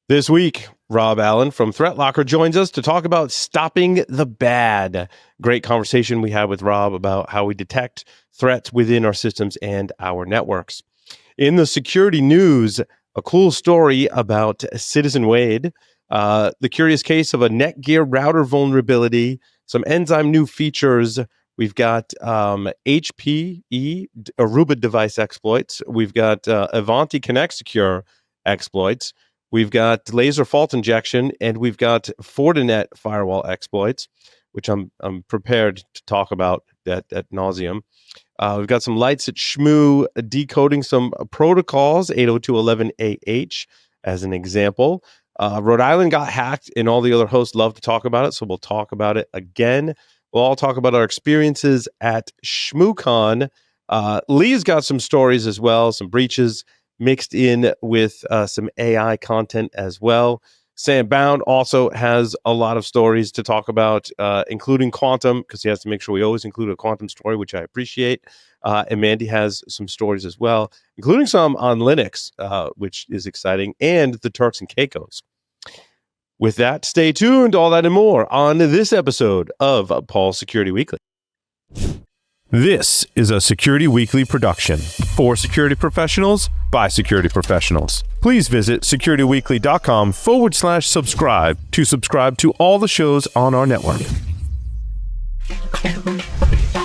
This week, Rob Allen from ThreatLocker joins us to talk about stopping the bad. Great conversation we had with Rob about how we detect threats within our systems and our networks. In the security news, a cool story about Citizen Wade, the curious case of a Netgear router vulnerability, some Enzyme new features. We've got HPE Aruba device exploits. We've got Avanti Connect Secure exploits. We've got laser fault injection, and we've got Fortinet firewall exploits, which I'm prepared to talk about at nauseum. We've got some lights at Shmoo decoding some protocols, 802.11ah as an example. Rhode Island got hacked, and all the other hosts love to talk about it, so we'll talk about it again. We'll all talk about our experiences at Shmoocon. Lee's got some stories as well, some breaches mixed in with some AI content as well. Sam Bound also has a lot of stories to talk about, including quantum, because he has to make sure we always include a quantum story, which I appreciate. And Mandy has some stories as well, including some on Linux, which is exciting, and the Turks and Caicos. With that, stay tuned, all that and more on this episode of Paul's Security Weekly. This is a Security Weekly production for security professionals by security professionals. Please visit securityweekly.com/subscribe to subscribe to all the shows on our network.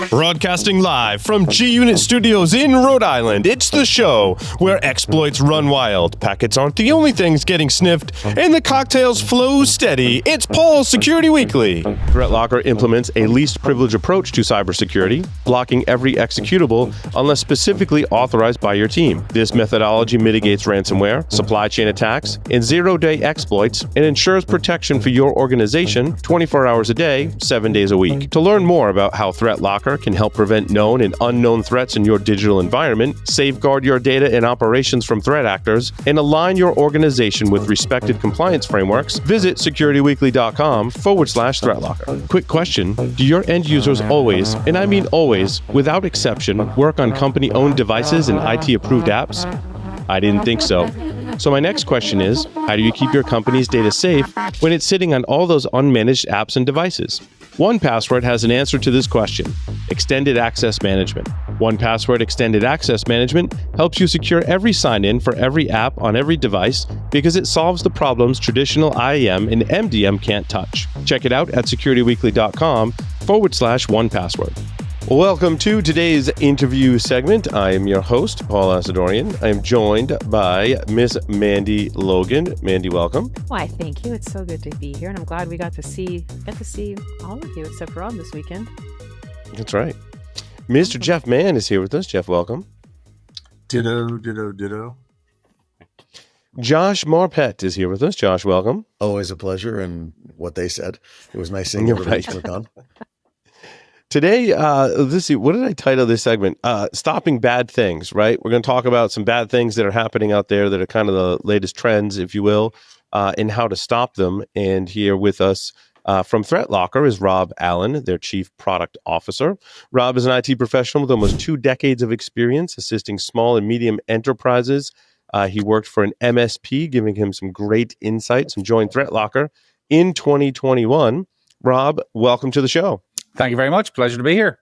Broadcasting live from G-Unit Studios in Rhode Island, it's the show where exploits run wild, packets aren't the only things getting sniffed, and the cocktails flow steady. It's Paul's Security Weekly. ThreatLocker implements a least privilege approach to cybersecurity, blocking every executable unless specifically authorized by your team. This methodology mitigates ransomware, supply chain attacks, and zero-day exploits, and ensures protection for your organization 24 hours a day, 7 days a week. To learn more about how ThreatLocker can help prevent known and unknown threats in your digital environment, safeguard your data and operations from threat actors, and align your organization with respected compliance frameworks, visit securityweekly.com/ThreatLocker. Quick question: do your end users always, and I mean always, without exception, work on company-owned devices and IT-approved apps? I didn't think so. So my next question is, how do you keep your company's data safe when it's sitting on all those unmanaged apps and devices? 1Password has an answer to this question: Extended Access Management. 1Password Extended Access Management helps you secure every sign-in for every app on every device because it solves the problems traditional IAM and MDM can't touch. Check it out at securityweekly.com/1Password. Welcome to today's interview segment. I am your host, Paul Asadorian. I am joined by Miss Mandy Logan. Mandy, welcome. Why, thank you. It's so good to be here, and I'm glad we got to see all of you except Rob this weekend. That's right. Mr. Jeff Mann is here with us. Jeff, welcome. Ditto, ditto, ditto. Josh Marpet is here with us. Josh, welcome. Always a pleasure, and what they said. It was nice seeing everybody on. Today, let's see, what did I title this segment? Stopping bad things, right? We're going to talk about some bad things that are happening out there that are kind of the latest trends, if you will, and how to stop them. And here with us from ThreatLocker is Rob Allen, their Chief Product Officer. Rob is an IT professional with almost 2 decades of experience assisting small and medium enterprises. He worked for an MSP, giving him some great insights, and joined ThreatLocker in 2021. Rob, welcome to the show. Thank you very much. Pleasure to be here.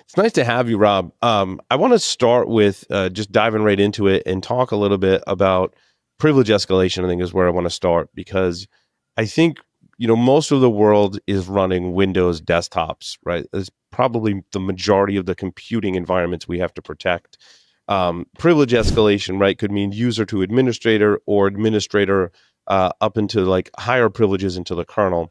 It's nice to have you, Rob. I want to start with just diving right into it and talk a little bit about privilege escalation. I think is where I want to start, because I think, most of the world is running Windows desktops, right? It's probably the majority of the computing environments we have to protect. Privilege escalation, right, could mean user to administrator or administrator up into like higher privileges into the kernel.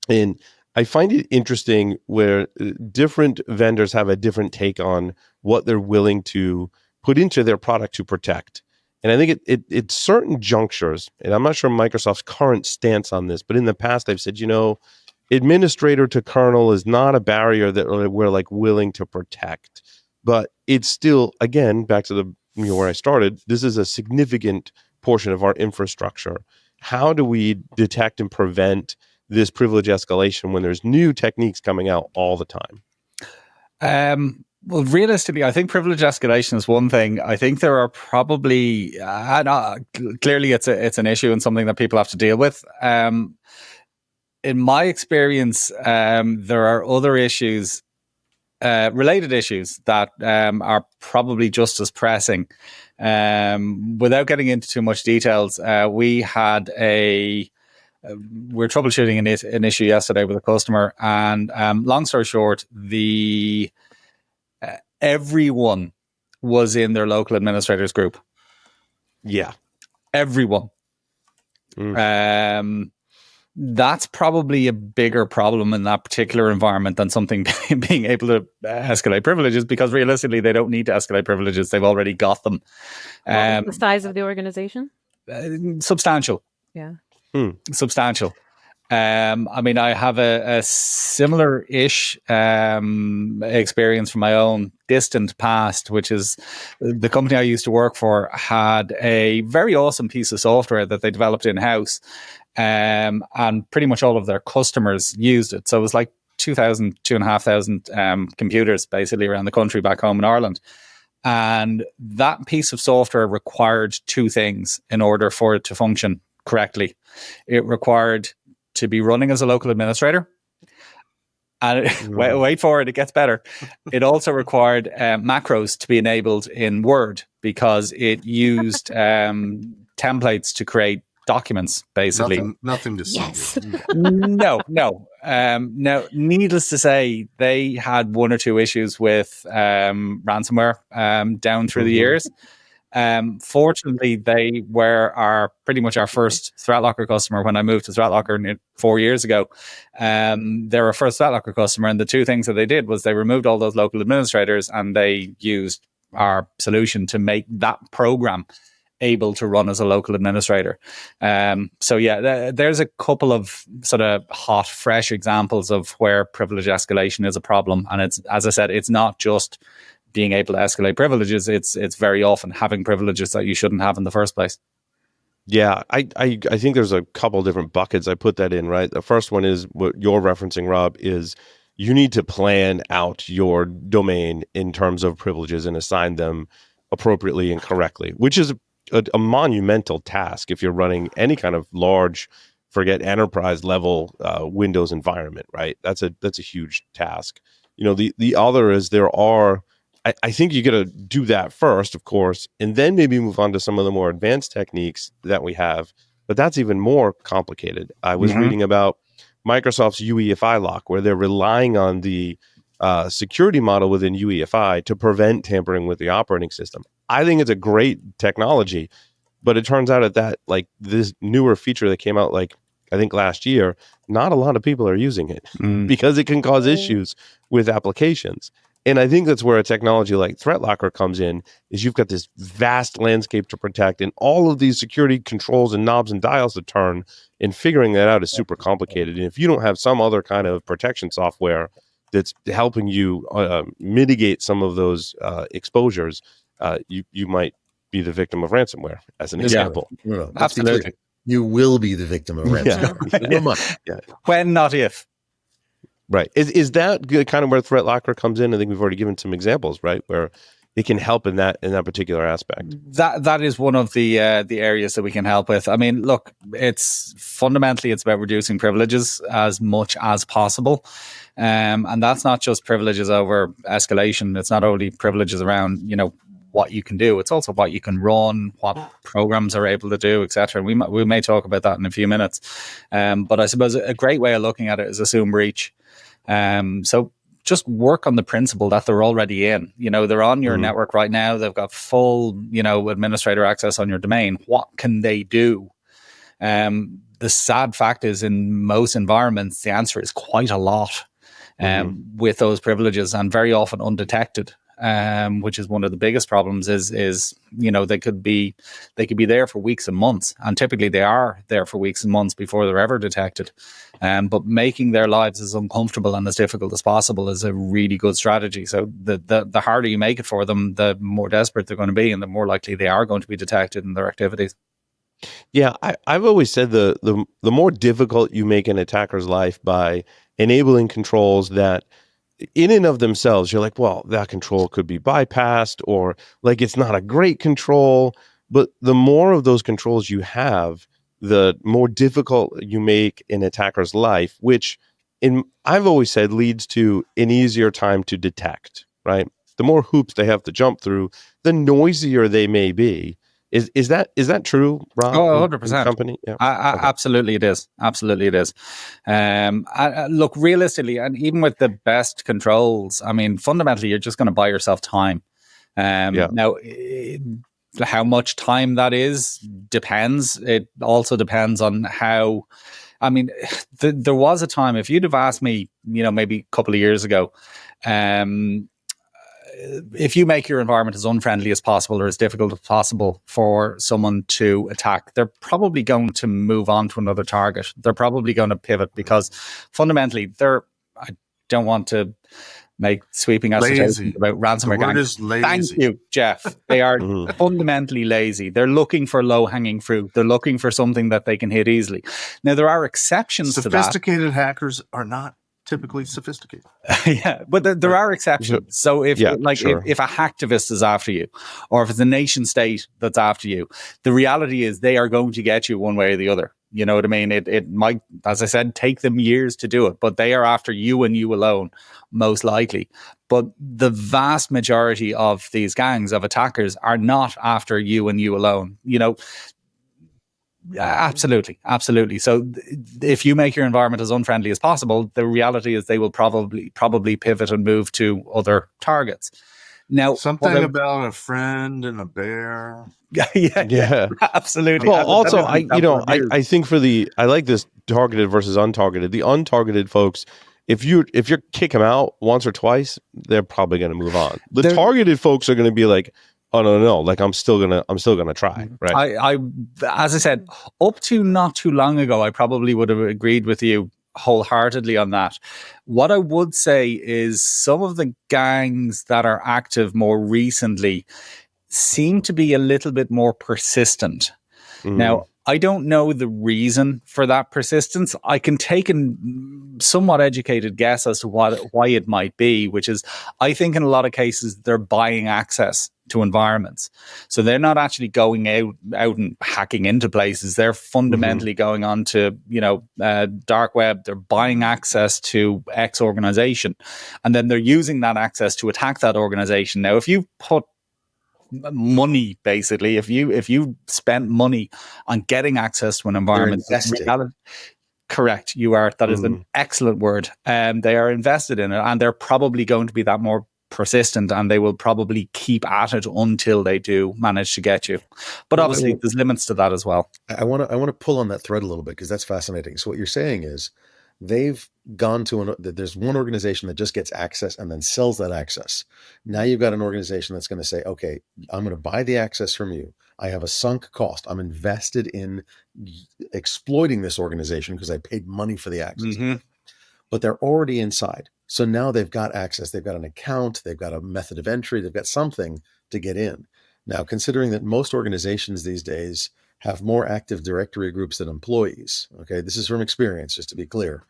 And I find it interesting where different vendors have a different take on what they're willing to put into their product to protect. And I think it's certain junctures, and I'm not sure Microsoft's current stance on this, but in the past they've said, administrator to kernel is not a barrier that we're like willing to protect. But it's still, again, back to the where I started, this is a significant portion of our infrastructure. How do we detect and prevent this privilege escalation when there's new techniques coming out all the time? Well, realistically, I think privilege escalation is one thing. I think there are probably clearly it's an issue and something that people have to deal with. In my experience, there are other issues, related issues that are probably just as pressing. Without getting into too much details, we had we're troubleshooting an issue yesterday with a customer, and long story short, everyone was in their local administrators group. Yeah. Everyone. That's probably a bigger problem in that particular environment than something being able to escalate privileges, because realistically, they don't need to escalate privileges. They've already got them. The size of the organization? Substantial. Yeah. Substantial. I mean, I have a similar-ish experience from my own distant past, which is the company I used to work for had a very awesome piece of software that they developed in-house, and pretty much all of their customers used it. So it was like 2,500 computers basically around the country back home in Ireland. And that piece of software required two things in order for it to function correctly. It required to be running as a local administrator. And wait for it, it gets better. It also required macros to be enabled in Word, because it used templates to create documents, basically. Nothing to see. Yes. No. Now, needless to say, they had one or two issues with ransomware down through the years. Fortunately, they were pretty much our first ThreatLocker customer when I moved to ThreatLocker 4 years ago. They were our first ThreatLocker customer, and the two things that they did was they removed all those local administrators and they used our solution to make that program able to run as a local administrator. So yeah, there's a couple of sort of hot, fresh examples of where privilege escalation is a problem. And it's, as I said, it's not just being able to escalate privileges. It's very often having privileges that you shouldn't have in the first place. Yeah, I think there's a couple different buckets I put that in, right? The first one is what you're referencing, Rob, is you need to plan out your domain in terms of privileges and assign them appropriately and correctly, which is a monumental task if you're running any kind of large, forget enterprise level Windows environment, right? That's a huge task. You know, the other is I think you got to do that first, of course, and then maybe move on to some of the more advanced techniques that we have. But that's even more complicated. I was reading about Microsoft's UEFI lock, where they're relying on the security model within UEFI to prevent tampering with the operating system. I think it's a great technology, but it turns out that like this newer feature that came out like I think last year, not a lot of people are using it because it can cause issues with applications. And I think that's where a technology like ThreatLocker comes in, is you've got this vast landscape to protect and all of these security controls and knobs and dials to turn, and figuring that out is super complicated. And if you don't have some other kind of protection software that's helping you mitigate some of those exposures, you might be the victim of ransomware, as an example. No, Absolutely. You will be the victim of ransomware. When, not if. Right. Is that kind of where ThreatLocker comes in? I think we've already given some examples, right, where it can help in that particular aspect. That is one of the areas that we can help with. I mean, look, it's fundamentally about reducing privileges as much as possible, and that's not just privileges over escalation. It's not only privileges around what you can do. It's also what you can run, what programs are able to do, etc. We may talk about that in a few minutes. But I suppose a great way of looking at it is assume breach. So just work on the principle that they're already in. They're on your network right now. They've got full, administrator access on your domain. What can they do? The sad fact is, in most environments, the answer is quite a lot with those privileges, and very often undetected. Which is one of the biggest problems is they could be there for weeks and months, and typically they are there for weeks and months before they're ever detected. But making their lives as uncomfortable and as difficult as possible is a really good strategy. So the harder you make it for them, the more desperate they're going to be, and the more likely they are going to be detected in their activities. Yeah, I've always said the more difficult you make an attacker's life by enabling controls that in and of themselves, you're like, well, that control could be bypassed, or like it's not a great control. But the more of those controls you have, the more difficult you make an attacker's life, which I've always said leads to an easier time to detect, right? The more hoops they have to jump through, the noisier they may be. Is that true, Rob? Oh, in 100%. company? Yeah. Okay. Absolutely it is. Absolutely it is. Look, realistically, and even with the best controls, I mean, fundamentally, you're just going to buy yourself time. Now, how much time that is depends. It also depends on how. I mean, there was a time, if you'd have asked me, maybe a couple of years ago, if you make your environment as unfriendly as possible or as difficult as possible for someone to attack, they're probably going to move on to another target. They're probably going to pivot because fundamentally I don't want to make sweeping assertions about ransomware The word gangs. is lazy. Thank you, Jeff. They are fundamentally lazy. They're looking for low-hanging fruit. They're looking for something that they can hit easily. Now, there are exceptions to that. Sophisticated hackers are not typically sophisticated. Yeah, but there are exceptions. So if a hacktivist is after you, or if it's a nation state that's after you, the reality is they are going to get you one way or the other. You know what I mean? It might, as I said, take them years to do it, but they are after you and you alone, most likely. But the vast majority of these gangs of attackers are not after you and you alone. Absolutely. So if you make your environment as unfriendly as possible, the reality is they will probably pivot and move to other targets. Now, something about a friend and a bear. Yeah, absolutely. Well, also, I think I like this targeted versus untargeted. The untargeted folks, if you kick them out once or twice, they're probably going to move on. The targeted folks are going to be like, oh no, like I'm still gonna try, right? I as I said, up to not too long ago, I probably would have agreed with you wholeheartedly on that. What I would say is some of the gangs that are active more recently seem to be a little bit more persistent. Now, I don't know the reason for that persistence. I can take a somewhat educated guess as to why it might be, which is I think in a lot of cases they're buying access to environments. So they're not actually going out and hacking into places. They're fundamentally going on to, dark web. They're buying access to X organization. And then they're using that access to attack that organization. Now, if you put money, basically, if you spent money on getting access to an environment, correct, you are. That is an excellent word. They are invested in it, and they're probably going to be that more persistent, and they will probably keep at it until they do manage to get you. But obviously, there's limits to that as well. I want to pull on that thread a little bit because that's fascinating. So what you're saying is they've gone to there's one organization that just gets access and then sells that access. Now you've got an organization that's going to say, okay, I'm going to buy the access from you. I have a sunk cost. I'm invested in exploiting this organization because I paid money for the access. But they're already inside. So now they've got access. They've got an account. They've got a method of entry. They've got something to get in. Now, considering that most organizations these days have more active directory groups than employees. Okay, this is from experience, just to be clear.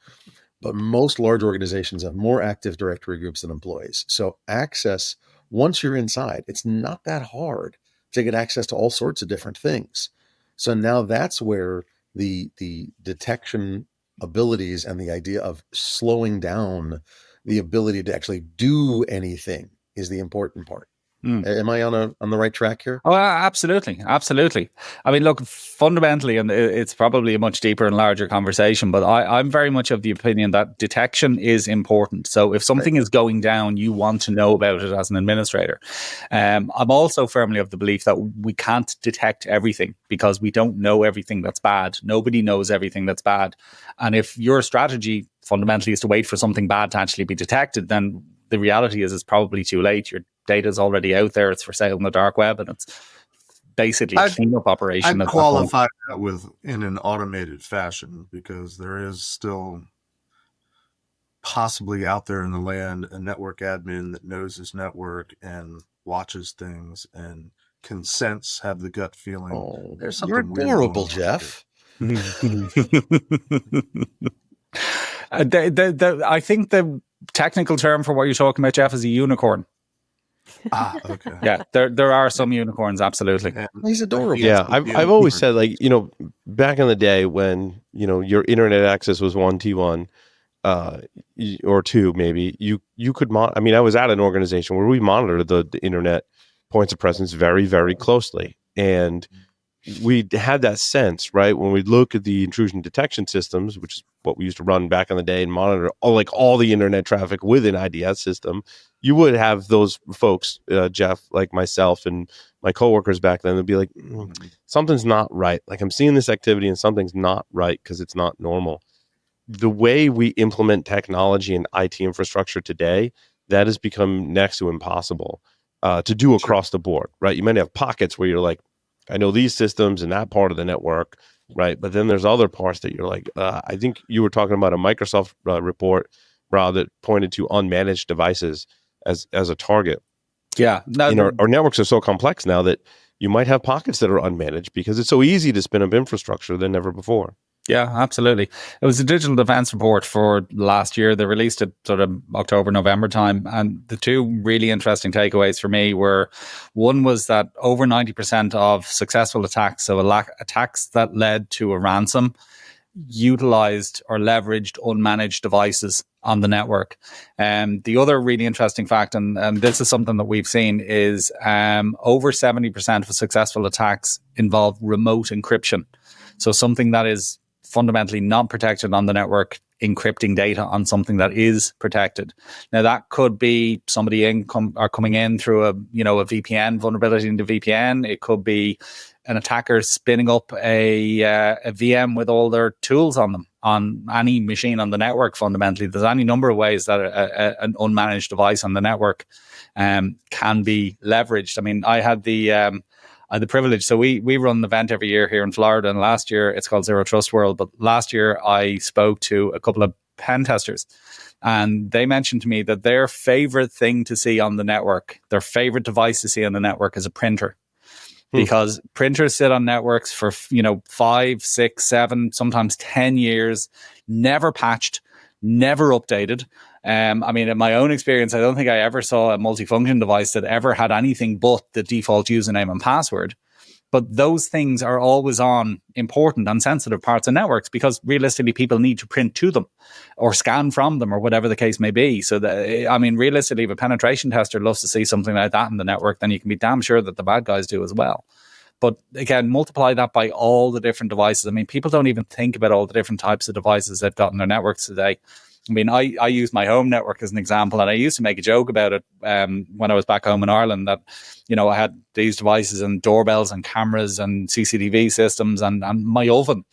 But most large organizations have more active directory groups than employees. So access, once you're inside, it's not that hard to get access to all sorts of different things. So now that's where the detection abilities and the idea of slowing down the ability to actually do anything is the important part. Am I on the right track here? Oh, absolutely. I mean, look, fundamentally, and it's probably a much deeper and larger conversation, but I'm very much of the opinion that detection is important. So if something is going down, you want to know about it as an administrator. I'm also firmly of the belief that we can't detect everything because we don't know everything that's bad. Nobody knows everything that's bad. And if your strategy fundamentally is to wait for something bad to actually be detected, then the reality is it's probably too late. Your data is already out there. It's for sale on the dark web, and it's basically a cleanup operation. I'd qualify that in an automated fashion because there is still possibly out there in the land a network admin that knows his network and watches things and can sense, have the gut feeling. Oh, there's something you're adorable, Jeff. I think the technical term for what you're talking about, Jeff, is a unicorn. Okay. Yeah, there are some unicorns, absolutely. And He's adorable. Yeah, I've always said, like, back in the day when your internet access was 1T1 or 2, maybe you could I mean, I was at an organization where we monitored the internet points of presence very, very closely, and we had that sense, right, when we look at the intrusion detection systems, which is what we used to run back in the day and monitor all the internet traffic with an IDS system. You would have those folks, Jeff, like myself and my coworkers back then, would be like, something's not right. Like, I'm seeing this activity and something's not right because it's not normal. The way we implement technology and IT infrastructure today, that has become next to impossible to do across the board, right? You might have pockets where you're like, I know these systems and that part of the network, right? But then there's other parts that you're like, I think you were talking about a Microsoft report, Rob, that pointed to unmanaged devices as a target. Yeah. No, our networks are so complex now that you might have pockets that are unmanaged because it's so easy to spin up infrastructure than ever before. Yeah, absolutely. It was a digital defense report for last year. They released it sort of October, November time. And the two really interesting takeaways for me were, one was that over 90% of successful attacks, so attacks that led to a ransom, utilized or leveraged unmanaged devices on the network. The other really interesting fact, and this is something that we've seen, is over 70% of successful attacks involve remote encryption. So something that is fundamentally not protected on the network, encrypting data on something that is protected. Now, that could be somebody coming in through a VPN vulnerability into VPN. It could be an attacker spinning up a VM with all their tools on them on any machine on the network. Fundamentally, there's any number of ways that an unmanaged device on the network can be leveraged. I mean, I had the privilege. So we run an event every year here in Florida, and last year it's called Zero Trust World. But last year I spoke to a couple of pen testers, and they mentioned to me that their favorite thing to see on the network, their favorite device to see on the network, is a printer. Because printers sit on networks for 5, 6, 7, sometimes 10 years, never patched, never updated. I mean, in my own experience, I don't think I ever saw a multifunction device that ever had anything but the default username and password. But those things are always on important and sensitive parts of networks because realistically, people need to print to them or scan from them or whatever the case may be. So, realistically, if a penetration tester loves to see something like that in the network, then you can be damn sure that the bad guys do as well. But again, multiply that by all the different devices. I mean, people don't even think about all the different types of devices they've got in their networks today. I mean, I use my home network as an example, and I used to make a joke about it when I was back home in Ireland that, I had these devices and doorbells and cameras and CCTV systems, and my oven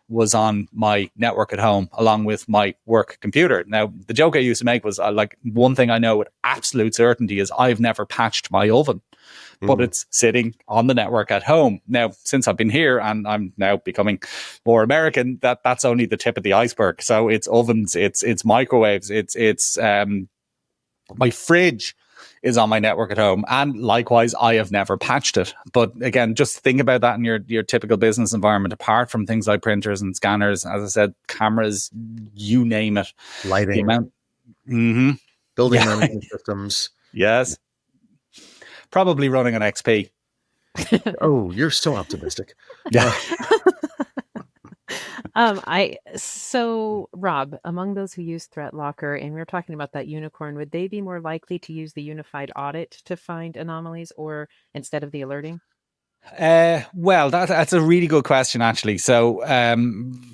was on my network at home along with my work computer. Now, the joke I used to make was one thing I know with absolute certainty is I've never patched my oven. But it's sitting on the network at home. Now, since I've been here and I'm now becoming more American, that's only the tip of the iceberg. So it's ovens, it's microwaves, it's my fridge is on my network at home. And likewise, I have never patched it. But again, just think about that in your typical business environment, apart from things like printers and scanners, as I said, cameras, you name it. Lighting, building management systems. Yes. Probably running an XP. Oh, you're so optimistic. Yeah. So Rob, among those who use ThreatLocker, and we were talking about that unicorn, would they be more likely to use the unified audit to find anomalies or instead of the alerting? Well, that's a really good question, actually. So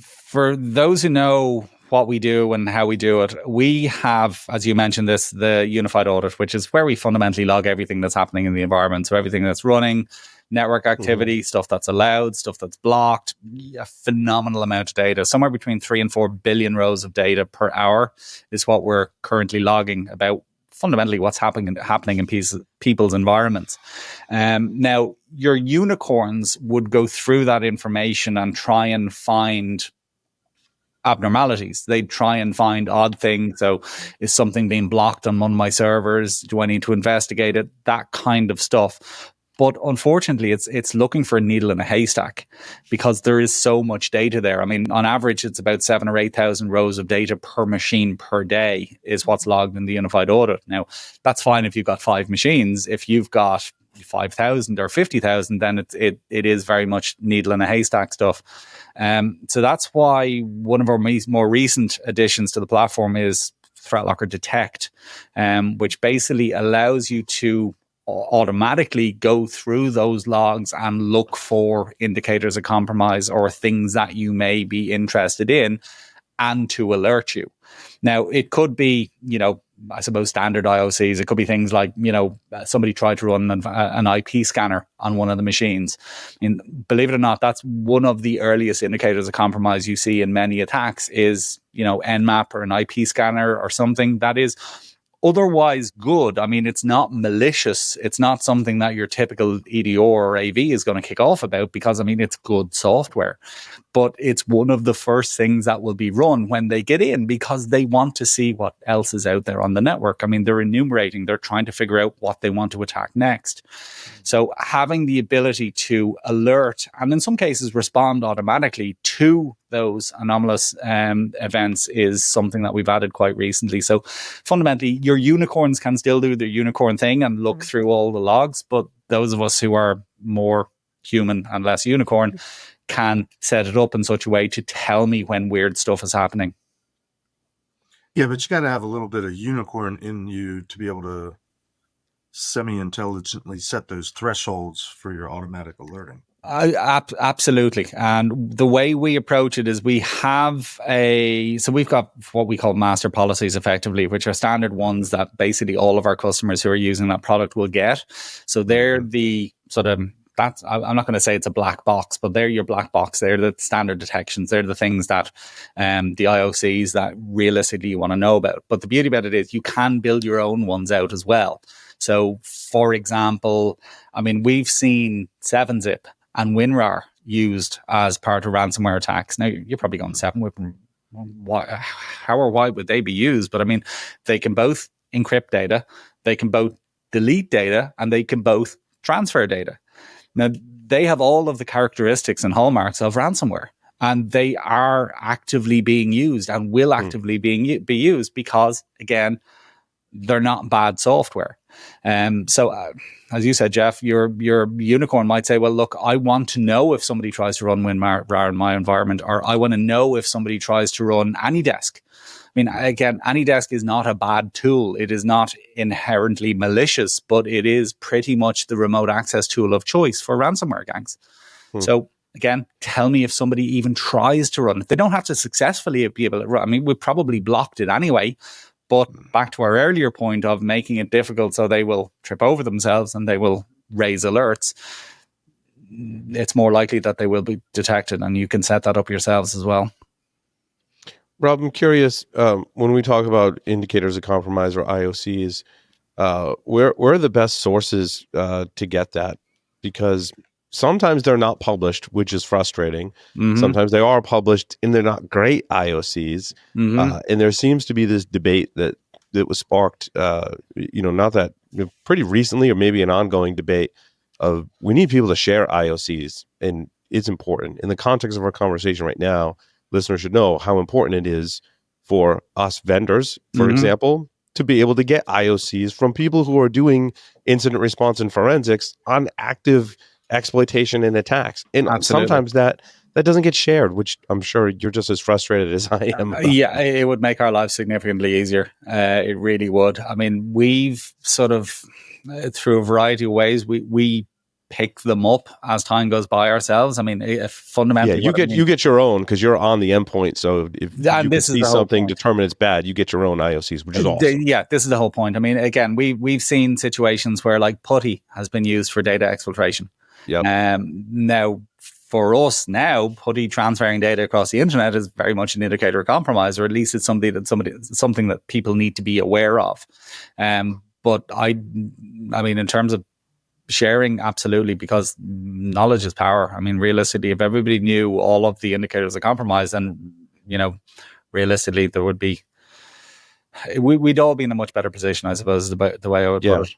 for those who know what we do and how we do it, we have, as you mentioned, the unified audit, which is where we fundamentally log everything that's happening in the environment. So everything that's running, network activity, stuff that's allowed, stuff that's blocked, a phenomenal amount of data. Somewhere between 3 and 4 billion rows of data per hour is what we're currently logging about fundamentally what's happening in people's environments. Now, your unicorns would go through that information and try and find abnormalities. They'd try and find odd things. So is something being blocked on one of my servers? Do I need to investigate it? That kind of stuff. But unfortunately, it's looking for a needle in a haystack because there is so much data there. I mean, on average, it's about 7,000 or 8,000 rows of data per machine per day is what's logged in the unified audit. Now, that's fine if you've got 5 machines. If you've got 5,000 or 50,000, then it is very much needle in a haystack stuff. So that's why one of our more recent additions to the platform is ThreatLocker Detect, which basically allows you to automatically go through those logs and look for indicators of compromise or things that you may be interested in, and to alert you. Now, it could be, I suppose, standard IOCs. It could be things like, somebody tried to run an IP scanner on one of the machines. And believe it or not, that's one of the earliest indicators of compromise you see in many attacks is, Nmap or an IP scanner or something that is otherwise good. I mean, it's not malicious. It's not something that your typical EDR or AV is going to kick off about because, it's good software. But it's one of the first things that will be run when they get in because they want to see what else is out there on the network. I mean, they're enumerating, they're trying to figure out what they want to attack next. So having the ability to alert and in some cases respond automatically to those anomalous events is something that we've added quite recently. So fundamentally, your unicorns can still do their unicorn thing and look through all the logs, but those of us who are more human and less unicorn can set it up in such a way to tell me when weird stuff is happening. Yeah, but you got to have a little bit of unicorn in you to be able to semi-intelligently set those thresholds for your automatic alerting. Absolutely. And the way we approach it is we've got what we call master policies effectively, which are standard ones that basically all of our customers who are using that product will get. So they're the sort of, I'm not going to say it's a black box, but they're your black box. They're the standard detections. They're the things that the IOCs that realistically you want to know about. But the beauty about it is you can build your own ones out as well. So, for example, we've seen 7-Zip and WinRAR used as part of ransomware attacks. Now, you're probably going 7-Zip. How or why would they be used? But they can both encrypt data, they can both delete data, and they can both transfer data. Now, they have all of the characteristics and hallmarks of ransomware, and they are actively being used and will actively be used because, again, they're not bad software. So, as you said, Jeff, your unicorn might say, well, look, I want to know if somebody tries to run WinRAR in my environment, or I want to know if somebody tries to run AnyDesk. Again, AnyDesk is not a bad tool. It is not inherently malicious, but it is pretty much the remote access tool of choice for ransomware gangs. So, again, tell me if somebody even tries to run it. They don't have to successfully be able to run. We probably blocked it anyway. But back to our earlier point of making it difficult so they will trip over themselves and they will raise alerts, it's more likely that they will be detected, and you can set that up yourselves as well. Rob, I'm curious, when we talk about indicators of compromise or IOCs, where are the best sources to get that? Because sometimes they're not published, which is frustrating. Sometimes they are published and they're not great IOCs. And there seems to be this debate that was sparked, pretty recently, or maybe an ongoing debate of we need people to share IOCs, and it's important. In the context of our conversation right now, listeners should know how important it is for us vendors, for example, to be able to get IOCs from people who are doing incident response and forensics on active exploitation and attacks. And sometimes that doesn't get shared, which I'm sure you're just as frustrated as I am. Yeah, it would make our lives significantly easier. It really would. We've sort of, through a variety of ways, we pick them up as time goes by ourselves. Fundamentally, you get your own because you're on the endpoint. So if you can see something, determine it's bad, you get your own IOCs, which is awesome. Yeah, this is the whole point. Again, we've seen situations where like putty has been used for data exfiltration. Now, for us now, putty transferring data across the internet is very much an indicator of compromise, or at least it's something that people need to be aware of. But in terms of sharing, absolutely, because knowledge is power. Realistically, if everybody knew all of the indicators of compromise, then realistically there would be we'd all be in a much better position, I suppose, is the way I would put it.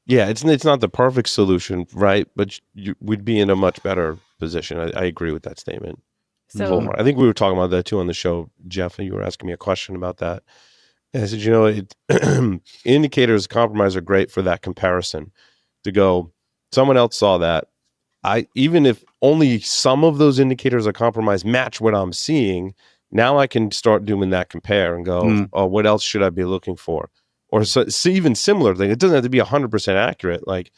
Yeah, it's not the perfect solution, right? But we'd be in a much better position. I agree with that statement. So I think we were talking about that too on the show, Jeff, and you were asking me a question about that. And I said, indicators of compromise are great for that comparison to go, someone else saw that. Even if only some of those indicators of compromise match what I'm seeing, now I can start doing that compare and go, oh, what else should I be looking for? Or even similar thing. It doesn't have to be 100% accurate. Like,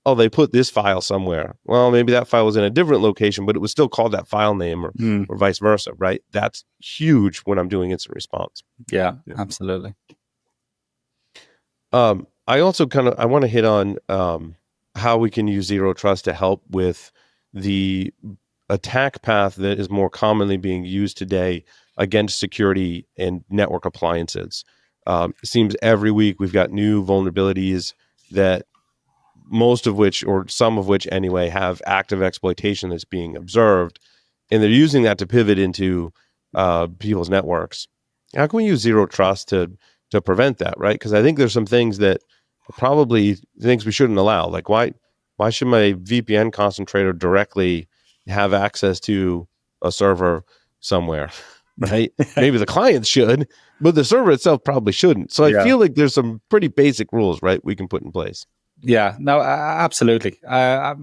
oh, they put this file somewhere. Well, maybe that file was in a different location, but it was still called that file name or vice versa, right? That's huge when I'm doing incident response. Yeah, absolutely. I also I want to hit on how we can use zero trust to help with the attack path that is more commonly being used today against security and network appliances. It seems every week we've got new vulnerabilities that most of which, or some of which anyway, have active exploitation that's being observed, and they're using that to pivot into people's networks. How can we use zero trust to prevent that, right? Because I think there's some things that probably things we shouldn't allow. Like why should my VPN concentrator directly have access to a server somewhere, right? Maybe the client should, but the server itself probably shouldn't. So I feel like there's some pretty basic rules, right, we can put in place. Yeah, no, absolutely. I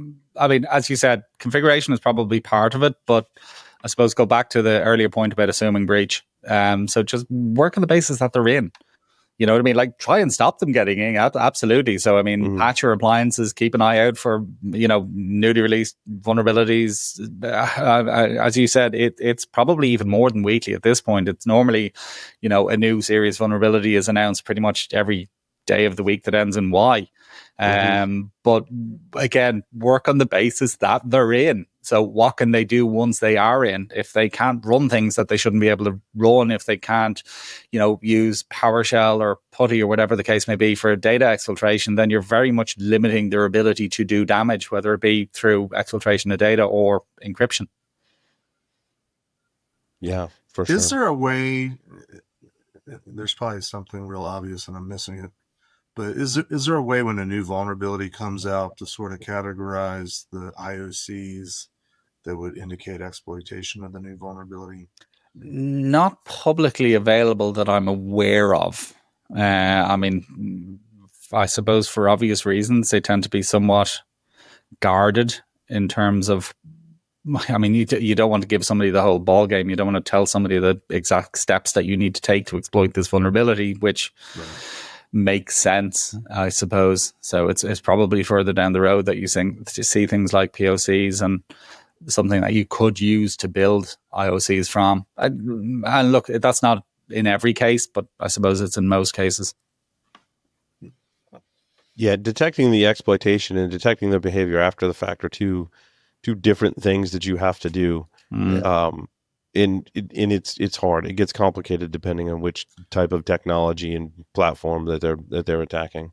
mean, as you said, configuration is probably part of it, but I suppose go back to the earlier point about assuming breach. So just work on the basis that they're in. You know what I mean? Like, try and stop them getting in. Absolutely. So, I mean, patch your appliances, keep an eye out for, newly released vulnerabilities. As you said, it's probably even more than weekly at this point. It's normally, a new serious vulnerability is announced pretty much every day of the week that ends in Y. But again, work on the basis that they're in. So what can they do once they are in? If they can't run things that they shouldn't be able to run, if they can't, use PowerShell or PuTTY or whatever the case may be for data exfiltration, then you're very much limiting their ability to do damage, whether it be through exfiltration of data or encryption. Yeah, for sure. Is there a way, there's probably something real obvious and I'm missing it, but is there a way when a new vulnerability comes out to sort of categorize the IOCs that would indicate exploitation of the new vulnerability? Not publicly available that I'm aware of. I mean, I suppose for obvious reasons, they tend to be somewhat guarded in terms of, I mean, you don't want to give somebody the whole ball game. You don't want to tell somebody the exact steps that you need to take to exploit this vulnerability, which makes sense, I suppose. So it's probably further down the road that you see things like POCs and something that you could use to build IOCs from. And look, that's not in every case, but I suppose it's in most cases. Yeah, detecting the exploitation and detecting the behavior after the fact are two different things that you have to do. And it's hard. It gets complicated depending on which type of technology and platform that they're attacking.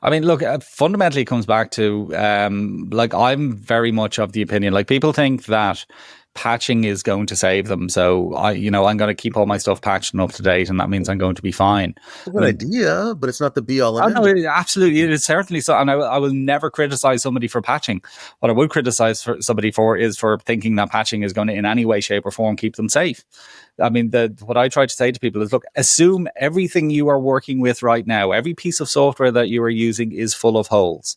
I mean, look, fundamentally it comes back to, I'm very much of the opinion, like people think that patching is going to save them. So I'm going to keep all my stuff patched and up to date, and that means I'm going to be fine. It's a good idea, but it's not the be all and end. No, absolutely. It is certainly so. And I will never criticize somebody for patching. What I would criticize somebody for is for thinking that patching is going to in any way, shape or form keep them safe. I mean, what I try to say to people is, look, assume everything you are working with right now, every piece of software that you are using is full of holes.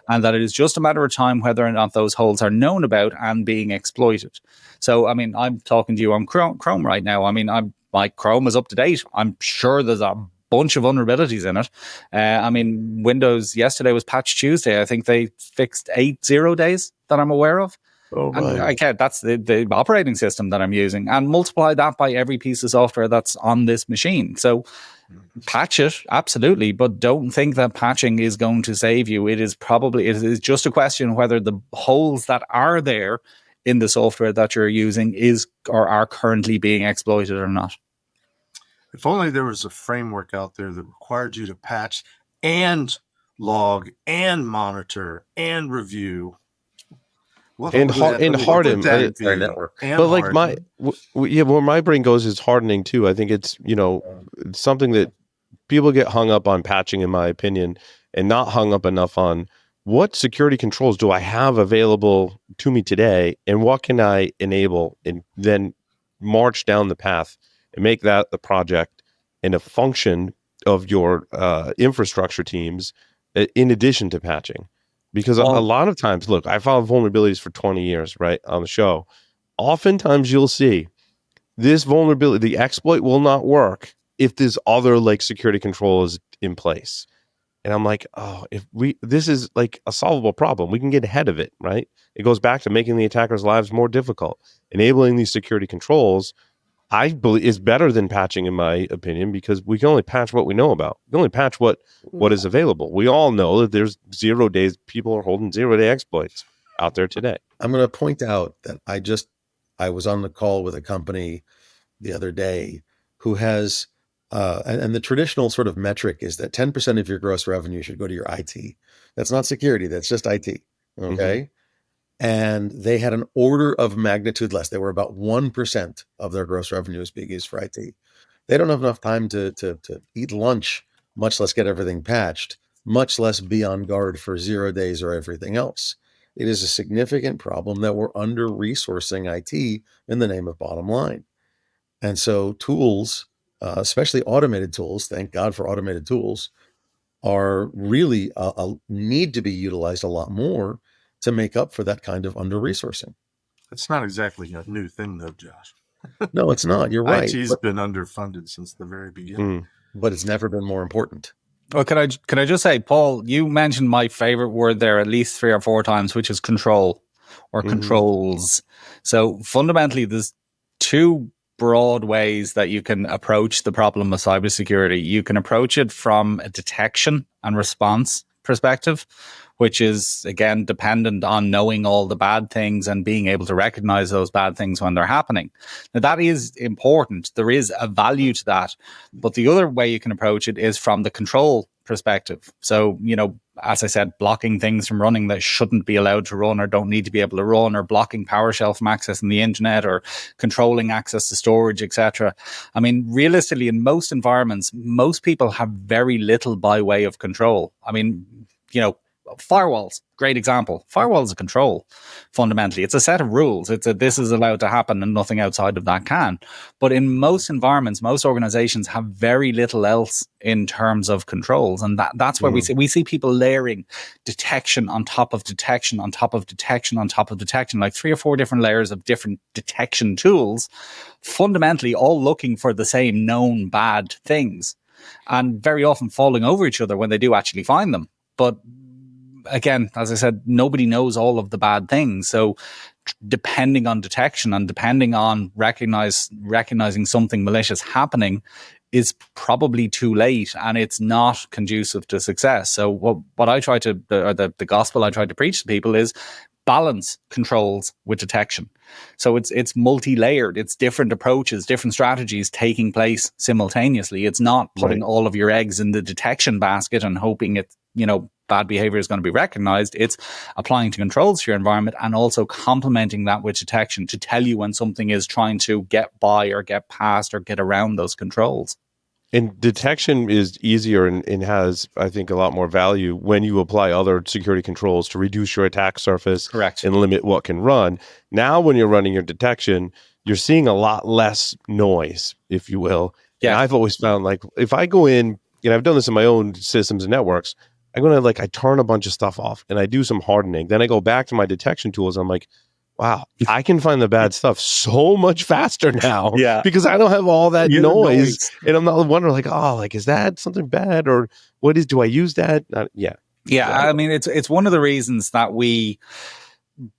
And that it is just a matter of time whether or not those holes are known about and being exploited. So, I mean, I'm talking to you on Chrome right now. I mean, my Chrome is up to date. I'm sure there's a bunch of vulnerabilities in it. I mean, Windows yesterday was Patch Tuesday. I think they fixed 8 0 days that I'm aware of. Oh, and I can't. That's the operating system that I'm using, and multiply that by every piece of software that's on this machine. So patch it, absolutely, but don't think that patching is going to save you. It is just a question whether the holes that are there in the software that you're using are currently being exploited or not. If only there was a framework out there that required you to patch and log and monitor and review. And harden their network. But like where my brain goes is hardening too. I think it's something that people get hung up on patching, in my opinion, and not hung up enough on what security controls do I have available to me today, and what can I enable, and then march down the path and make that the project and a function of your infrastructure teams in addition to patching. Because a lot of times, look, I followed vulnerabilities for 20 years, right, on the show. Oftentimes you'll see this vulnerability, the exploit will not work if this other like security control is in place. And I'm like, oh, this is like a solvable problem. We can get ahead of it, right? It goes back to making the attackers' lives more difficult. Enabling these security controls, I believe, is better than patching, in my opinion, because we can only patch what we know about. We can only patch what is available. We all know that there's 0 days. People are holding 0-day exploits out there today. I'm going to point out that I was on the call with a company the other day who has, and the traditional sort of metric is that 10% of your gross revenue should go to your IT. That's not security. That's just IT. Okay. And they had an order of magnitude less. They were about 1% of their gross revenue is being used for IT. They don't have enough time to eat lunch, much less get everything patched, much less be on guard for 0 days or everything else. It is a significant problem that we're under-resourcing IT in the name of bottom line. And so tools, especially automated tools, thank God for automated tools, are really need to be utilized a lot more to make up for that kind of under-resourcing. It's not exactly a new thing, though, Josh. No, it's not. You're right. IT's been underfunded since the very beginning. But it's never been more important. Well, can I just say, Paul, you mentioned my favorite word there at least 3 or 4 times, which is control or controls. So fundamentally, there's 2 broad ways that you can approach the problem of cybersecurity. You can approach it from a detection and response perspective, which is, again, dependent on knowing all the bad things and being able to recognize those bad things when they're happening. Now, that is important. There is a value to that. But the other way you can approach it is from the control perspective. So, as I said, blocking things from running that shouldn't be allowed to run or don't need to be able to run, or blocking PowerShell from accessing the internet, or controlling access to storage, etc. I mean, realistically, in most environments, most people have very little by way of control. I mean, firewalls, great example. Firewall is a control, fundamentally. It's a set of rules. This is allowed to happen and nothing outside of that can. But in most environments, most organizations have very little else in terms of controls. And that's where we see people layering detection on top of detection, on top of detection, on top of detection, like 3 or 4 different layers of different detection tools, fundamentally all looking for the same known bad things, and very often falling over each other when they do actually find them. But again, as I said, nobody knows all of the bad things. So depending on detection and depending on recognizing something malicious happening is probably too late, and it's not conducive to success. So what I try to, or the gospel I try to preach to people is balance controls with detection. So it's multi-layered. It's different approaches, different strategies taking place simultaneously. It's not putting all of your eggs in the detection basket and hoping bad behavior is going to be recognized. It's applying to controls to your environment and also complementing that with detection to tell you when something is trying to get by or get past or get around those controls. And detection is easier and has, I think, a lot more value when you apply other security controls to reduce your attack surface. Correct. And limit what can run. Now, when you're running your detection, you're seeing a lot less noise, if you will. Yeah. And I've always found, like, if I go in, I've done this in my own systems and networks, I'm going to I turn a bunch of stuff off and I do some hardening. Then I go back to my detection tools. I'm like, wow, I can find the bad stuff so much faster now. Yeah. Because I don't have all that noise. And I'm not wondering is that something bad, or do I use that? Yeah. I mean, it's one of the reasons that we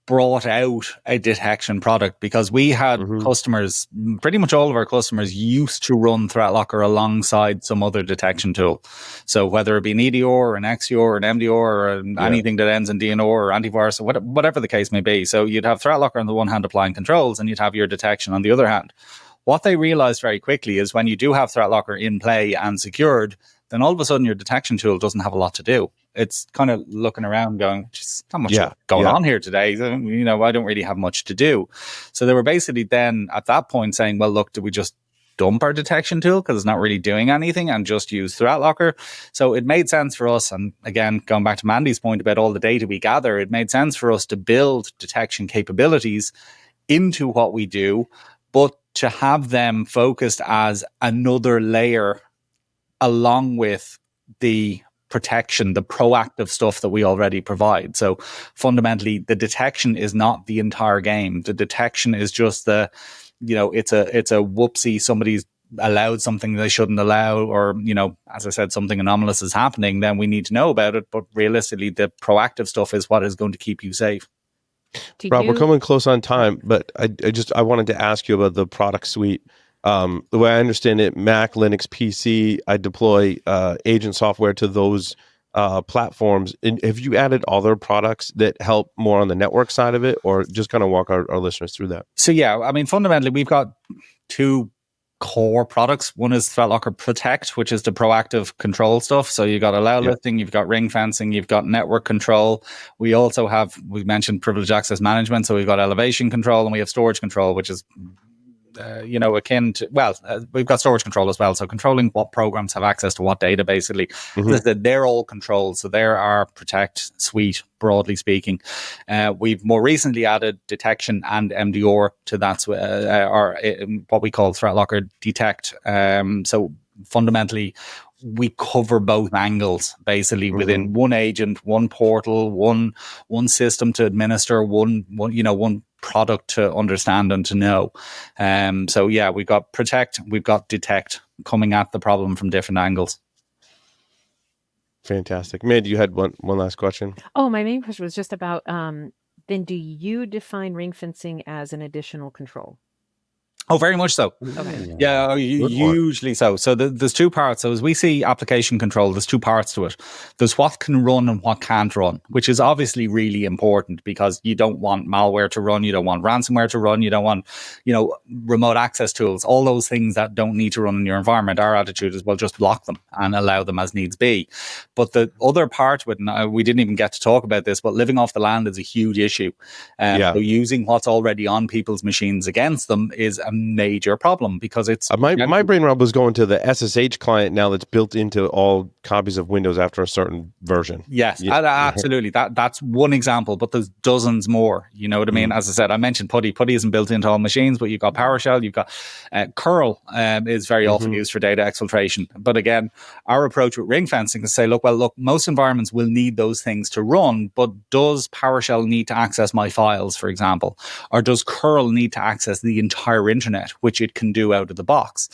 brought out a detection product, because we had customers, pretty much all of our customers used to run ThreatLocker alongside some other detection tool. So whether it be an EDR or an XDR or an MDR or anything that ends in DNR or antivirus or whatever the case may be. So you'd have ThreatLocker on the one hand applying controls, and you'd have your detection on the other hand. What they realized very quickly is when you do have ThreatLocker in play and secured, then all of a sudden your detection tool doesn't have a lot to do. It's kind of looking around going, just not much going on here today. I don't really have much to do. So they were basically then at that point saying, well, look, do we just dump our detection tool because it's not really doing anything and just use ThreatLocker. So it made sense for us. And again, going back to Mandy's point about all the data we gather, it made sense for us to build detection capabilities into what we do, but to have them focused as another layer along with the protection, the proactive stuff that we already provide. So fundamentally, the detection is not the entire game. The detection is just it's a whoopsie, somebody's allowed something they shouldn't allow, or, as I said, something anomalous is happening, then we need to know about it. But realistically, the proactive stuff is what is going to keep you safe. Rob, we're coming close on time, but I wanted to ask you about the product suite. The way I understand it, Mac, Linux, PC, I deploy agent software to those platforms. And have you added other products that help more on the network side of it, or just kind of walk our listeners through that? So yeah, I mean, fundamentally, we've got two core products. One is ThreatLocker Protect, which is the proactive control stuff. So you've got allow listing, you've got ring fencing, you've got network control. We also have, we mentioned privileged access management. So we've got elevation control, and we have storage control, which is akin to, we've got storage control as well. So controlling what programs have access to what data, basically. They're all controlled. So there are Protect suite, broadly speaking. We've more recently added detection and MDR to that, or what we call ThreatLocker Detect. So fundamentally, we cover both angles, basically, within one agent, one portal, one system to administer, one product to understand and to know. So yeah, we've got Protect, we've got Detect, coming at the problem from different angles. Fantastic. Mandy, you had one last question. Oh, my main question was just about, then do you define ring fencing as an additional control? Oh, very much so. Okay. Yeah, usually so. So there's two parts. So as we see application control, there's two parts to it. There's what can run and what can't run, which is obviously really important, because you don't want malware to run, you don't want ransomware to run, you don't want, remote access tools, all those things that don't need to run in your environment. Our attitude is, well, just block them and allow them as needs be. But the other part with, we didn't even get to talk about this, but living off the land is a huge issue. So using what's already on people's machines against them is a major problem, because it's my brain, Rob, was going to the SSH client now that's built into all copies of Windows after a certain version. Yes, absolutely. That's one example, but there's dozens more. You know what I mean? As I said, I mentioned Putty. Putty isn't built into all machines, but you've got PowerShell, you've got curl is very often used for data exfiltration. But again, our approach with ring fencing is say, look, most environments will need those things to run, but does PowerShell need to access my files, for example? Or does curl need to access the entire internet, which it can do out of the box?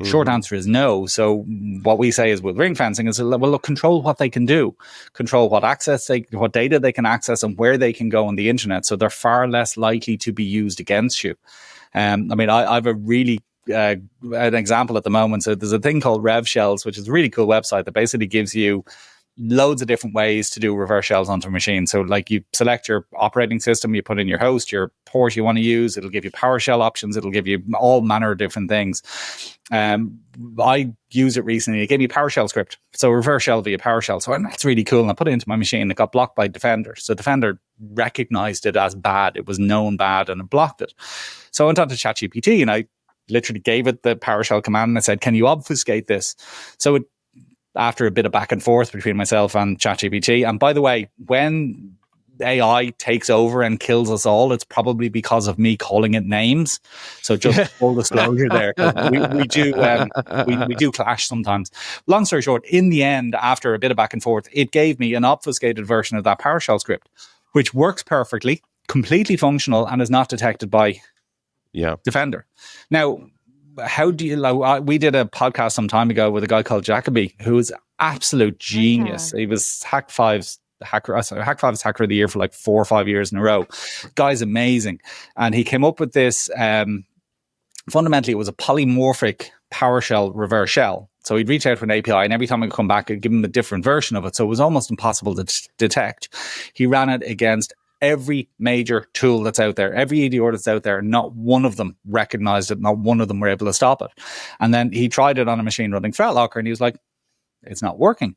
Short answer is no. So what we say is with ring fencing is, well, look, control what they can do, control what what data they can access and where they can go on the internet. So they're far less likely to be used against you. I mean, I have a really an example at the moment. So there's a thing called Rev Shells, which is a really cool website that basically gives you loads of different ways to do reverse shells onto a machine. So like, you select your operating system, you put in your host, your port you want to use, it'll give you PowerShell options, it'll give you all manner of different things. I used it recently. It gave me a PowerShell script. So reverse shell via PowerShell. So that's really cool. And I put it into my machine. It got blocked by Defender. So Defender recognized it as bad. It was known bad and it blocked it. So I went on to ChatGPT and I literally gave it the PowerShell command and I said, can you obfuscate this? So it, after a bit of back and forth between myself and ChatGPT. And by the way, when AI takes over and kills us all, it's probably because of me calling it names. So just full disclosure there. We do clash sometimes. Long story short, in the end, after a bit of back and forth, it gave me an obfuscated version of that PowerShell script, which works perfectly, completely functional, and is not detected by Defender. Now, how do you we did a podcast some time ago with a guy called Jacoby, who was absolute genius. He was Hack 5's hacker of the year for like 4 or 5 years in a row. Guy's amazing. And he came up with this, fundamentally it was a polymorphic PowerShell reverse shell. So he'd reach out to an API and every time I'd come back, I'd give him a different version of it. So it was almost impossible to detect. He ran it against every major tool that's out there, every EDR that's out there, not one of them recognized it, not one of them were able to stop it. And then he tried it on a machine running ThreatLocker and he was like, it's not working.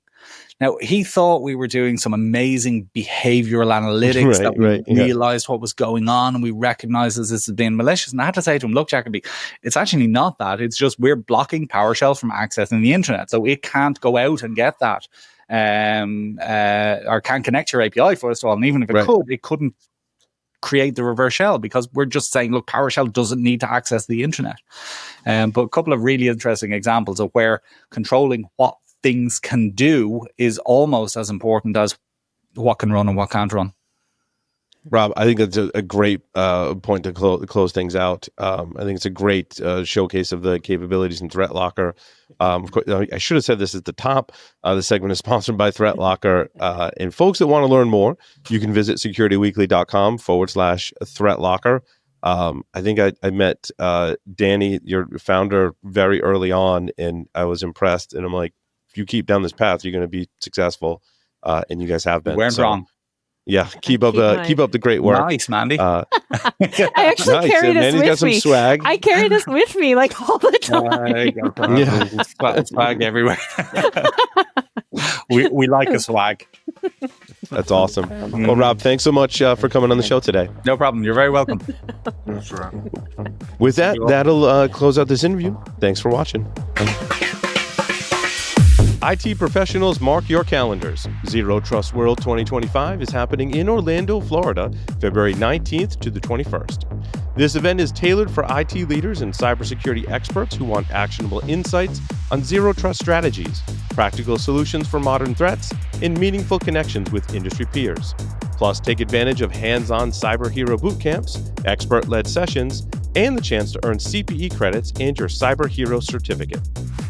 Now, he thought we were doing some amazing behavioral analytics, that we realized what was going on, and we recognized this as being malicious. And I had to say to him, look, Jacoby, it's actually not that. It's just we're blocking PowerShell from accessing the internet. So it can't go out and get that, or can't connect your API, first of all. And even if it could, it couldn't create the reverse shell, because we're just saying, look, PowerShell doesn't need to access the internet. But a couple of really interesting examples of where controlling what things can do is almost as important as what can run and what can't run. Rob, I think that's a great point to close things out. I think it's a great showcase of the capabilities in ThreatLocker. Of course, I should have said this at the top. The segment is sponsored by ThreatLocker. And folks that want to learn more, you can visit securityweekly.com/ThreatLocker. I think I met Danny, your founder, very early on, and I was impressed. And I'm like, if you keep down this path, you're going to be successful. And you guys have been. We weren't wrong. Yeah, keep up the great work. Nice, Mandy. I actually carry this Mandy's with got some me. Swag. I carry this with me like all the time. Swag everywhere. we like a swag. That's awesome. Well, Rob, thanks so much for coming on the show today. No problem. You're very welcome. That's right. With that, that'll close out this interview. Thanks for watching. IT professionals, mark your calendars. Zero Trust World 2025 is happening in Orlando, Florida, February 19th to the 21st. This event is tailored for IT leaders and cybersecurity experts who want actionable insights on zero trust strategies, practical solutions for modern threats, and meaningful connections with industry peers. Plus, take advantage of hands-on cyber hero boot camps, expert-led sessions, and the chance to earn CPE credits and your Cyber Hero certificate.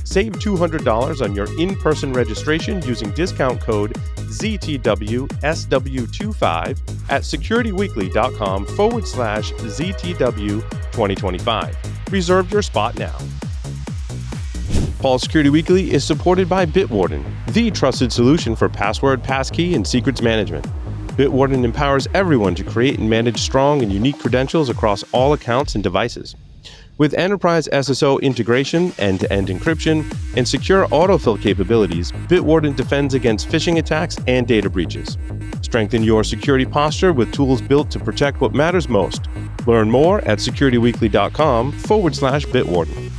Save $200 on your in-person registration using discount code ZTWSW25 at securityweekly.com/ZTW2025. Reserve your spot now. Paul Security Weekly is supported by Bitwarden, the trusted solution for password, passkey, and secrets management. Bitwarden empowers everyone to create and manage strong and unique credentials across all accounts and devices. With enterprise SSO integration, end-to-end encryption, and secure autofill capabilities, Bitwarden defends against phishing attacks and data breaches. Strengthen your security posture with tools built to protect what matters most. Learn more at securityweekly.com/Bitwarden.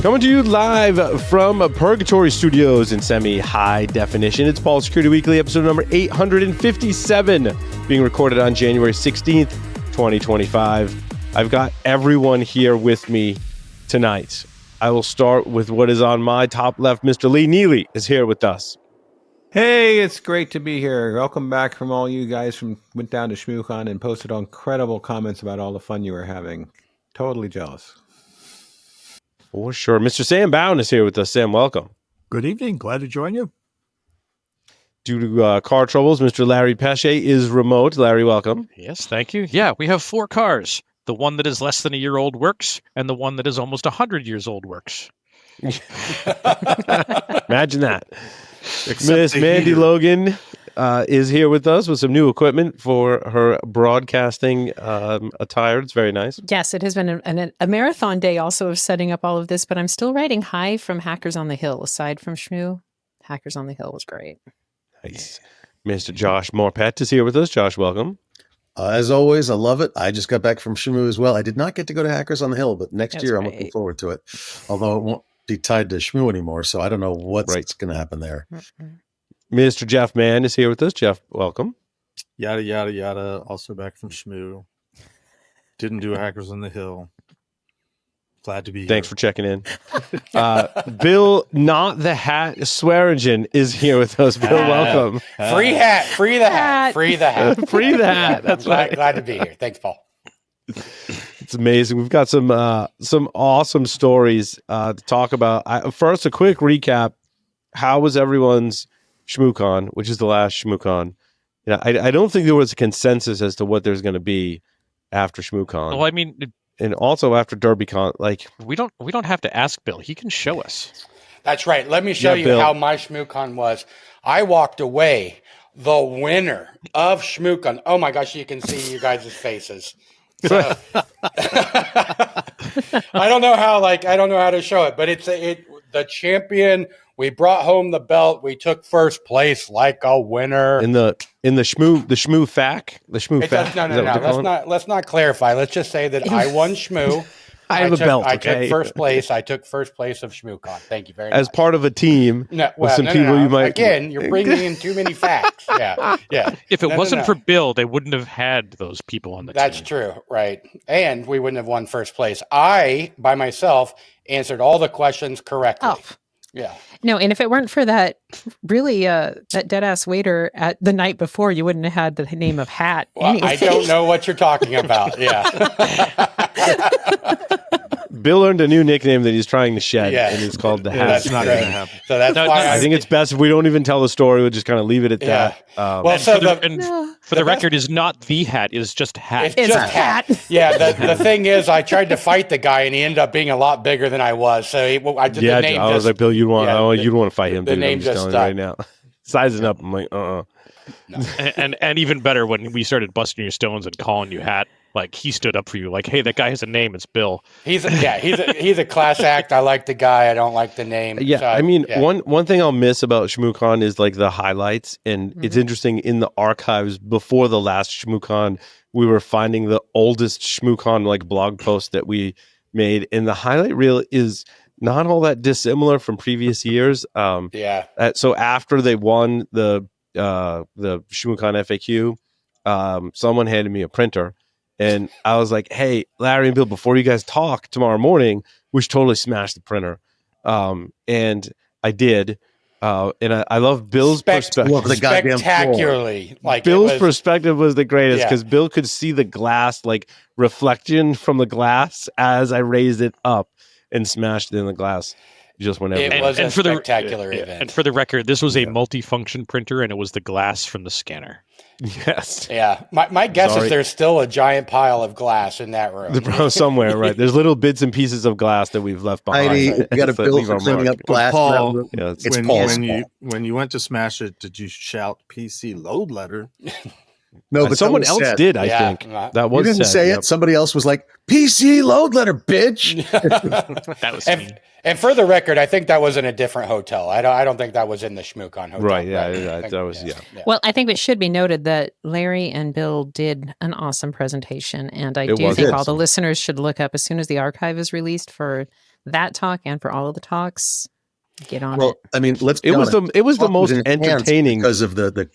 Coming to you live from Purgatory Studios in semi-high definition, it's Paul Security Weekly, episode number 857, being recorded on January 16th, 2025. I've got everyone here with me tonight. I will start with what is on my top left. Mr. Lee Neely is here with us. Hey, it's great to be here. Welcome back from all you guys from went down to Shmoocon and posted incredible comments about all the fun you were having. Totally jealous. For sure. Mr. Sam Bowen is here with us. Sam, welcome. Good evening. Glad to join you. Due to car troubles, Mr. Larry Pesce is remote. Larry, welcome. Yes, thank you. Yeah, we have 4 cars. The one that is less than a year old works, and the one that is almost 100 years old works. Imagine that. Miss Mandy Logan is here with us with some new equipment for her broadcasting attire. It's very nice. Yes, it has been a marathon day also of setting up all of this, but I'm still riding high from Hackers on the Hill. Aside from Shmoo, Hackers on the Hill was great. Nice. Mr. Josh Morpett is here with us. Josh, welcome. As always, I love it. I just got back from Shmoo as well. I did not get to go to Hackers on the Hill, but next year I'm looking forward to it. Although it won't be tied to Shmoo anymore, so I don't know what's going to happen there. Mr. Jeff Mann is here with us. Jeff, welcome. Yada, yada, yada. Also back from Shmoo. Didn't do Hackers on the Hill. Glad to be here. Thanks for checking in. Bill, not the hat, Swearingen is here with us. Bill, welcome. Free hat. Free the hat. Free the hat. Free the hat. That's right. Glad to be here. Thanks, Paul. It's amazing. We've got some awesome stories to talk about. First, a quick recap. How was everyone's Shmoocon, which is the last Shmoocon? You know, I don't think there was a consensus as to what there's going to be after Shmoocon. Well, I mean, and also after DerbyCon, like we don't have to ask Bill. He can show us. That's right. Let me show you Bill. how my Shmoocon was. I walked away the winner of Shmoocon. Oh my gosh, you can see you guys' faces. So, I don't know how to show it, but the champion We brought home the belt. We took first place like a winner. In the Shmoo fac, the Shmoo It fac. does, no. Is that what they're calling it? Let's not clarify. Let's just say that I won Shmoo. I have a belt. I Okay, took first place. I took first place of Shmoocon. Thank you very much. as part of a team No, with some people no. you might. Again, you're bringing in too many facts. Yeah. If it wasn't for Bill, they wouldn't have had those people on the team. That's true, right? And we wouldn't have won first place. I, by myself, answered all the questions correctly. Oh. Yeah. No, and if it weren't for that really that dead ass waiter at the night before, you wouldn't have had the name of Hat. Well, anyway. I don't know what you're talking about. Yeah. Bill earned a new nickname that he's trying to shed, Yeah. and it's called the Hat. That's not going to happen. So that's No, why I think it's best if we don't even tell the story. We'll just kind of leave it at Yeah. that. Well, And so for the, the- and No. for the the best- record, is not the Hat, is just Hat. it's just Hat. Yeah. The thing is, I tried to fight the guy, and he ended up being a lot bigger than I was. So I just yeah, the name I was just, like, Bill, you want? yeah, oh, the- you don't want to fight him. the Dude. name I'm just just telling you right now. Sizing up, I'm like, and even better when we started busting your stones and calling you Hat, like he stood up for you, like, hey, that guy has a name, it's Bill. he's a class act. I like the guy. I don't like the name. Yeah, So, I mean, yeah. one thing I'll miss about Shmoocon is like the highlights, and it's interesting in the archives before the last Shmoocon, we were finding the oldest Shmoocon like blog post that we made, and the highlight reel is not all that dissimilar from previous years. Yeah. So after they won the Shmoocon FAQ, someone handed me a printer, and I was like, "Hey, Larry and Bill, before you guys talk tomorrow morning, we should totally smash the printer." And I did. And I love Bill's perspective. Love the goddamn floor. Spectacularly. Like Bill's it was, perspective was the greatest Yeah. because Bill could see the glass like reflection from the glass as I raised it up and smashed it in the glass. Just whenever. It was a for the- spectacular event. And for the record, this was a multi-function printer, and it was the glass from the scanner. Yes. Yeah. My guess Sorry. is there's still a giant pile of glass in that room. Somewhere, right? There's little bits and pieces of glass that we've left behind. Heidi, you got a That bill leave for our cleaning mark. up glass. Paul, around the- Yeah, it's when, Paul's when fault. when you went to smash it, did you shout PC load letter? No, but someone that was else said. did. I Yeah. think Uh, that You was didn't said, say yep. it. Somebody else was like, "PC load letter, bitch." That was and, mean. and for the record, I think that was in a different hotel. I don't think that was in the Shmoocon hotel. Right, yeah, I yeah, think- that was- yeah. Well, I think it should be noted that Larry and Bill did an awesome presentation, and I It do was think all awesome. the listeners should look up as soon as the archive is released for that talk and for all of the talks. Get on Well, it. I mean, let's be It was honest. the Talk most enhanced entertaining. because of the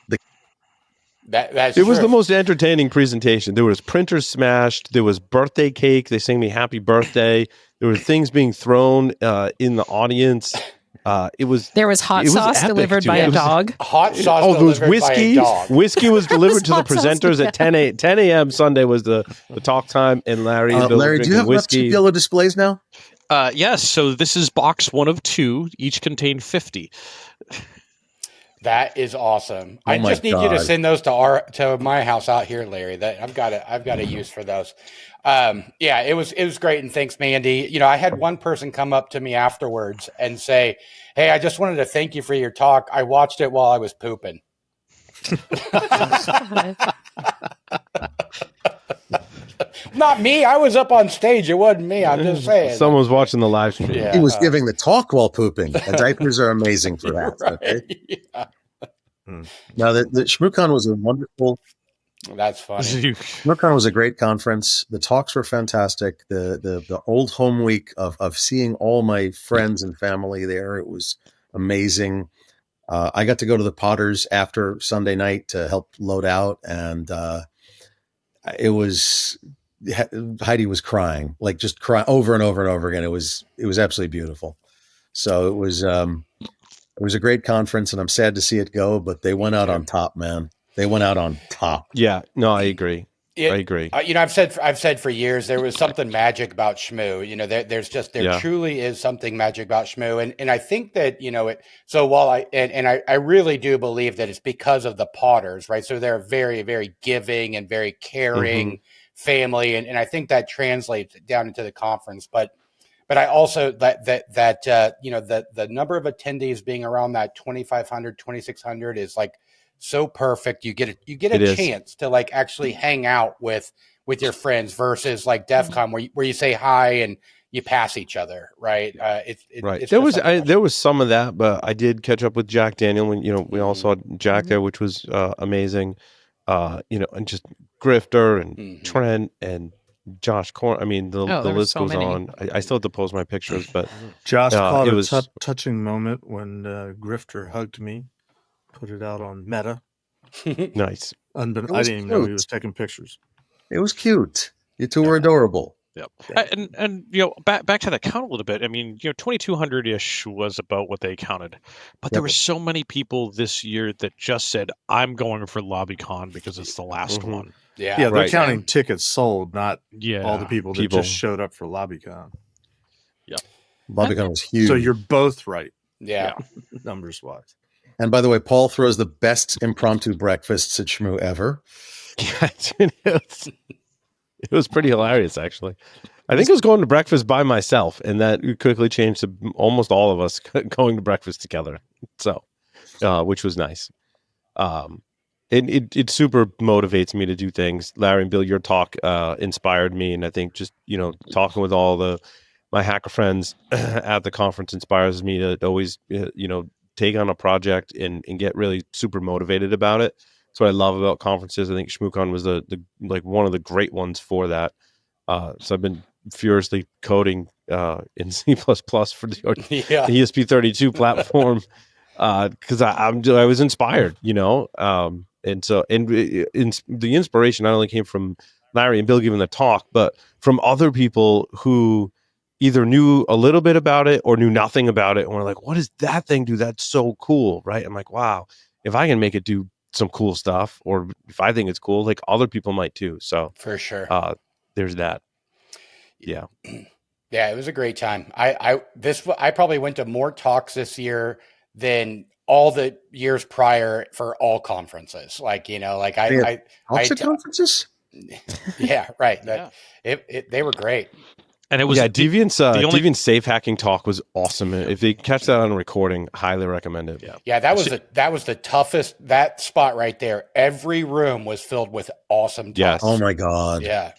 That's It was true. the most entertaining presentation. There was printers smashed. There was birthday cake. They sang me happy birthday. There were things being thrown in the audience. It was There was hot it was sauce epic, delivered dude. by It a was- dog. hot sauce there was delivered by a whiskey. dog. Whiskey was delivered to the Hot sauce, presenters yeah. at 10 a.m. Sunday was the talk time, and Larry and Bill were Larry, do you drinking have enough cheap whiskey. yellow displays now? Yes, so this is box 1 of 2. Each contain 50. That is awesome. Oh I my just need you to God. send those to my house out here, Larry. That I've got a use for those. Yeah, it was great, and thanks, Mandy. You know, I had one person come up to me afterwards and say, "Hey, I just wanted to thank you for your talk. I watched it while I was pooping." Not me. I was up on stage. It wasn't me. I'm just saying. Someone's watching the live stream. Yeah. He was giving the talk while pooping. And diapers are amazing for that. Okay? Right. Yeah. Now, the Shmoocon was a wonderful. That's funny. Shmoocon was a great conference. The talks were fantastic. The old home week of seeing all my friends and family there, it was amazing. I got to go to the Potters after Sunday night to help load out, and it was Heidi was crying, like just crying over and over and over again. It was absolutely beautiful. So it was a great conference, and I'm sad to see it go, but they went out on top, man. They went out on top. Yeah, no, I agree. It- I agree. You know, I've said for years there was something magic about Shmoo. You know, there Yeah. truly is something magic about Shmoo, and I think that So while I really do believe that it's because of the Potters, right? So they're very, very giving and very caring family, and I think that translates down into the conference. But I also the number of attendees being around that 2,500, 2,600 is like so perfect. You get It a is. chance to like actually hang out with your friends versus like DEF CON where you say hi and you pass each other, right? Right. It's There just was something else. there was some of that, but I did catch up with Jack Daniel when we all saw Jack Mhm. there, which was amazing. And just Grifter and Mhm. Trent and Josh Corn. I mean, the Oh, there was list so goes many. on. I still have to post my pictures, but Josh caught it a was touching moment when Grifter hugged me, put it out on Meta. nice. I was didn't even know he cute. was taking pictures. It was cute. You two were adorable. Yep. Yeah. And back to the count a little bit. I mean, 2,200 ish was about what they counted, but there Yep. were so many people this year that just said, "I'm going for LobbyCon because it's the last Mhm. one." Yeah. Yeah, they're Right. counting tickets sold, not Yeah. all the people that People. just showed up for LobbyCon. LobbyCon was huge. So you're both right, Yeah. numbers wise. And by the way, Paul throws the best impromptu breakfasts at Shmoo ever. Yeah, it was pretty hilarious, actually. I think I was going to breakfast by myself, and that quickly changed to almost all of us going to breakfast together. So, which was nice. It super motivates me to do things. Larry and Bill, your talk inspired me, and I think just talking with all my hacker friends at the conference inspires me to always take on a project and get really super motivated about it. That's what I love about conferences. I think Shmoocon was the one of the great ones for that. So I've been furiously coding in C++ for the Yeah. ESP32 platform because I was inspired, and the inspiration not only came from Larry and Bill giving the talk, but from other people who either knew a little bit about it or knew nothing about it, and were like, "What does that thing do? That's so cool!" Right? I'm like, "Wow, if I can make it do some cool stuff, or if I think it's cool, like other people might too." So For sure. there's that. Yeah. Yeah, it was a great time. I probably went to more talks this year than all the years prior for all conferences. Conferences? Yeah, right. Yeah. They were great. And it was Deviant's the only Deviant's safe hacking talk was awesome. If they catch that on recording, highly recommend it. Yeah, that was the toughest. That spot right there. Every room was filled with awesome talks. Yes. Oh my God. Yeah.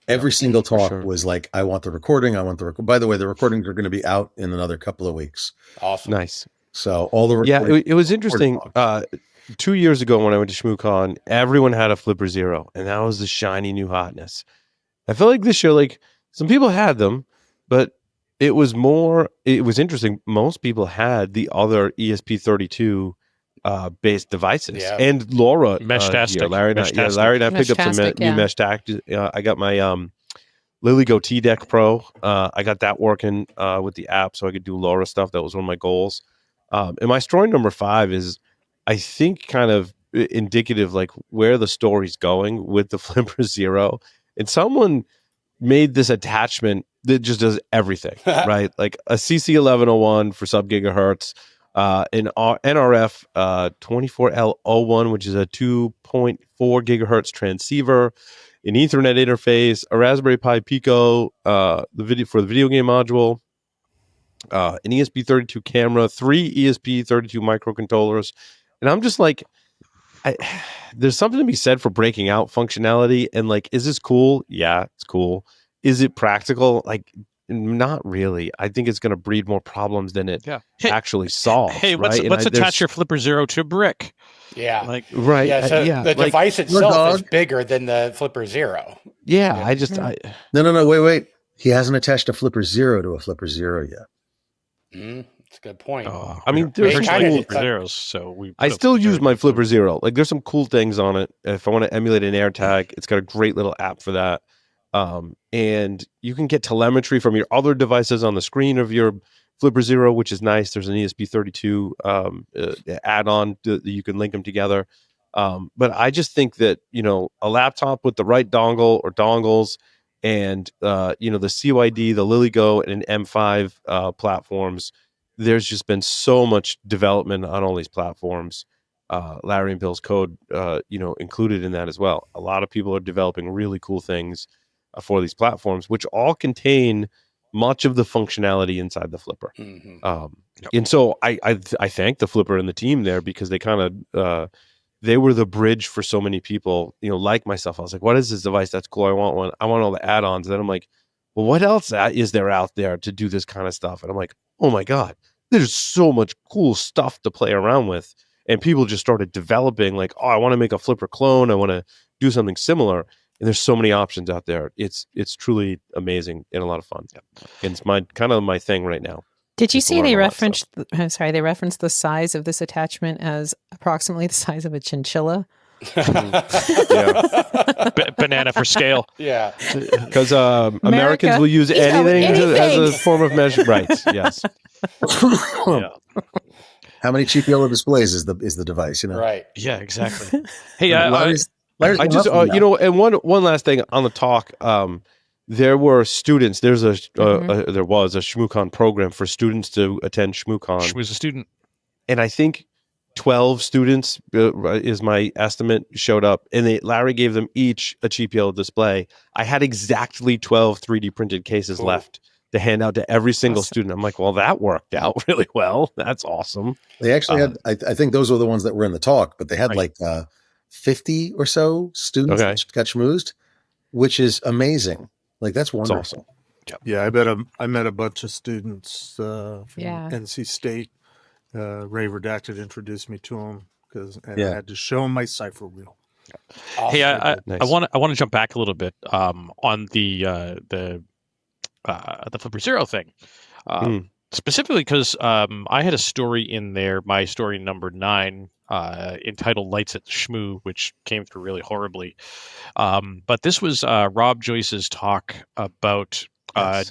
Every single talk sure. was like, I want the recording. By the way, the recordings are going to be out in another couple of weeks. Awesome. Nice. So all the it was interesting. 2 years ago when I went to Shmoocon, everyone had a Flipper Zero, and that was the shiny new hotness. I feel like this year, some people had them, but it was interesting. Most people had the other ESP32 based devices, and Laura mesh tastic. Larry and I picked up some new mesh tastic. I got my LilyGo T-Deck Pro. I got that working with the app, so I could do LoRa stuff. That was one of my goals. And my story number 5 is, I think, kind of indicative, where the story's going with the Flipper Zero. And someone made this attachment that just does everything, right? Like a CC1101 for sub gigahertz, an NRF 24L01, which is a 2.4 gigahertz transceiver, an Ethernet interface, a Raspberry Pi Pico, the video game module, an ESP32 camera, 3 ESP32 microcontrollers, and I'm just like, there's something to be said for breaking out functionality. And is this cool? Yeah, it's cool. Is it practical? Not really. I think it's going to breed more problems than it actually solves. Hey, right? let's attach your Flipper Zero to a brick. Yeah. Right. Yeah. So the device itself is bigger than the Flipper Zero. Yeah. No. Wait. He hasn't attached a Flipper Zero to a Flipper Zero yet. That's a good point. I mean, there's some cool Flipper Zeros, so I still use my Flipper Zero. There's some cool things on it. If I want to emulate an AirTag, it's got a great little app for that. And you can get telemetry from your other devices on the screen of your Flipper Zero, which is nice. There's an ESP32 add-on that you can link them together. But I just think that, a laptop with the right dongle or dongles and, the CYD, the LilyGo, and an M5 platforms, there's just been so much development on all these platforms. Larry and Bill's code, included in that as well. A lot of people are developing really cool things for these platforms, which all contain much of the functionality inside the Flipper. And so I thank the Flipper and the team there, because they kind of they were the bridge for so many people, like myself. I was like, what is this device? That's cool. I want one. I want all the add-ons. And then I'm like, well, what else is there out there to do this kind of stuff? And I'm like, oh my God, there's so much cool stuff to play around with. And people just started developing like, oh, I want to make a Flipper clone. I want to do something similar. And there's so many options out there. It's truly amazing and a lot of fun. And it's kind of my thing right now. Did you Just to see learn they all that stuff. referenced? They referenced the size of this attachment as approximately the size of a chinchilla. Banana for scale. Yeah. Because Americans will use anything as a form of measure. Right. Yes. Yeah. How many cheap yellow displays is the device? Right. Yeah, exactly. Hey, Larry's I just and one last thing on the talk. There were students. There was a Shmoocon program for students to attend Shmoocon. She was a student, and I think 12 students is my estimate showed up, and Larry gave them each a cheap yellow display. I had exactly 12 3D printed cases left to hand out to every single student. I'm like, well, that worked out really well. That's awesome. They actually had, I think those were the ones that were in the talk, but they had like 50 or so students that got schmoozed, which is amazing. Like, that's wonderful. Awesome. Yeah, I met a bunch of students from NC State. Ray Redacted introduced me to them I had to show him my cipher wheel. Awesome. Hey, I want to jump back a little bit on the Flipper Zero thing, specifically because I had a story in there, my story number 9, entitled "Lights at the Shmoo," which came through really horribly. But this was Rob Joyce's talk about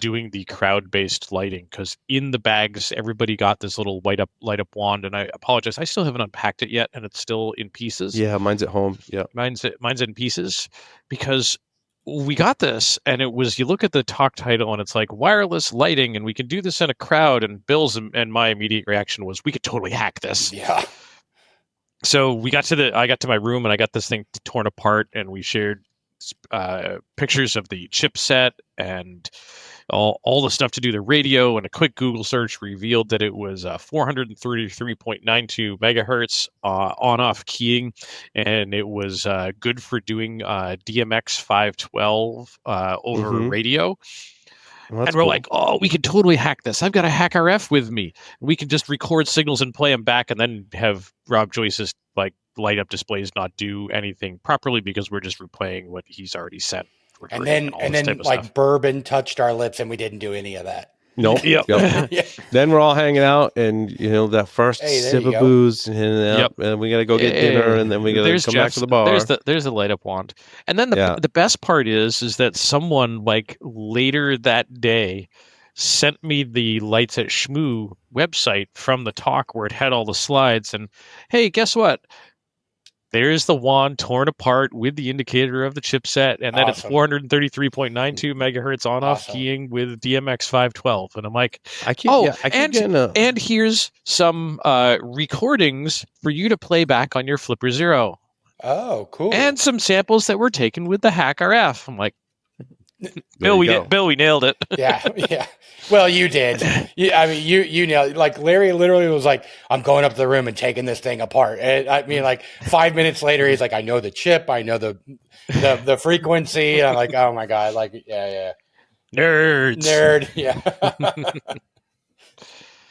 doing the crowd-based lighting, because in the bags everybody got this little light up wand, and I apologize, I still haven't unpacked it yet, and it's still in pieces. Yeah, mine's at home. Yeah, mine's in pieces, because we got this, and it was, you look at the talk title and it's like wireless lighting, and we can do this in a crowd, and Bill's and my immediate reaction was, we could totally hack this. Yeah. So I got to my room, and I got this thing torn apart, and we shared pictures of the chipset and all the stuff to do the radio, and a quick Google search revealed that it was 433.92 megahertz on-off keying, and it was good for doing DMX 512 over radio. Well, and we're cool. like, oh, we could totally hack this. I've got a hack RF with me. We can just record signals and play them back, and then have Rob Joyce's like light up displays not do anything properly because we're just replaying what he's already sent. And then like stuff. Bourbon touched our lips, and we didn't do any of that. Nope. Yep. Then we're all hanging out, and that first sip of booze, and we got to go get dinner, and then we got to come back to the bar. There's the light up wand, and then the best part is that someone like later that day sent me the Lights at Shmoo website from the talk where it had all the slides, and hey, guess what? There's the wand torn apart with the indicator of the chipset, and then it's 433.92 megahertz on-off keying with DMX 512. And I'm like, and here's some recordings for you to play back on your Flipper Zero. Oh, cool. And some samples that were taken with the Hack RF. I'm like, Bill, we nailed it. Yeah. Well, you did. You nailed it. Like, Larry literally was like, I'm going up to the room and taking this thing apart. And I mean, like 5 minutes later, he's like, I know the chip, I know the frequency. And I'm like, oh my God, like, yeah. Nerd. Yeah.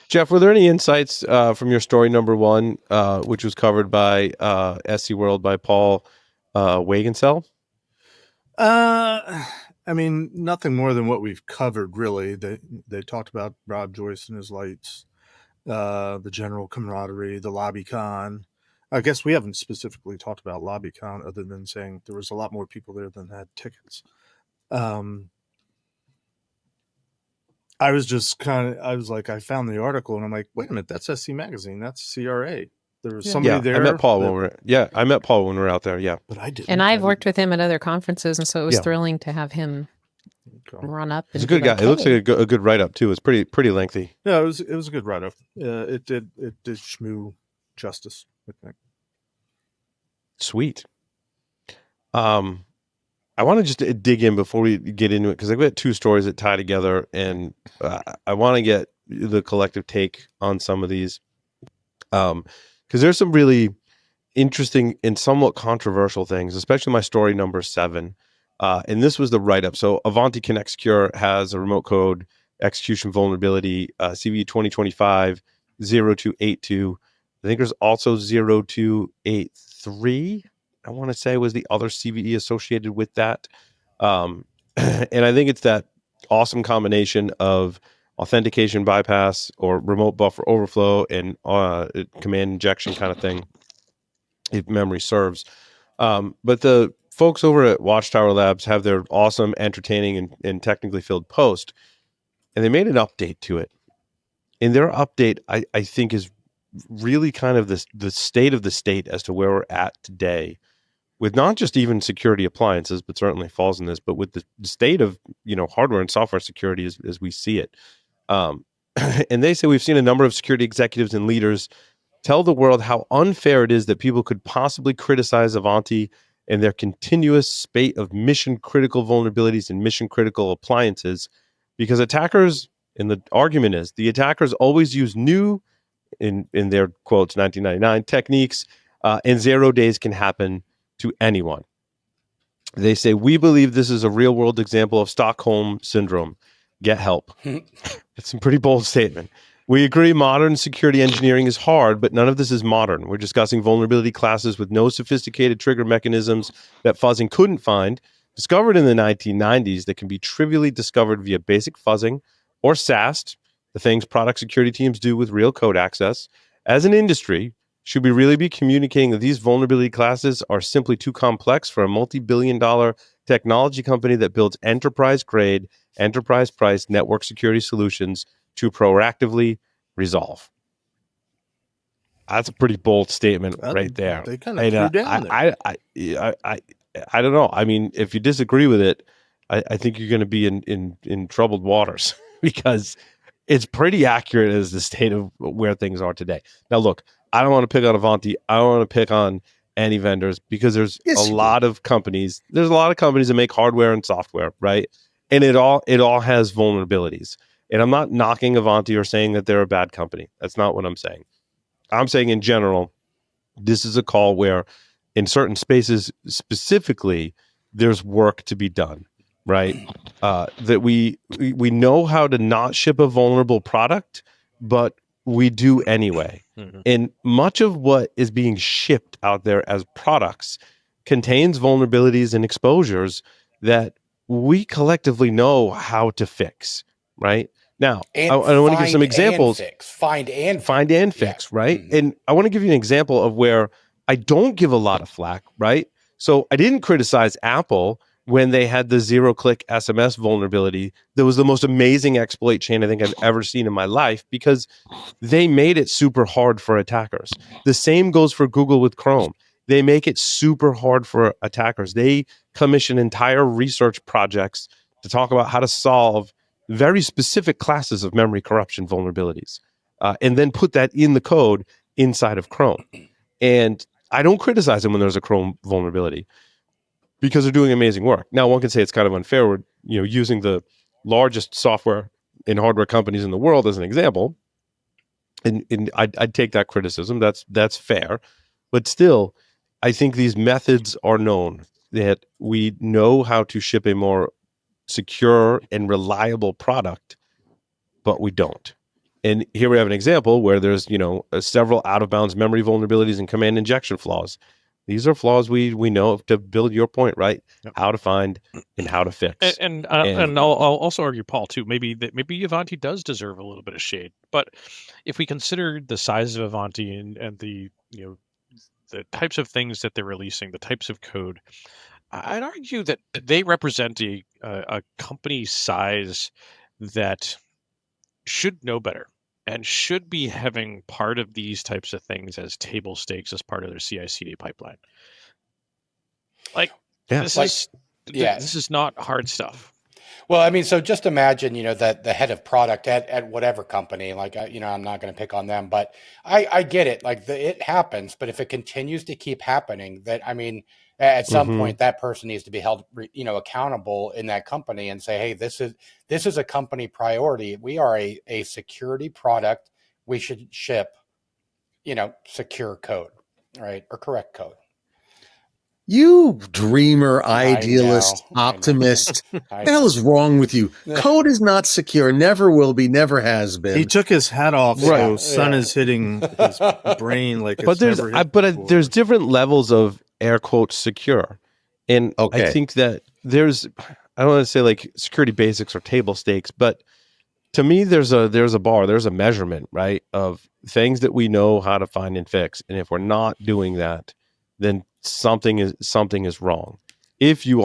Jeff, were there any insights from your story number 1, which was covered by SC World by Paul Wagensell? I mean, nothing more than what we've covered, really. They talked about Rob Joyce and his lights, the general camaraderie, the LobbyCon. I guess we haven't specifically talked about LobbyCon other than saying there was a lot more people there than had tickets. I found the article and I'm like, wait a minute, that's SC Magazine, that's CRA. There was somebody there. I met Paul when we were out there. Yeah, but I didn't. And I've worked with him at other conferences, and so it was thrilling to have him run up. He's a good guy. It looks like a good write up too. It's pretty lengthy. Yeah, it was a good write up. It did Shmoo justice, I think. Sweet. I want to just dig in before we get into it, because I've got 2 stories that tie together, and I want to get the collective take on some of these. Because there's some really interesting and somewhat controversial things, especially my story number 7, And this was the write-up. So Avanti Connect Secure has a remote code execution vulnerability, CVE 2025-0282. I think there's also 0283, I want to say, was the other CVE associated with that. And I think it's that awesome combination of authentication bypass or remote buffer overflow and command injection kind of thing, if memory serves. But the folks over at Watchtower Labs have their awesome, entertaining, and technically filled post, and they made an update to it. And their update, I think, is really kind of the state of the state as to where we're at today, with not just even security appliances, but certainly falls in this, but with the state of hardware and software security as we see it. And they say we've seen a number of security executives and leaders tell the world how unfair it is that people could possibly criticize Avanti and their continuous spate of mission-critical vulnerabilities and mission-critical appliances, because attackers, and the argument is, the attackers always use new, in their quotes, 1999 techniques, and 0 days can happen to anyone. They say, we believe this is a real-world example of Stockholm Syndrome. Get help. It's a pretty bold statement. We agree modern security engineering is hard, but none of this is modern. We're discussing vulnerability classes with no sophisticated trigger mechanisms that fuzzing couldn't find, discovered in the 1990s, that can be trivially discovered via basic fuzzing or SAST, the things product security teams do with real code access. As an industry, should we really be communicating that these vulnerability classes are simply too complex for a multi-billion-dollar technology company that builds enterprise-grade, enterprise-priced network security solutions to proactively resolve? That's a pretty bold statement right there. They kind of threw down there. I don't know. I mean, if you disagree with it, I think you're going to be in troubled waters because it's pretty accurate as the state of where things are today. Now, look, I don't want to pick on Avanti. I don't want to pick on any vendors because there's a lot of companies. There's a lot of companies that make hardware and software, right? And it all has vulnerabilities. And I'm not knocking Avanti or saying that they're a bad company. That's not what I'm saying. I'm saying in general, this is a call where in certain spaces specifically, there's work to be done, right? That we know how to not ship a vulnerable product, but we do anyway. Mm-hmm. And much of what is being shipped out there as products contains vulnerabilities and exposures that we collectively know how to fix, right? Now, I want to give some examples. Find and fix, right? Mm-hmm. And I want to give you an example of where I don't give a lot of flack, right? So I didn't criticize Apple when they had the zero-click SMS vulnerability. That was the most amazing exploit chain I think I've ever seen in my life because they made it super hard for attackers. The same goes for Google with Chrome. They make it super hard for attackers. They commission entire research projects to talk about how to solve very specific classes of memory corruption vulnerabilities, and then put that in the code inside of Chrome. And I don't criticize them when there's a Chrome vulnerability because they're doing amazing work. Now, one can say it's kind of unfair. We're using the largest software and hardware companies in the world as an example, and I'd take that criticism. That's fair, but still, I think these methods are known, that we know how to ship a more secure and reliable product, but we don't. And here we have an example where there's several out of bounds memory vulnerabilities and command injection flaws. These are flaws we know, to build your point, right? Yep. How to find and how to fix. And I'll also argue, Paul, too. Maybe Avanti does deserve a little bit of shade, but if we consider the size of Avanti and the the types of things that they're releasing, the types of code, I'd argue that they represent a company size that should know better and should be having part of these types of things as table stakes as part of their CI/CD pipeline. This is not hard stuff. Well, I mean, so just imagine, that the head of product at whatever company, I'm not going to pick on them, but I get it. It happens, but if it continues to keep happening, at some point that person needs to be held, accountable in that company and say, hey, this is a company priority. We are a security product. We should ship, secure code, right? Or correct code. You dreamer, idealist, optimist. What the hell is wrong with you? Code is not secure, never will be, never has been. He took his hat off, so sun is hitting his brain like it's never hit before. There's different levels of air quotes secure. And I think that I don't want to say like security basics or table stakes, but to me, there's a bar, there's a measurement, right, of things that we know how to find and fix. And if we're not doing that, then something is wrong. If you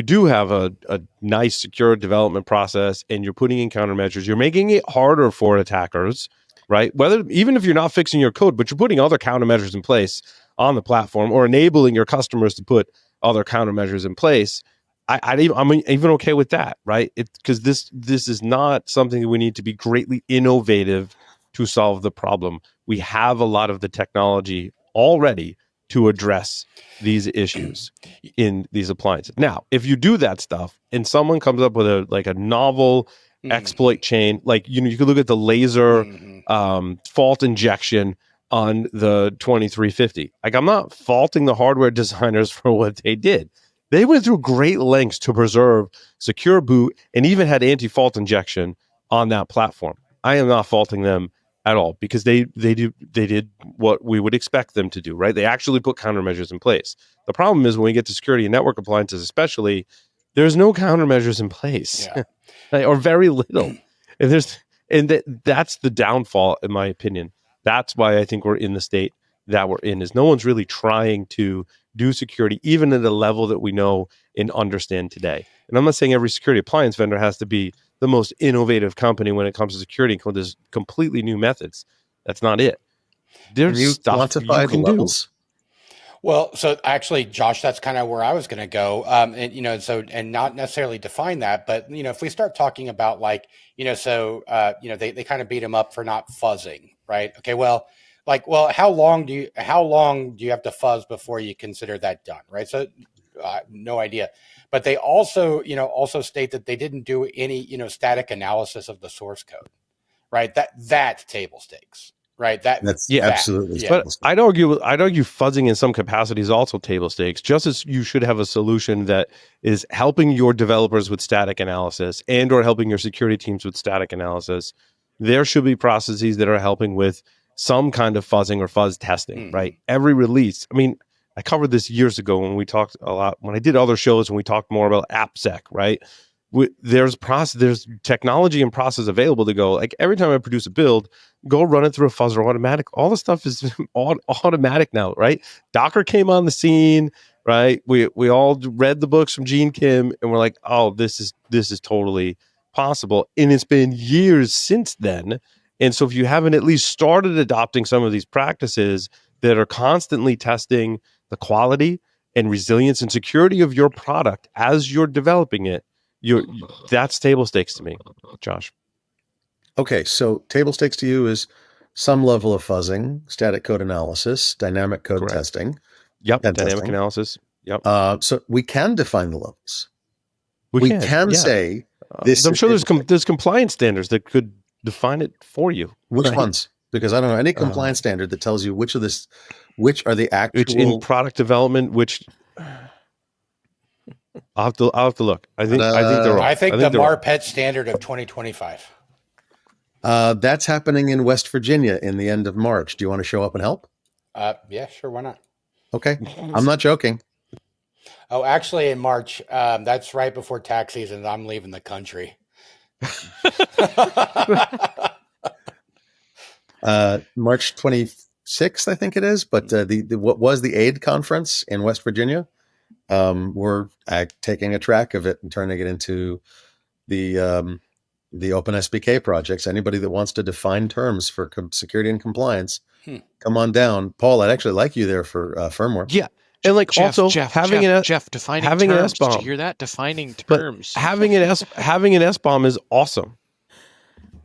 do have a nice secure development process and you're putting in countermeasures, you're making it harder for attackers, right? Even if you're not fixing your code, but you're putting other countermeasures in place on the platform or enabling your customers to put other countermeasures in place, I'm even okay with that, right? Because this is not something that we need to be greatly innovative to solve the problem. We have a lot of the technology already to address these issues in these appliances. Now, if you do that stuff and someone comes up with a novel exploit chain, like you could look at the laser fault injection on the 2350. Like, I'm not faulting the hardware designers for what they did. They went through great lengths to preserve secure boot and even had anti-fault injection on that platform. I am not faulting them at all, because they did what we would expect them to do, right? They actually put countermeasures in place. The problem is when we get to security and network appliances, especially, there's no countermeasures in place, or very little. And that's the downfall, in my opinion. That's why I think we're in the state that we're in, is no one's really trying to do security, even at a level that we know and understand today. And I'm not saying every security appliance vendor has to be the most innovative company when it comes to security. There's completely new methods. That's not it. There's stuff you can do. Well, so actually, Josh, that's kind of where I was going to go. And not necessarily define that, but, if we start talking about they kind of beat him up for not fuzzing, right? Okay, well, how long do you have to fuzz before you consider that done, right? So no idea. But they also state that they didn't do any, static analysis of the source code, right? That's table stakes, right? That's absolutely. Yeah. But I'd argue fuzzing in some capacity is also table stakes. Just as you should have a solution that is helping your developers with static analysis and or helping your security teams with static analysis, there should be processes that are helping with some kind of fuzzing or fuzz testing, right? Every release. I mean, I covered this years ago when we talked a lot, when I did other shows, when we talked more about AppSec, right? There's technology and process available to go, like, every time I produce a build, go run it through a fuzzer automatic. All the stuff is automatic now, right? Docker came on the scene, right? We all read the books from Gene Kim and we're like, oh, this is totally possible. And it's been years since then. And so if you haven't at least started adopting some of these practices that are constantly testing the quality and resilience and security of your product as you're developing it, that's table stakes to me, Josh. Okay, so table stakes to you is some level of fuzzing, static code analysis, dynamic code testing. Yep, dynamic analysis. Yep. So we can define the levels. We can say this. I'm sure there's compliance standards that could define it for you. Which ones? Because I don't know any compliance standard that tells you which are the actual. Which in product development, I'll have to look. I think they're wrong. I think the MARPET standard of 2025. That's happening in West Virginia in the end of March. Do you want to show up and help? Yeah, sure. Why not? Okay. I'm not joking. Oh, actually in March, that's right before tax season. I'm leaving the country. March 26th, I think it is. But what was the AID conference in West Virginia? We're taking a track of it and turning it into the Open SBK projects. Anybody that wants to define terms for security and compliance, come on down. Paul, I'd actually like you there for firmware. Yeah. And like Jeff, also Jeff, having defining having terms. an SBOM. Did you hear that? Defining terms. But having an SBOM is awesome.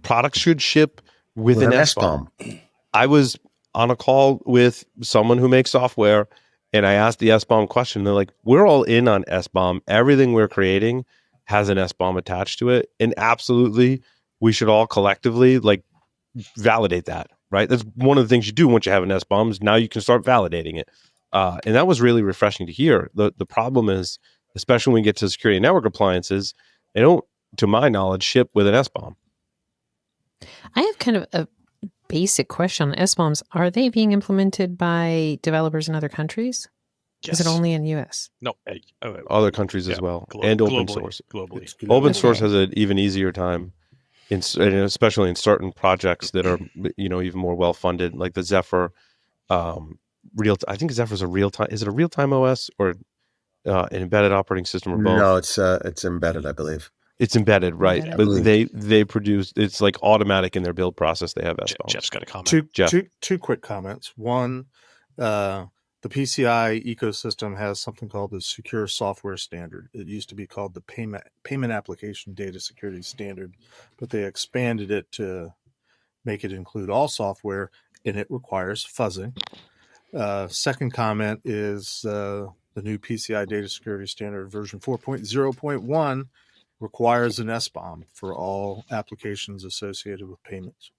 Products should ship with an SBOM. I was on a call with someone who makes software, and I asked the SBOM question. They're like, "We're all in on SBOM. Everything we're creating has an SBOM attached to it, and absolutely, we should all collectively validate that." Right? That's one of the things you do once you have an SBOM. Is now you can start validating it. And that was really refreshing to hear. The problem is, especially when we get to security and network appliances, they don't, to my knowledge, ship with an SBOM. I have kind of a basic question on SBOMs. Are they being implemented by developers in other countries? Yes. Is it only in US? No, other countries as well, and open source. Globally. Open source has an even easier time, especially in certain projects that are even more well funded, like the Zephyr. I think Zephyr's a real time. Is it a real time OS or an embedded operating system or both? No, it's embedded, I believe. It's embedded, right? Embedded. But they produce. It's like automatic in their build process. They have SBOMs. Jeff's got a comment. Two quick comments. One, the PCI ecosystem has something called the Secure Software Standard. It used to be called the Payment Application Data Security Standard, but they expanded it to make it include all software, and it requires fuzzing. Second comment is the new PCI Data Security Standard version 4.0.1 requires an SBOM for all applications associated with payments.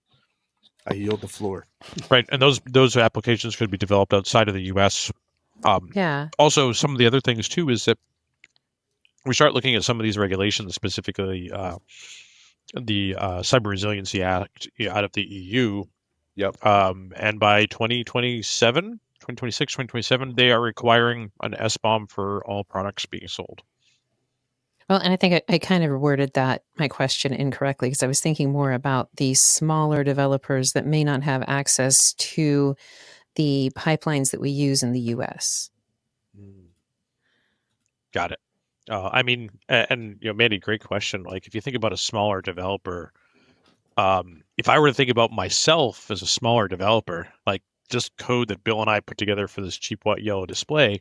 I yield the floor. Right, and those applications could be developed outside of the U.S. Yeah. Also, some of the other things too is that we start looking at some of these regulations, specifically the Cyber Resiliency Act out of the EU. Yep. And by 2026, 2027, they are requiring an SBOM for all products being sold. Well, and I think I kind of worded my question incorrectly because I was thinking more about the smaller developers that may not have access to the pipelines that we use in the U.S. Got it. I mean, and Mandy, great question. Like, if you think about a smaller developer, if I were to think about myself as a smaller developer, like just code that Bill and I put together for this cheap white yellow display.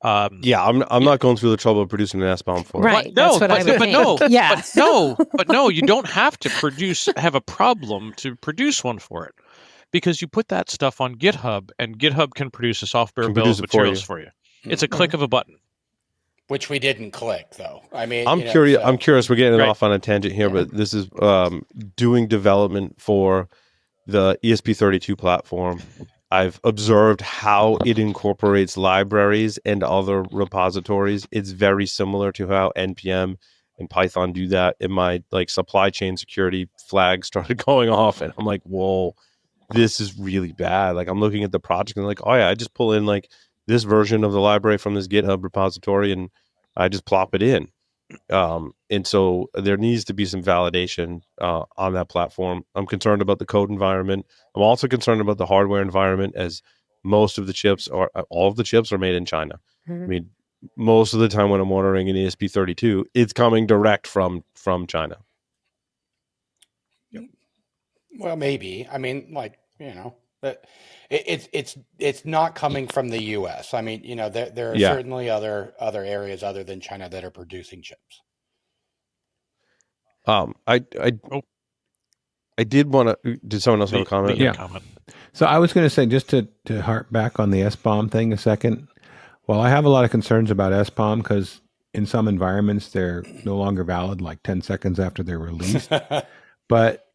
I'm not going through the trouble of producing an SBOM for it. Right. That's what I would think. Yeah. But no, you don't have to have a problem to produce one for it, because you put that stuff on GitHub, and GitHub can produce a software bill of materials for you. It's a click of a button. Which we didn't click, though. I mean, I'm curious. I'm curious. We're getting off on a tangent here, but this is doing development for the ESP32 platform. I've observed how it incorporates libraries and other repositories. It's very similar to how NPM and Python do that. In my supply chain security flag started going off, and I'm like, whoa, this is really bad. Like, I'm looking at the project and like, oh yeah, I just pull in this version of the library from this GitHub repository and I just plop it in. And so there needs to be some validation on that platform. I'm concerned about the code environment. I'm also concerned about the hardware environment, as all of the chips are made in China. Mm-hmm. I mean, most of the time when I'm ordering an ESP32, it's coming direct from China. Well, maybe. I mean, it's not coming from the U.S. I mean, there are certainly other areas other than China that are producing chips. I did want to. Did someone else have a comment? Yeah. So I was going to say, just to harp back on the SBOM thing a second. Well, I have a lot of concerns about SBOM because in some environments they're no longer valid, like 10 seconds after they're released. But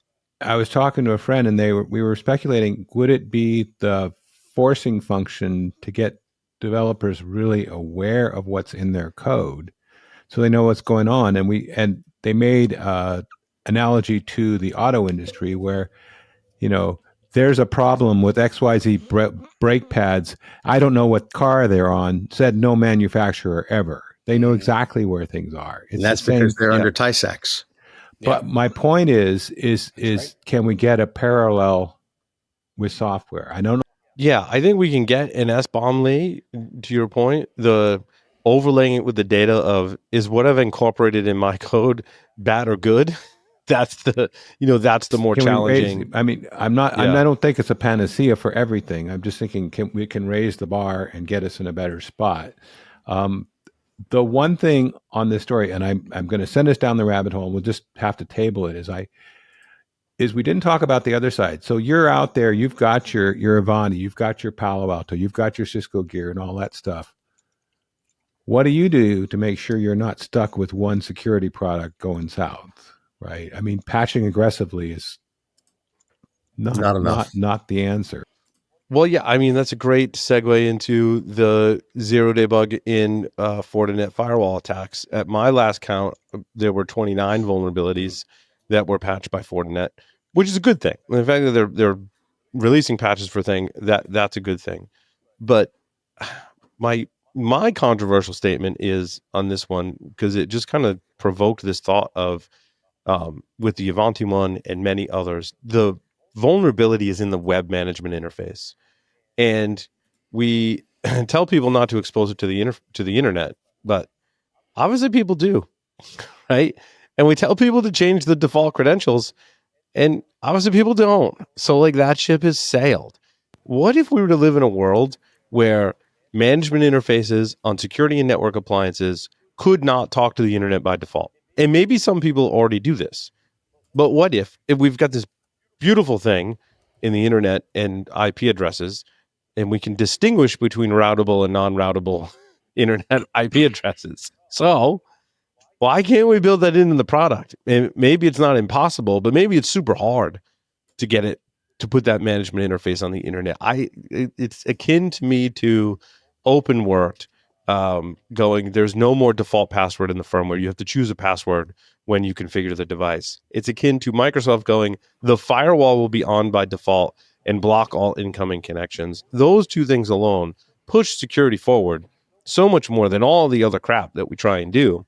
I was talking to a friend, and we were speculating: would it be the forcing function to get developers really aware of what's in their code, so they know what's going on? And they made analogy to the auto industry, where there's a problem with XYZ brake pads. I don't know what car they're on. Said no manufacturer ever. They know exactly where things are. And that's because they're under TISAX. But my point is right. Can we get a parallel with software? I don't know. Yeah, I think we can get an SBOM, Lee, to your point. The overlaying it with the data of, is what I've incorporated in my code bad or good? That's the more challenging. I don't think it's a panacea for everything. I'm just thinking we can raise the bar and get us in a better spot. The one thing on this story, and I'm going to send us down the rabbit hole, and we'll just have to table it, is we didn't talk about the other side. So you're out there, you've got your Avani, you've got your Palo Alto, you've got your Cisco gear and all that stuff. What do you do to make sure you're not stuck with one security product going south, right? I mean, patching aggressively is not enough. Not the answer. Well, yeah, I mean, that's a great segue into the 0-day bug in Fortinet firewall attacks. At my last count, there were 29 vulnerabilities that were patched by Fortinet, which is a good thing. In fact, that they're releasing patches for that's a good thing. But my controversial statement is on this one, because it just kind of provoked this thought of with the Avanti one and many others, the vulnerability is in the web management interface. And we tell people not to expose it to the internet, but obviously people do, right? And we tell people to change the default credentials, and obviously people don't. So like that ship has sailed. What if we were to live in a world where management interfaces on security and network appliances could not talk to the internet by default? And maybe some people already do this. But what if we've got this beautiful thing in the internet and IP addresses, and we can distinguish between routable and non-routable internet IP addresses? So why can't we build that into the product? And maybe it's not impossible, but maybe it's super hard to get it to put that management interface on the internet. It's akin to me to OpenWrt going, there's no more default password in the firmware. You have to choose a password when you configure the device. It's akin to Microsoft going, the firewall will be on by default and block all incoming connections. Those two things alone push security forward so much more than all the other crap that we try and do.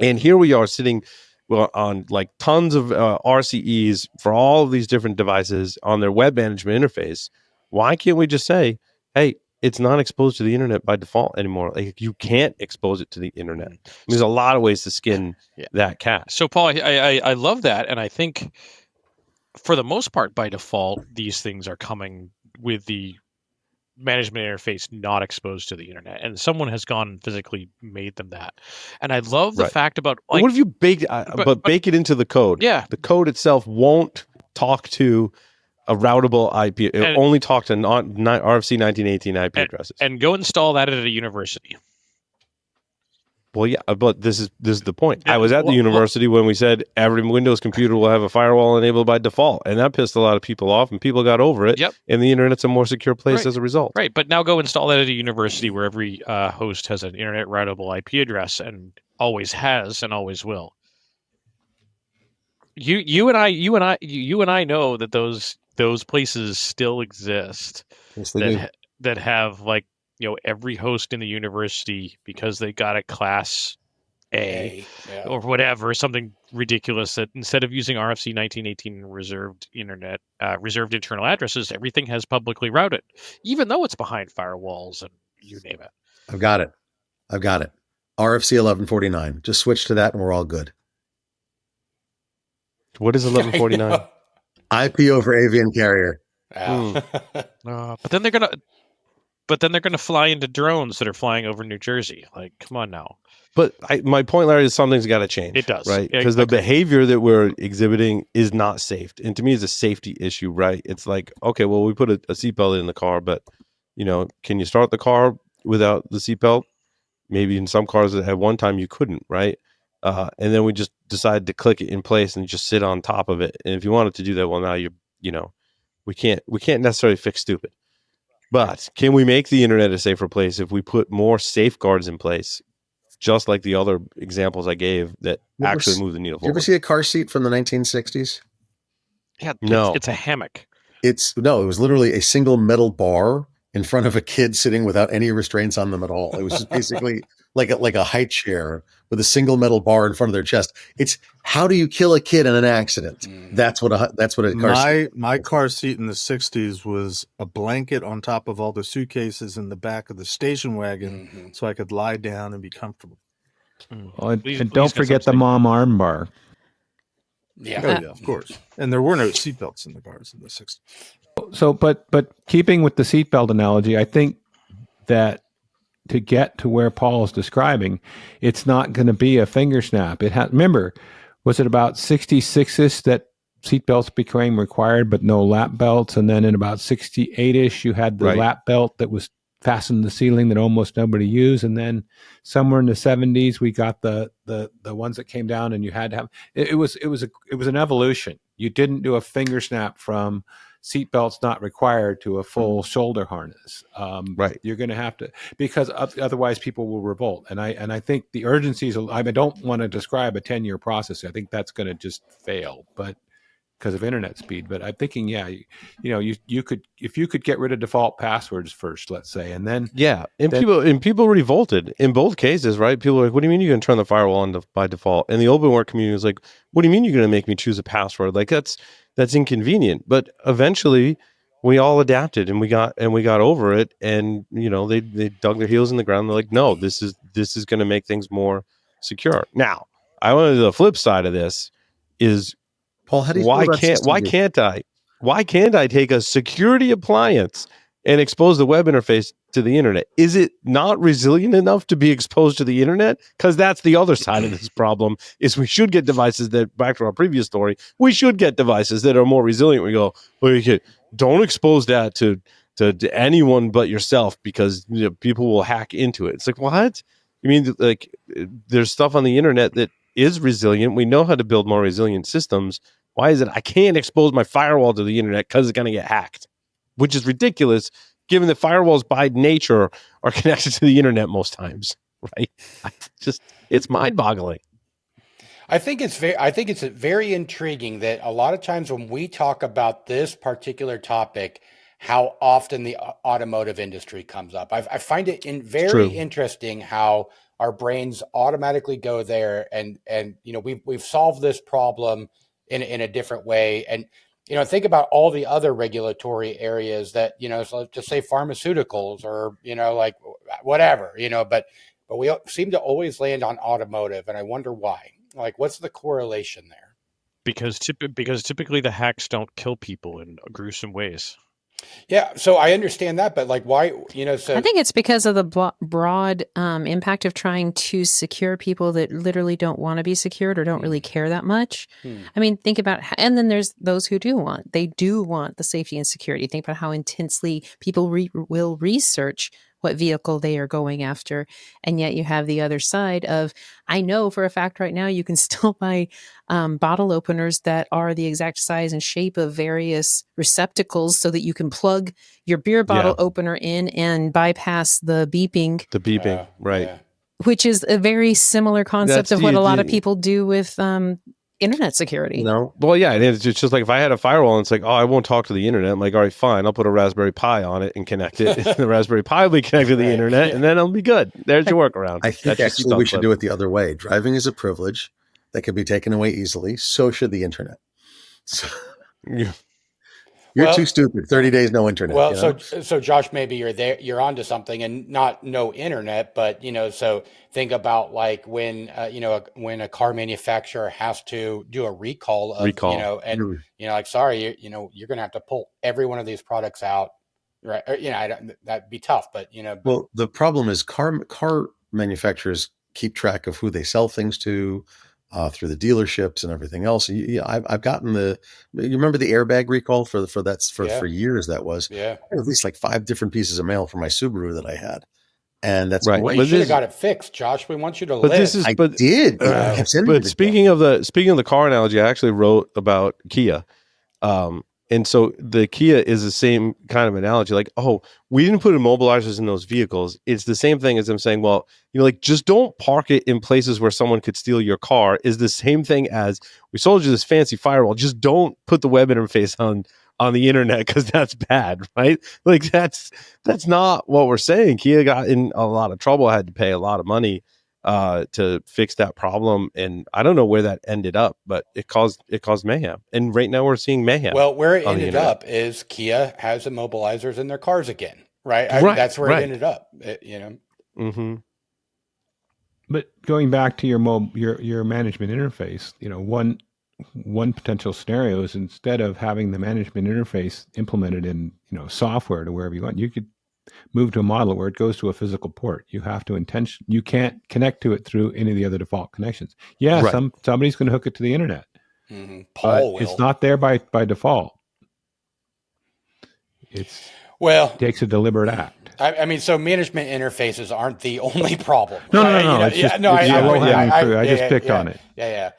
And here we are sitting on like tons of RCEs for all of these different devices on their web management interface. Why can't we just say, hey, it's not exposed to the internet by default anymore? Like, you can't expose it to the internet. There's a lot of ways to skin that cat. So, Paul, I love that. And I think for the most part, by default, these things are coming with the management interface not exposed to the internet, and someone has gone and physically made them that. And I love the fact about, like, what if you bake it into the code? Yeah, the code itself won't talk to a routable IP. It only talk to RFC 1918 IP addresses. And go install that at a university. Well, yeah, but this is the point. I was at the university when we said every Windows computer will have a firewall enabled by default, and that pissed a lot of people off, and people got over it. Yep. And the internet's a more secure place as a result. Right, but now go install that at a university where every host has an internet routable IP address and always has and always will. You and I know that those places still exist. Yes, they do. That have, like, every host in the university, because they got a class A or whatever, something ridiculous, that instead of using RFC 1918 reserved internal addresses, everything has publicly routed, even though it's behind firewalls and you name it. I've got it. RFC 1149. Just switch to that and we're all good. What is 1149? IP over AVN carrier. But then they're gonna fly into drones that are flying over New Jersey. Like, come on now. But my point, Larry, is something's got to change. It does, right? Because the behavior that we're exhibiting is not safe, and to me, it's a safety issue. Right? It's like, okay, well, we put a seatbelt in the car, but can you start the car without the seatbelt? Maybe in some cars at one time you couldn't, right? And then we just decided to click it in place and just sit on top of it. And if you wanted to do that, well, now we can't necessarily fix stupid. But can we make the internet a safer place if we put more safeguards in place, just like the other examples I gave that actually move the needle forward? You ever see a car seat from the 1960s? Yeah, no. It's a hammock. It was literally a single metal bar in front of a kid sitting without any restraints on them at all. It was just basically like a high chair with a single metal bar in front of their chest. It's, how do you kill a kid in an accident? That's what a car seat. My car seat in the 60s was a blanket on top of all the suitcases in the back of the station wagon, so I could lie down and be comfortable. Well, and don't forget the mom arm bar. Yeah. Oh, yeah, of course. And there were no seatbelts in the cars in the 60s. So, but keeping with the seatbelt analogy, I think that to get to where Paul is describing, it's not going to be a finger snap. Remember, was it about 66ish that seatbelts became required, but no lap belts? And then in about 68ish, you had the lap belt that was fastened to the ceiling that almost nobody used. And then somewhere in the 70s, we got the ones that came down and you had to have, it was an evolution. You didn't do a finger snap from seatbelts not required to a full shoulder harness. Right. You're going to have to, because otherwise people will revolt. And I think the urgency is, I don't want to describe a 10-year process. I think that's going to just fail, but because of internet speed. But I'm thinking, you could, if you could get rid of default passwords first, let's say, and then people revolted in both cases, right? People are like, "What do you mean you're going to turn the firewall on by default?" And the open work community is like, "What do you mean you're going to make me choose a password? Like that's inconvenient." But eventually, we all adapted and we got over it. And they dug their heels in the ground. They're like, "No, this is going to make things more secure." Now, I want to do the flip side of this is. Paul, how do you why can't I take a security appliance and expose the web interface to the internet? Is it not resilient enough to be exposed to the internet? Because that's the other side of this problem. Is we should get devices that, back to our previous story, we should get devices that are more resilient. We go, don't expose that to anyone but yourself, because people will hack into it. It's like, what? You mean like there's stuff on the internet that is resilient? We know how to build more resilient systems. Why is it I can't expose my firewall to the internet because it's going to get hacked? Which is ridiculous, given that firewalls by nature are connected to the internet most times, right? It's mind-boggling. I think it's very intriguing that a lot of times when we talk about this particular topic, how often the automotive industry comes up. I find it very interesting how our brains automatically go there, and we've solved this problem in a different way. And think about all the other regulatory areas that so just say pharmaceuticals or like whatever, but we seem to always land on automotive, and I wonder why. Like, what's the correlation there? Because typically the hacks don't kill people in gruesome ways. Yeah, so I understand that, but like, why? So I think it's because of the broad impact of trying to secure people that literally don't want to be secured or don't really care that much. I mean, think about, and then there's those who do want the safety and security. Think about how intensely people will research what vehicle they are going after. And yet you have the other side of, I know for a fact right now, you can still buy bottle openers that are the exact size and shape of various receptacles so that you can plug your beer bottle opener in and bypass the beeping. Right. Yeah. Which is a very similar concept of what a lot of people do with internet security. Well, yeah, it's just like if I had a firewall and it's like, oh, I won't talk to the internet. I'm like, all right, fine, I'll put a Raspberry Pi on it and connect it. The Raspberry Pi will be connected to the internet, and then it'll be good. There's your workaround. I think actually we should do it the other way. Driving is a privilege that can be taken away easily. So should the internet. So, you're too stupid. 30 days, no internet. Well, so Josh, maybe you're onto something, and not no internet, but so think about like when when a car manufacturer has to do a recall of like, sorry, you're going to have to pull every one of these products out, right? Or, that'd be tough, but Well, the problem is car manufacturers keep track of who they sell things to. Through the dealerships and everything else. I've gotten you remember the airbag recall for years. That was at least like 5 different pieces of mail for my Subaru that I had, and that's right. Well, you should have got it fixed, Josh. We want you to live. I did. But speaking of the car analogy, I actually wrote about Kia. And so the Kia is the same kind of analogy. Like, oh, we didn't put immobilizers in those vehicles. It's the same thing as them saying, well, like, just don't park it in places where someone could steal your car. Is the same thing as, we sold you this fancy firewall. Just don't put the web interface on the internet, because that's bad, right? Like, that's not what we're saying. Kia got in a lot of trouble, had to pay a lot of money to fix that problem, and I don't know where that ended up, but it caused mayhem. And right now we're seeing mayhem. Well, where it ended up is Kia has immobilizers in their cars again, right? That's where it ended up. Mm-hmm. But going back to your management interface, one potential scenario is, instead of having the management interface implemented in software to wherever you want, you could move to a model where it goes to a physical port. You have to you can't connect to it through any of the other default connections. Yeah, right. Somebody's going to hook it to the internet. Mm-hmm. Paul will. It's not there by default. It takes a deliberate act. I mean, so management interfaces aren't the only problem. No. I just picked on it. Yeah.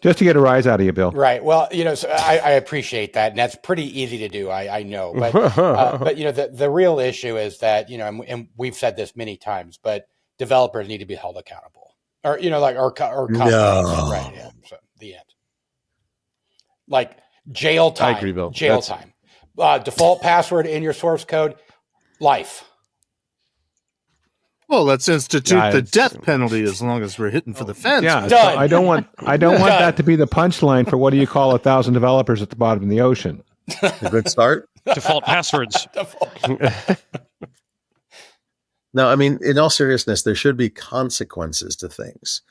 Just to get a rise out of you, Bill. Right. Well, so I appreciate that, and that's pretty easy to do. I know, but the real issue is that and we've said this many times, but developers need to be held accountable, or or companies, right? Yeah. So the end. Like jail time. I agree, Bill. Jail time. Default password in your source code. Life. Well, let's institute the death penalty as long as we're hitting for the fence. Yeah, Done. So I don't want that to be the punchline for what do you call 1,000 developers at the bottom of the ocean? A good start. Default passwords. No, I mean, in all seriousness, there should be consequences to things,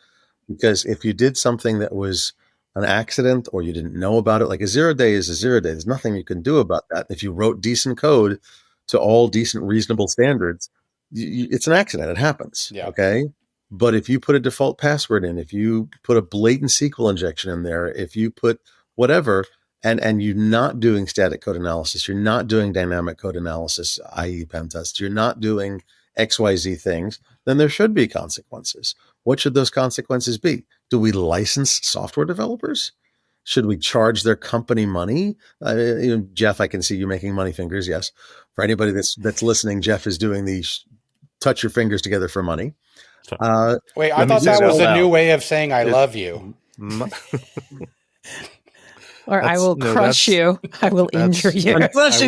because if you did something that was an accident or you didn't know about it, like a 0 day is a 0 day. There's nothing you can do about that. If you wrote decent code to all decent, reasonable standards, it's an accident. It happens. Yeah. Okay. But if you put a default password in, if you put a blatant SQL injection in there, if you put whatever, and you're not doing static code analysis, you're not doing dynamic code analysis, i.e. pen tests, you're not doing XYZ things, then there should be consequences. What should those consequences be? Do we license software developers? Should we charge their company money? Jeff, I can see you making money fingers. Yes. For anybody that's listening, Jeff is doing the touch your fingers together for money. Wait, I thought that was a new way of saying I love you. Or I will crush you. I will injure you. Put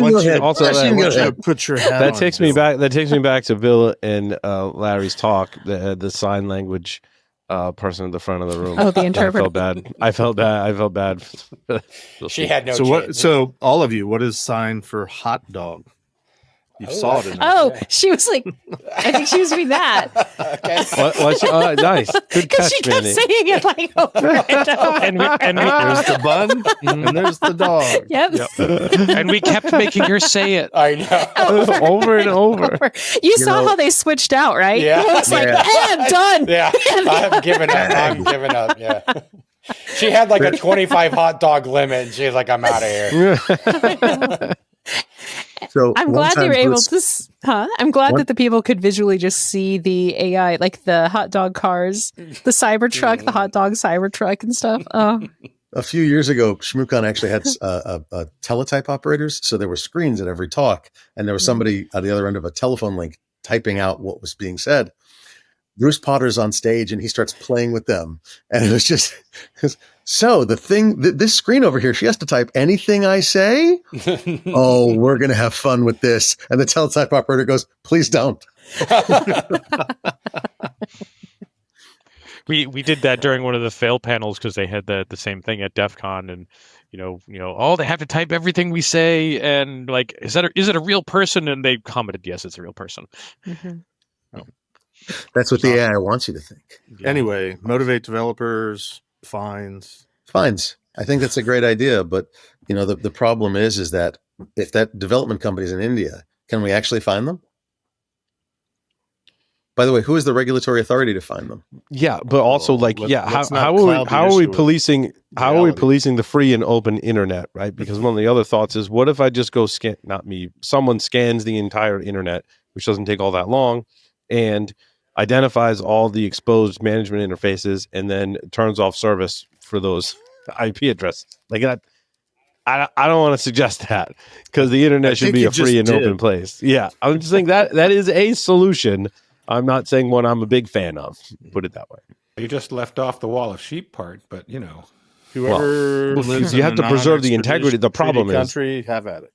your hat that takes me back. That takes me back to Bill and Larry's talk. The sign language person at the front of the room. Oh, the interpreter. I felt bad. She had no. So all of you, what is sign for hot dog? You saw it. She was like, I think she was doing that. Okay. Nice. Good catch, she kept Manny. saying it like over and over. and there's the bun and there's the dog. Yep. And we kept making her say it. I know. over and over. You saw how they switched out, right? Yeah. It's like, I'm done. Yeah. I'm giving up. Yeah. She had like a 25 hot dog limit, and she was like, I'm out of here. So I'm glad they were able to. I'm glad that the people could visually just see the AI, like the hot dog cars, the Cybertruck, the hot dog Cybertruck and stuff. Oh. A few years ago, Shmoocon actually had teletype operators. So there were screens at every talk, and there was somebody at the other end of a telephone link typing out what was being said. Bruce Potter's on stage and he starts playing with them. And it was just, so the thing, this screen over here, she has to type anything I say. Oh, we're going to have fun with this. And the teletype operator goes, please don't. We did that during one of the fail panels because they had the same thing at DEF CON, and they have to type everything we say, and like, is it a real person? And they commented, yes, it's a real person. Mm-hmm. That's what the AI wants you to think. Yeah. Anyway, motivate developers, fines. I think that's a great idea, but the problem is that if that development company is in India, can we actually find them? By the way, who is the regulatory authority to find them? Yeah, but also how are we policing the free and open internet, right? Because one of the other thoughts is, what if I just go scan? Not me. Someone scans the entire internet, which doesn't take all that long, and identifies all the exposed management interfaces, and then turns off service for those IP addresses. Like that, I don't want to suggest that, because the internet should be a free and open place. Yeah, I'm just saying that is a solution. I'm not saying one I'm a big fan of. Put it that way. You just left off the wall of sheep part, but whoever lives you have to preserve the integrity. The problem is country, have at it.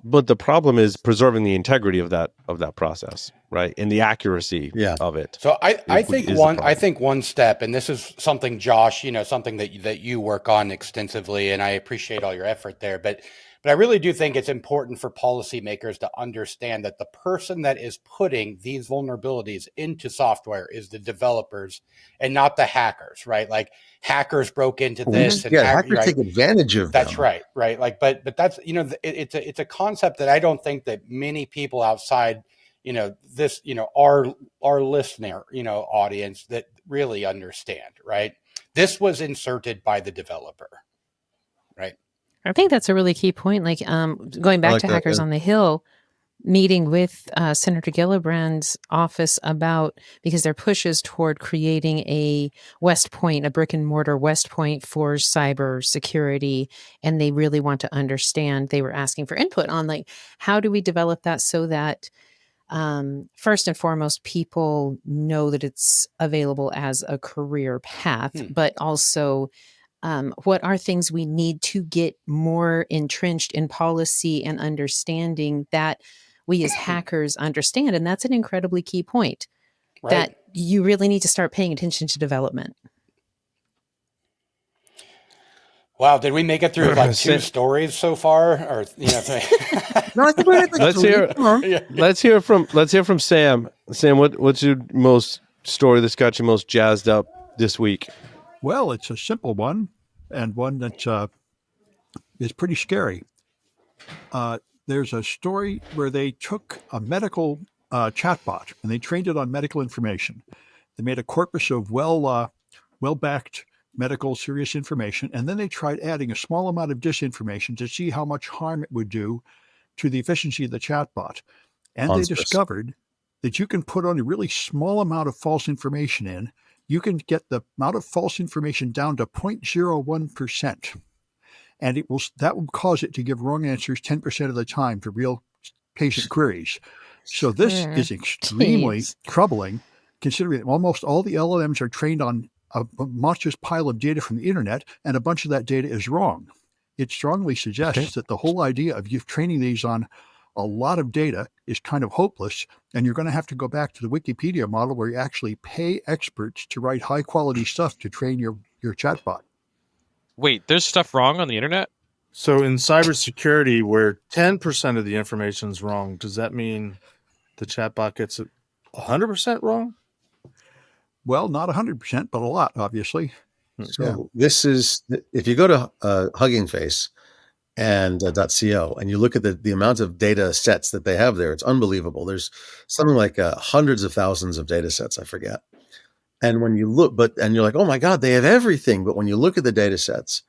But the problem is preserving the integrity of that process, right, and the accuracy of it. So I think one step, and this is something, Josh, something that you work on extensively, and I appreciate all your effort there. But I really do think it's important for policymakers to understand that the person that is putting these vulnerabilities into software is the developers and not the hackers, right? Like, hackers broke into this. Hackers take advantage of that's them. right. Like, but that's, it's a concept that I don't think that many people outside, this, our listener, audience that really understand, right? This was inserted by the developer, right? I think that's a really key point. Like, going back to Hackers on the Hill, meeting with Senator Gillibrand's office because their pushes toward creating a West Point, a brick and mortar West Point for cyber security. And they really want to understand, they were asking for input on like, how do we develop that so that first and foremost, people know that it's available as a career path, but also what are things we need to get more entrenched in policy and understanding that we as hackers understand. And that's an incredibly key point, that you really need to start paying attention to development. Wow, did we make it through like 2 stories so far? Or No, I think we're let's hear from Sam. Sam, what's your most story that's got you most jazzed up this week? Well, it's a simple one, and one that is pretty scary. There's a story where they took a medical chatbot and they trained it on medical information. They made a corpus of well-backed medical serious information, and then they tried adding a small amount of disinformation to see how much harm it would do to the efficiency of the chatbot. And they discovered that you can put on a really small amount of false information in. You can get the amount of false information down to 0.01%. And that will cause it to give wrong answers 10% of the time to real patient queries. So this is extremely troubling, considering that almost all the LLMs are trained on a monstrous pile of data from the internet, and a bunch of that data is wrong. It strongly suggests that the whole idea of you training these on a lot of data is kind of hopeless, and you're going to have to go back to the Wikipedia model where you actually pay experts to write high-quality stuff to train your chatbot. Wait, there's stuff wrong on the internet? So in cybersecurity, where 10% of the information is wrong, does that mean the chatbot gets it 100% wrong? Well, not 100%, but a lot, obviously. So this is, if you go to Hugging Face and .co and you look at the amount of data sets that they have there, it's unbelievable. There's something like hundreds of thousands of data sets, I forget. And when you look, and you're like, oh my God, they have everything. But when you look at the data sets,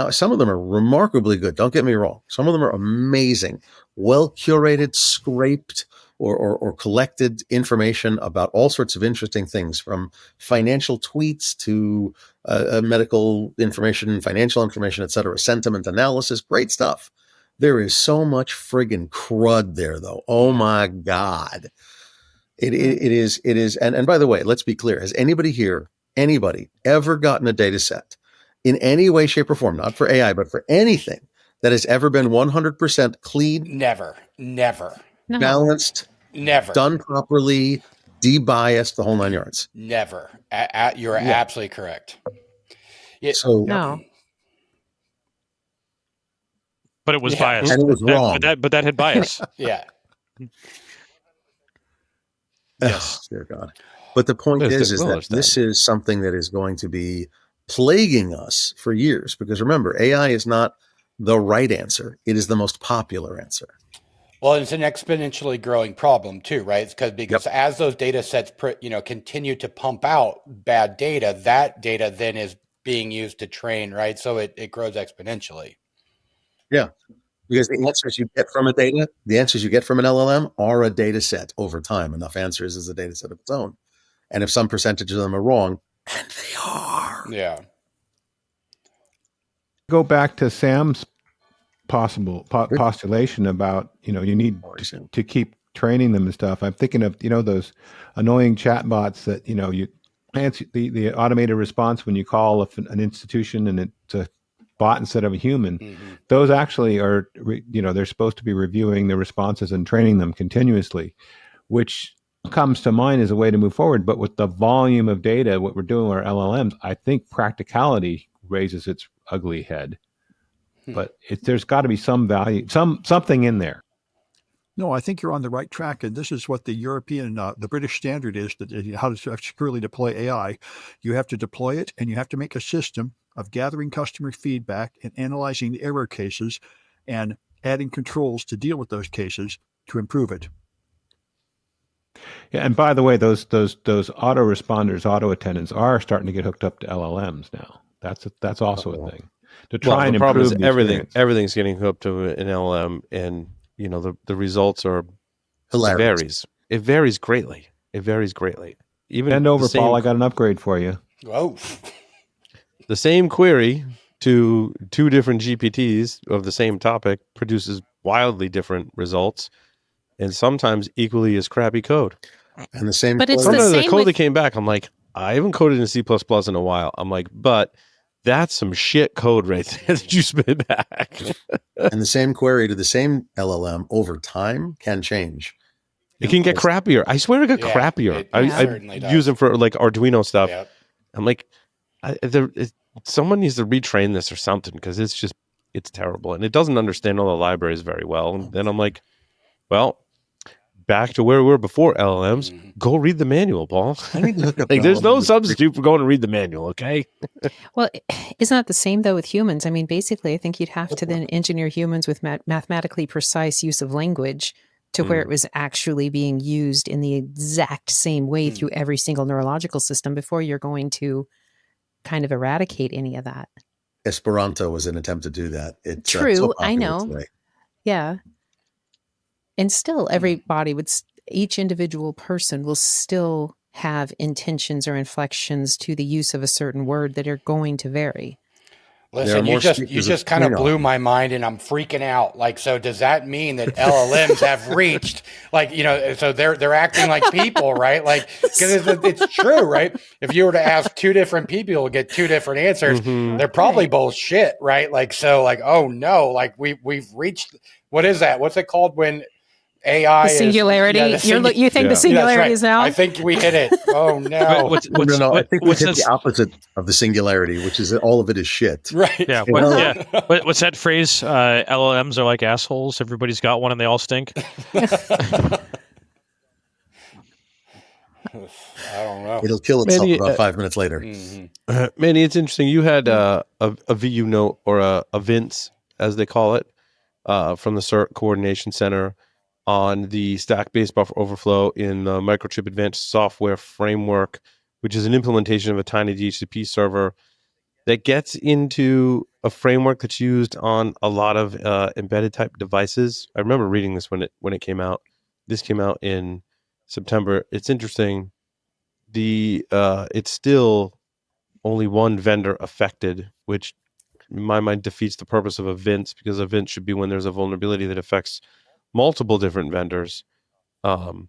some of them are remarkably good. Don't get me wrong. Some of them are amazing, well curated, scraped, or collected information about all sorts of interesting things, from financial tweets to medical information, financial information, et cetera, sentiment analysis, great stuff. There is so much friggin' crud there, though. Oh my God. It is. And by the way, let's be clear. Has anybody ever gotten a data set in any way, shape, or form, not for AI, but for anything that has ever been 100% clean? Never. No. Balanced, Never. done properly, debiased, the whole 9 yards. Never. You're absolutely correct. No. But it was biased. And it was wrong. But that had bias. Yeah. Yes. Dear God. But the point is that this is something that is going to be plaguing us for years, because remember, AI is not the right answer. It is the most popular answer. Well, it's an exponentially growing problem too, right? Because as those data sets, continue to pump out bad data, that data then is being used to train, right? So it grows exponentially. Yeah, because the answers you get from the answers you get from an LLM are a data set over time. Enough answers is a data set of its own. And if some percentage of them are wrong, and they are. Yeah. Go back to Sam's possible postulation about, you need to keep training them and stuff. I'm thinking of, those annoying chatbots that, you answer the automated response when you call an institution and it's a bot instead of a human. Mm-hmm. Those actually are, they're supposed to be reviewing the responses and training them continuously, which comes to mind as a way to move forward. But with the volume of data, what we're doing with our LLMs, I think practicality raises its ugly head. But there's got to be some value, something in there. No, I think you're on the right track, and this is what the European, the British standard is, that how to securely deploy AI. You have to deploy it, and you have to make a system of gathering customer feedback and analyzing the error cases and adding controls to deal with those cases to improve it. Yeah, and by the way, those autoresponders, auto attendants are starting to get hooked up to LLMs now. That's also a thing. To try and improve the everything's getting hooked to an LLM, and the results are Hilarious. It varies greatly. Even Bend the over, same, Paul. I got an upgrade for you. Oh, the same query to two different GPTs of the same topic produces wildly different results, and sometimes equally as crappy code. And the same. But it's query- the Sometimes the same code with- that came back, I'm like, I haven't coded in C++ in a while. I'm like, but that's some shit code right there that you spit back. and the same query to the same LLM over time can change. It can get crappier. I swear it got Yeah, crappier. it I certainly does. use them for like Arduino stuff. Yep. I'm like, someone needs to retrain this or something, because it's terrible. And it doesn't understand all the libraries very well. And then I'm like, well, back to where we were before LLMs. Mhm. Go read the manual, Paul. I need to look up Like, there's no LLM. substitute for going to read the manual, okay? Well, isn't that the same though with humans? I mean, basically, I think you'd have to then engineer humans with mathematically precise use of language to where it was actually being used in the exact same way through every single neurological system before you're going to kind of eradicate any of that. Esperanto was an attempt to do that. It's True, so I popular know. today. Yeah. And still, everybody would, each individual person will still have intentions or inflections to the use of a certain word that are going to vary. Listen, you just kind of blew my mind, and I'm freaking out. Like, so does that mean that LLMs have reached, like, so they're acting like people, right? Like, because it's true, right? If you were to ask two different people, you'll get two different answers. They're probably bullshit, right? Like, so, like, oh no, like we've reached, what is that? What's it called when AI The singularity. You think the singularity is out? I think we hit it. Oh no! I think we hit the opposite of the singularity, which is that all of it is shit. Right? Yeah. What's that phrase? LLMs are like assholes. Everybody's got one, and they all stink. I don't know. It'll kill itself about 5 minutes later. Manny, it's interesting. You had a VU note, or a Vince, as they call it, from the CERT Coordination Center on the stack-based buffer overflow in the Microchip Advanced Software Framework, which is an implementation of a tiny DHCP server that gets into a framework that's used on a lot of embedded type devices. I remember reading this when it came out. This came out in September. It's interesting. It's still only one vendor affected, which in my mind defeats the purpose of a Vince, because a Vince should be when there's a vulnerability that affects multiple different vendors. And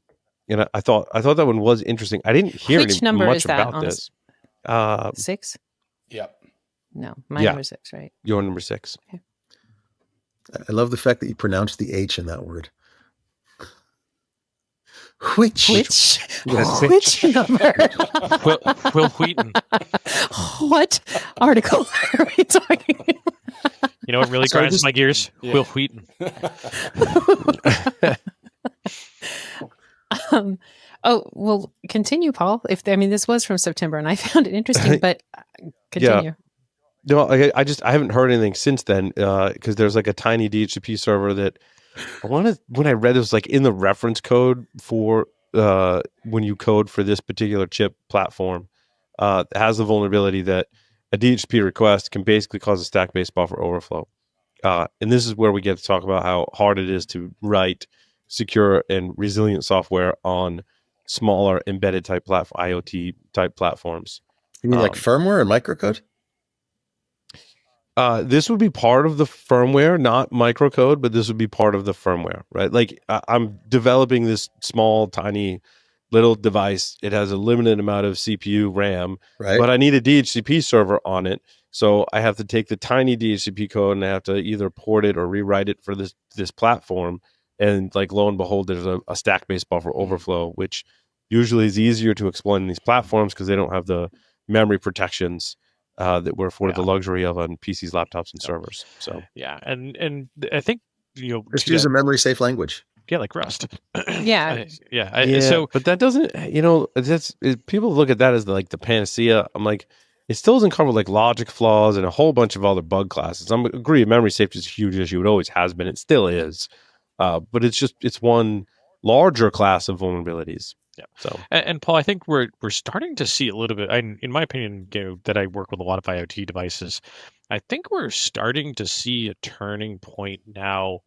I thought that one was interesting. I didn't hear Which number much is that about this. 6? Yep. No, my number 6, right? Your number 6. Okay. I love the fact that you pronounced the H in that word. Which number? Will Wheaton. What article are we talking about? You know what really grinds my gears? Yeah. Will Wheaton. Well, continue, Paul. This was from September, and I found it interesting, but continue. Yeah. No, I haven't heard anything since then, because there's like a tiny DHCP server that when I read it was like in the reference code for when you code for this particular chip platform, has the vulnerability that a DHCP request can basically cause a stack-based buffer overflow. And this is where we get to talk about how hard it is to write secure and resilient software on smaller embedded type IoT type platforms. You mean like firmware and microcode? This would be part of the firmware, not microcode, but this would be part of the firmware, right? Like I'm developing this small, tiny little device. It has a limited amount of CPU RAM, right? But I need a DHCP server on it. So I have to take the tiny DHCP code and I have to either port it or rewrite it for this platform. And like, lo and behold, there's a stack-based buffer overflow, which usually is easier to exploit in these platforms because they don't have the memory protections that we're afforded the luxury of on PCs, laptops, and servers. So and I think just use a memory-safe language. Yeah, like Rust. Yeah. So, but that doesn't, people look at that as the panacea. I'm like, it still doesn't cover like logic flaws and a whole bunch of other bug classes. I agree, memory safety is a huge issue. It always has been. It still is. But it's one larger class of vulnerabilities. Yeah. So, and Paul, I think we're starting to see a little bit. In my opinion, that I work with a lot of IoT devices, I think we're starting to see a turning point now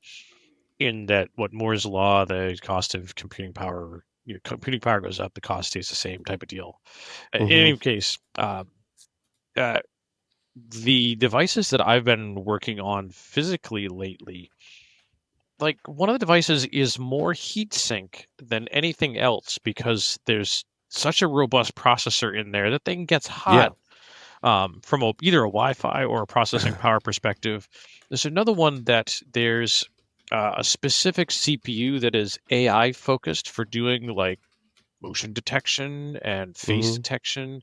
in that what Moore's law, the cost of computing power, computing power goes up, the cost stays the same type of deal. In any case, the devices that I've been working on physically lately, like one of the devices is more heat sink than anything else because there's such a robust processor in there that thing gets hot. From either a Wi-Fi or a processing power perspective. There's another one that there's a specific CPU that is AI focused for doing like motion detection and face detection.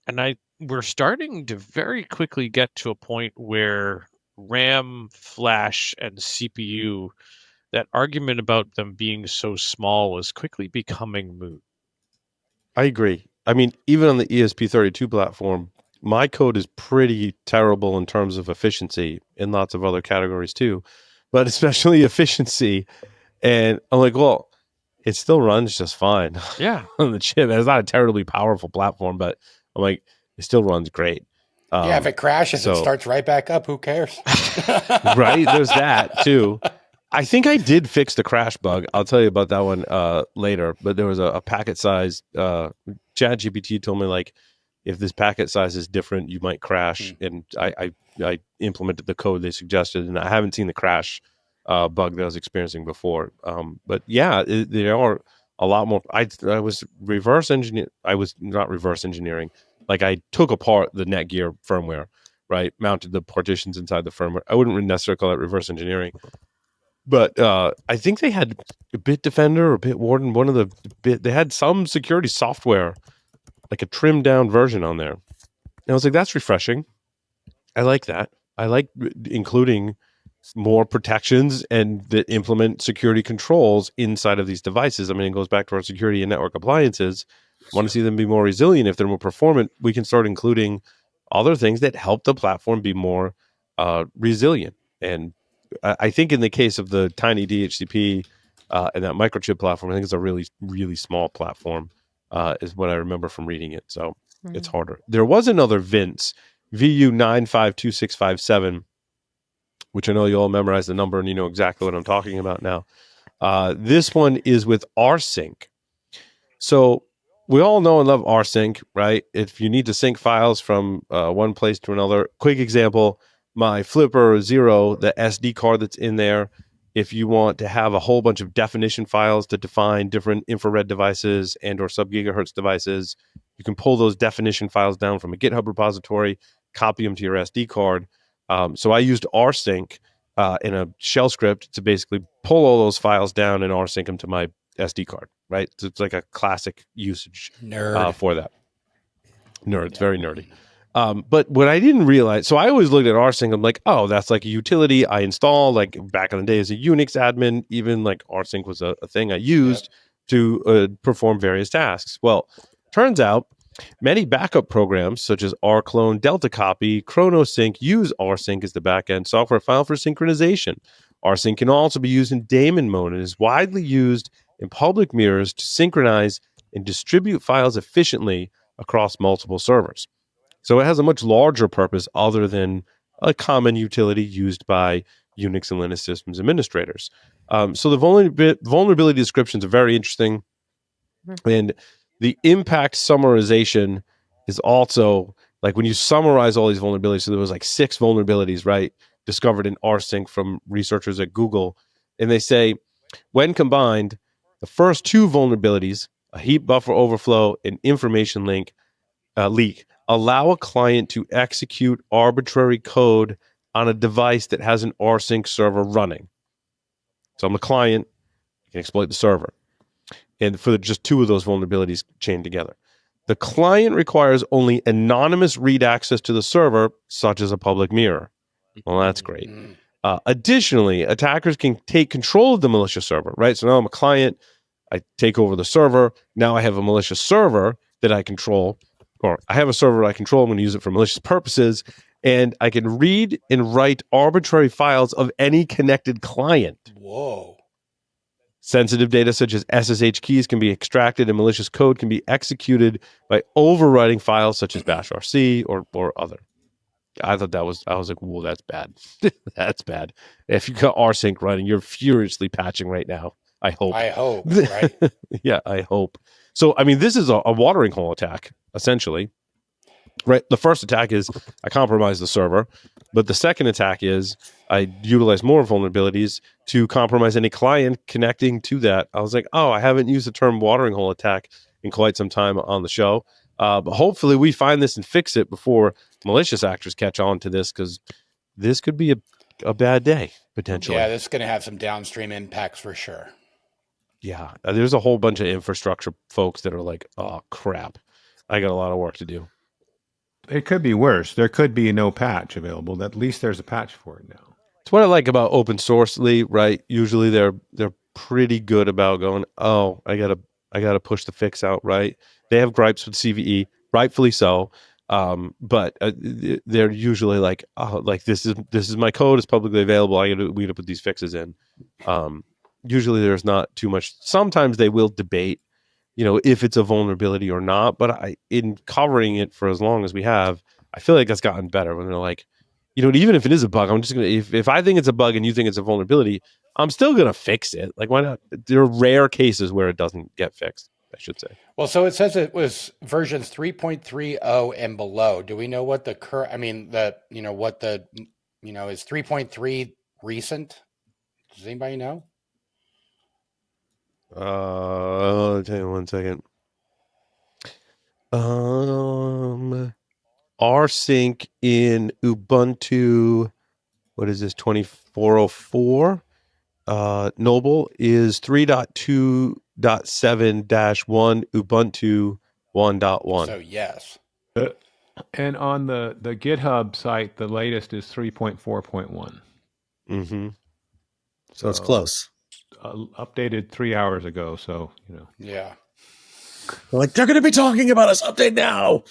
And we're starting to very quickly get to a point where RAM, flash, and CPU, that argument about them being so small is quickly becoming moot. I agree. I mean, even on the ESP32 platform, my code is pretty terrible in terms of efficiency in lots of other categories too, but especially efficiency. And I'm like, well, it still runs just fine. Yeah. On the chip. It's not a terribly powerful platform, but I'm like, it still runs great. Yeah, if it crashes, it starts right back up. Who cares? Right? There's that too. I think I did fix the crash bug. I'll tell you about that one later. But there was a packet size. ChatGPT told me like, if this packet size is different, you might crash. And I implemented the code they suggested, and I haven't seen the crash bug that I was experiencing before. But yeah, there are a lot more. I was reverse engineering. I was not reverse engineering. Like I took apart the Netgear firmware, right? Mounted the partitions inside the firmware. I wouldn't necessarily call it reverse engineering. But I think they had Bitdefender or Bitwarden. One of they had some security software, like a trimmed down version on there. And I was like, that's refreshing. I like that. I like including more protections and that implement security controls inside of these devices. I mean, it goes back to our security and network appliances. Want to see them be more resilient. If they're more performant, we can start including other things that help the platform be more resilient. And I think in the case of the tiny DHCP and that microchip platform, I think it's a really, really small platform is what I remember from reading it. So it's harder. There was another Vince, VU952657, which I know you all memorize the number and you know exactly what I'm talking about now. This one is with rsync. So we all know and love rsync, right? If you need to sync files from one place to another, quick example, my Flipper Zero, the SD card that's in there, if you want to have a whole bunch of definition files to define different infrared devices and or sub-gigahertz devices, you can pull those definition files down from a GitHub repository, copy them to your SD card. So I used rsync in a shell script to basically pull all those files down and rsync them to my SD card, right? So it's like a classic usage for that. It's very nerdy. But what I didn't realize, so I always looked at rsync, I'm like, oh, that's like a utility I install, like back in the day as a Unix admin, even like rsync was a thing I used to perform various tasks. Well, turns out many backup programs such as rclone, Delta Copy, ChronoSync use rsync as the backend software file for synchronization. Rsync can also be used in daemon mode and is widely used in public mirrors to synchronize and distribute files efficiently across multiple servers. So it has a much larger purpose other than a common utility used by Unix and Linux systems administrators. So the vulnerability descriptions are very interesting. And the impact summarization is also, like when you summarize all these vulnerabilities, so there was like 6 vulnerabilities, right, discovered in rsync from researchers at Google. And they say, when combined, the first 2 vulnerabilities, a heap buffer overflow and information leak, allow a client to execute arbitrary code on a device that has an rsync server running. So I'm the client, I can exploit the server. And for just 2 of those vulnerabilities chained together. The client requires only anonymous read access to the server, such as a public mirror. Well, that's great. Additionally, attackers can take control of the malicious server, right? So now I'm a client, I take over the server. Now I have a malicious server that I control, or I have a server I control. I'm going to use it for malicious purposes, and I can read and write arbitrary files of any connected client. Whoa. Sensitive data such as SSH keys can be extracted, and malicious code can be executed by overwriting files such as bashrc or other. I thought I was like, whoa, that's bad. That's bad. If you got rsync running, you're furiously patching right now. I hope. Right? Yeah, I hope. So, I mean, this is a watering hole attack, essentially. Right. The first attack is I compromise the server, but the second attack is I utilize more vulnerabilities to compromise any client connecting to that. I was like, oh, I haven't used the term watering hole attack in quite some time on the show. But hopefully we find this and fix it before malicious actors catch on to this, because this could be a bad day, potentially. Yeah, this is going to have some downstream impacts for sure. Yeah. There's a whole bunch of infrastructure folks that are like, oh, crap. I got a lot of work to do. It could be worse. There could be no patch available. At least there's a patch for it now. It's what I like about open source, Lee, right? Usually they're pretty good about going, oh, I gotta push the fix out, right? They have gripes with CVE, rightfully so. But they're usually like, oh, like this is my code, it's publicly available. We gotta put these fixes in. Usually there's not too much. Sometimes they will debate, if it's a vulnerability or not. But in covering it for as long as we have, I feel like that's gotten better when they're like, even if it is a bug, I'm just going to, if I think it's a bug and you think it's a vulnerability, I'm still going to fix it. Like, why not? There are rare cases where it doesn't get fixed, I should say. Well, so it says it was versions 3.30 and below. Do we know what the current, is 3.3 recent? Does anybody know? I'll tell you 1 second. rsync in Ubuntu, what is this, 2404? Noble is 3.2.7-1 Ubuntu 1.1. So yes. And on the GitHub site, the latest is 3.4.1. Mm-hmm. So it's close. Updated 3 hours ago. So, Yeah. Like, they're going to be talking about us. Update now.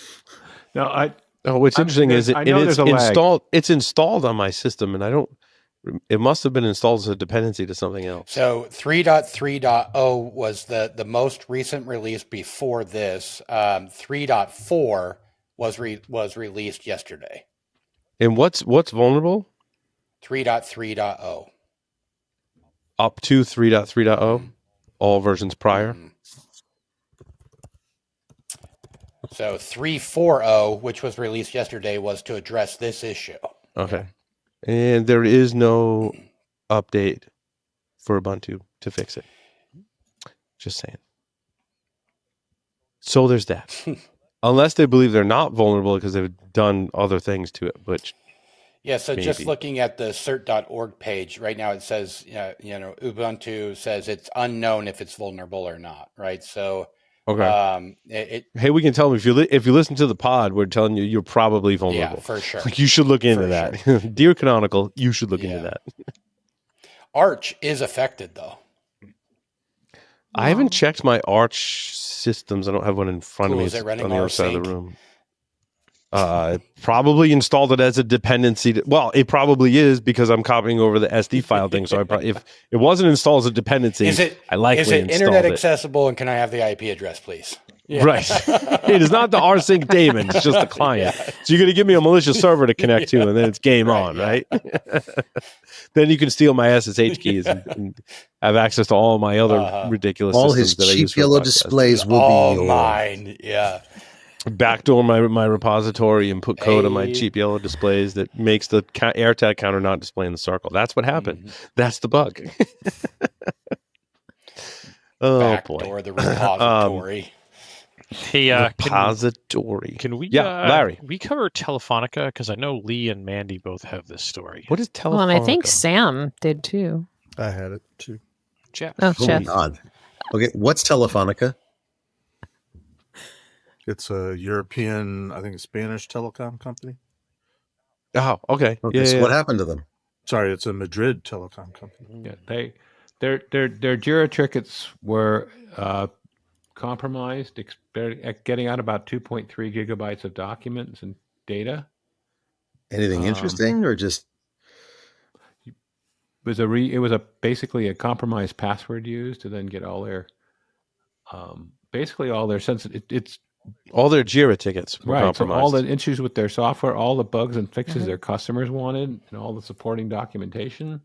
No, what's interesting is it's installed. Lag. It's installed on my system, and it must have been installed as a dependency to something else. So 3.3.0 was the most recent release before this. 3.4 was released yesterday. And what's vulnerable? 3.3.0. Up to 3.3.0, all versions prior. Mm-hmm. So 3.4.0, which was released yesterday, was to address this issue. Okay. And there is no update for Ubuntu to fix it. Just saying. So there's that. Unless they believe they're not vulnerable because they've done other things to it, which yeah, so maybe. Just looking at the cert.org page right now, it says, Ubuntu says it's unknown if it's vulnerable or not, right? So, okay. Hey, we can tell them if you listen to the pod, we're telling you you're probably vulnerable. Yeah, for sure. Like, you should look into that. Sure. Dear Canonical, you should look into that. Arch is affected, though. I haven't checked my Arch systems. I don't have one in front of me. Is it running on the other side of rsync? the room. Probably installed it as a dependency. Well, it probably is because I'm copying over the SD file thing. So if it wasn't installed as a dependency, I likely is it installed internet it. accessible, and can I have the IP address, please? Yeah. Right. It is not the rsync daemon. It's just the client. Yeah. So you're going to give me a malicious server to connect to, and then it's game on, right? Then you can steal my SSH keys and have access to all my other ridiculous all systems his cheap yellow displays will be mine. Yeah. Backdoor my repository and put code on my cheap yellow displays that makes the AirTag counter not display in the circle. That's what happened. Mm-hmm. That's the bug. Backdoor the repository. Hey, repository. Can we? Larry, we cover Telefonica because I know Lee and Mandy both have this story. What is Telefonica? Well, and I think Sam did too. I had it too. Jeff. Oh, Jeff. God. Okay, what's Telefonica? It's a European, I think, Spanish telecom company. Oh, okay. So what happened to them? Sorry, it's a Madrid telecom company. Yeah, their Jira tickets were compromised, getting out about 2.3 gigabytes of documents and data. Anything interesting, or just it was basically a compromised password used to then get all their basically all their sensitive. All their Jira tickets were Right. So compromised. all the issues with their software, all the bugs and fixes their customers wanted, and all the supporting documentation.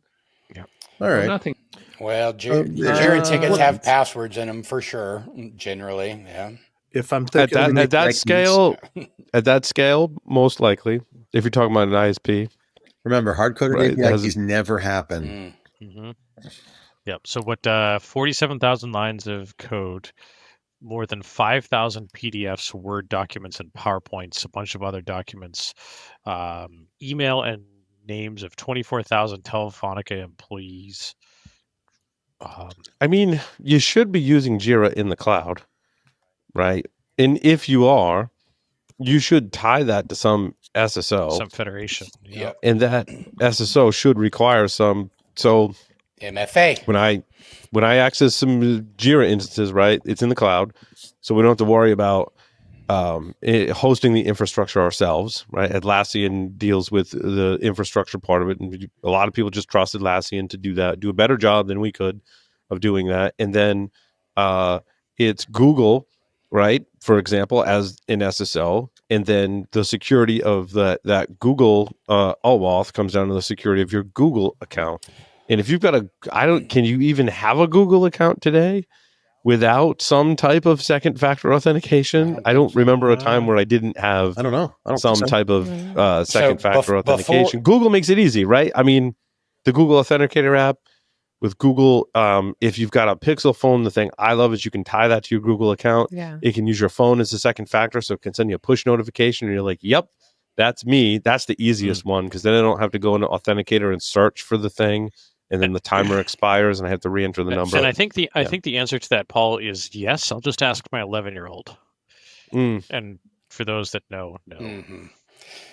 Yeah. All right. Nothing. Well, Jira tickets have passwords in them for sure. Generally, yeah. If I'm thinking at that scale, most likely, if you're talking about an ISP. Remember, hard-coded API keys never happen. Mm-hmm. Yep. So what? 47,000 lines of code, more than 5,000 PDFs, Word documents, and PowerPoints, a bunch of other documents, email and names of 24,000 Telefonica employees. I mean, you should be using Jira in the cloud, right? And if you are, you should tie that to some SSO, some federation. Yep. And that SSO should require some. So MFA. When I access some Jira instances, right, it's in the cloud, so we don't have to worry about hosting the infrastructure ourselves, right? Atlassian deals with the infrastructure part of it, and a lot of people just trusted Atlassian to do that, do a better job than we could of doing that. And then it's Google, right, for example, as an SSO, and then the security of that Google OAuth comes down to the security of your Google account. And if you've got can you even have a Google account today without some type of second factor authentication? I don't remember a time where I didn't have some type of second factor authentication. Google makes it easy, right? I mean, the Google Authenticator app with Google, if you've got a Pixel phone, the thing I love is you can tie that to your Google account. Yeah. It can use your phone as a second factor, so it can send you a push notification, and you're like, yep, that's me. That's the easiest one, because then I don't have to go into Authenticator and search for the thing. And then the timer expires, and I have to re-enter the number. And I think the answer to that, Paul, is yes. I'll just ask my 11-year-old. And for those that know, no. Mm-hmm.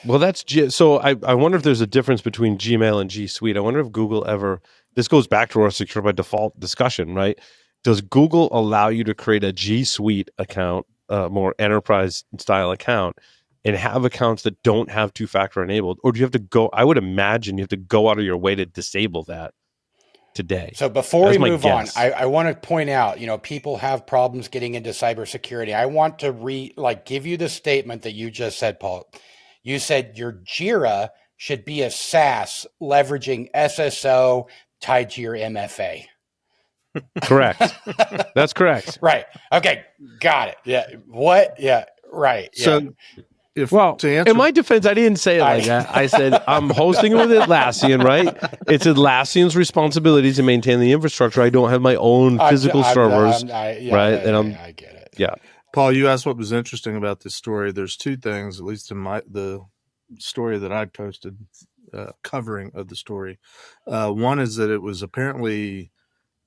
Well, that's so. I wonder if there's a difference between Gmail and G Suite. I wonder if Google ever. This goes back to our secure by default discussion, right? Does Google allow you to create a G Suite account, more enterprise style account, and have accounts that don't have two-factor enabled, or do you have to go? I would imagine you have to go out of your way to disable that today. So before we move on, I want to point out, people have problems getting into cybersecurity. I want to give you the statement that you just said, Paul. You said your Jira should be a SaaS leveraging SSO tied to your MFA. Correct. That's correct. Right. Okay. Got it. Yeah. What? Yeah. Right. So in my defense, I didn't say it like that. I said, I'm hosting with Atlassian, right? It's Atlassian's responsibility to maintain the infrastructure. I don't have my own physical servers, right? I get it. Yeah. Paul, you asked what was interesting about this story. There's two things, at least in the story that I posted, covering of the story. One is that it was apparently,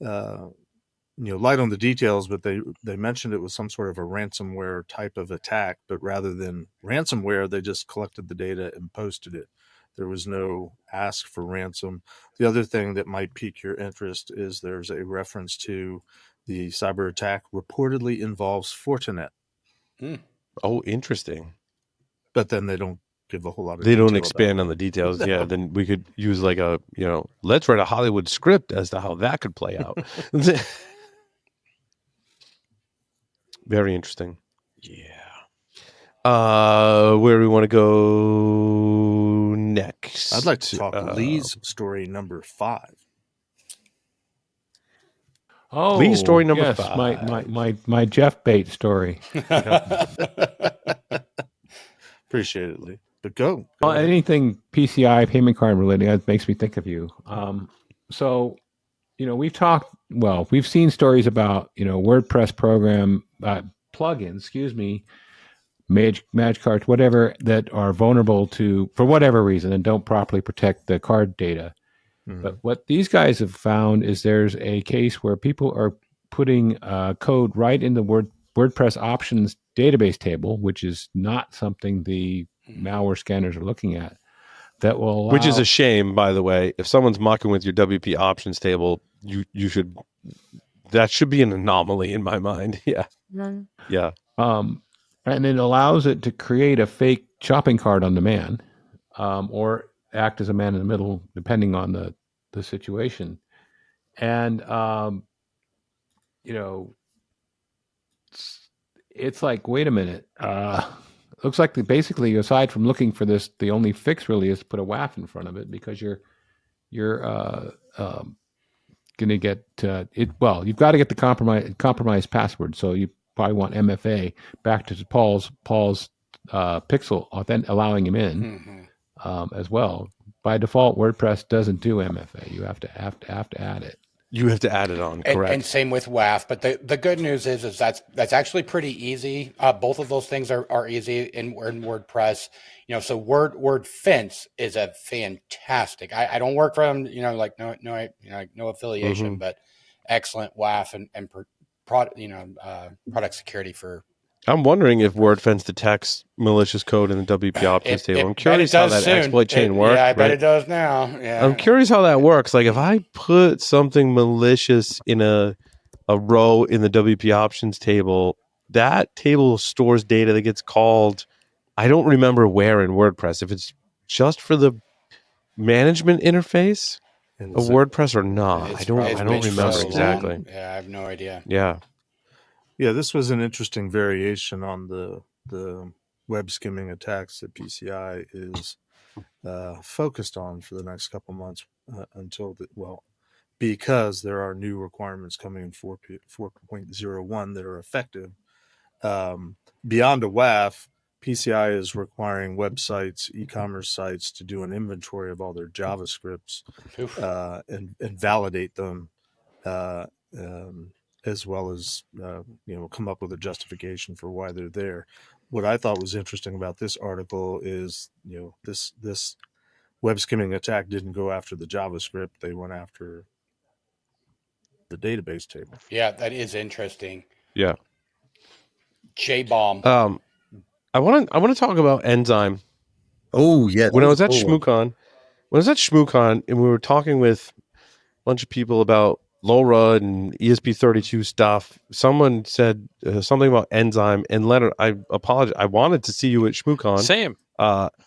light on the details, but they mentioned it was some sort of a ransomware type of attack, but rather than ransomware, they just collected the data and posted it. There was no ask for ransom. The other thing that might pique your interest is there's a reference to the cyber attack reportedly involves Fortinet. Oh, interesting. But then they don't give a whole lot of They don't expand on the details. No. Yeah, then we could use let's write a Hollywood script as to how that could play out. Very interesting. Yeah. Where do we want to go next? I'd like to talk Lee's story number 5. Oh, Lee's story number 5. My Jeff Bait story. Appreciate it, Lee. But go. Anything PCI payment card related that makes me think of you. We've seen stories about WordPress program plugins, Magic cards, whatever, that are vulnerable to, for whatever reason, and don't properly protect the card data. But what these guys have found is there's a case where people are putting code right in the WordPress options database table, which is not something the malware scanners are looking at. That will allow, which is a shame, by the way. If someone's mucking with your WP options table, that should be an anomaly in my mind. Yeah. Yeah. And it allows it to create a fake shopping cart on demand, or act as a man in the middle, depending on the situation. And, it's like, wait a minute. Looks like basically, aside from looking for this, the only fix really is to put a WAF in front of it, because you're going to get it. Well, you've got to get the compromised password. So you probably want MFA back to Paul's pixel, allowing him in as well. By default, WordPress doesn't do MFA. You have to add it. You have to add it on, correct? And same with WAF. But the good news is that's actually pretty easy. Both of those things are easy in WordPress. So word fence is a fantastic. I don't work for them. No affiliation, but excellent WAF and product security for. I'm wondering if WordFence detects malicious code in the WP options table. I'm curious how that exploit chain works. Yeah, I bet it does now. Yeah. I'm curious how that works. Like if I put something malicious in a row in the WP options table, that table stores data that gets called. I don't remember where in WordPress, if it's just for the management interface of WordPress or not. I don't remember exactly. Yeah, I have no idea. Yeah, this was an interesting variation on the web skimming attacks that PCI is focused on for the next couple months because there are new requirements coming in 4.01 that are effective. Beyond a WAF, PCI is requiring websites, e-commerce sites to do an inventory of all their JavaScripts and validate them. As well as come up with a justification for why they're there. What I thought was interesting about this article is this web skimming attack didn't go after the JavaScript; they went after the database table. Yeah, that is interesting. Yeah, SBOM. I want to talk about Enzyme. Oh yeah, when I was at Shmoocon, and we were talking with a bunch of people about LoRa and ESP32 stuff, someone said something about Enzyme. And Leonard, I apologize. I wanted to see you at Shmoocon. Same.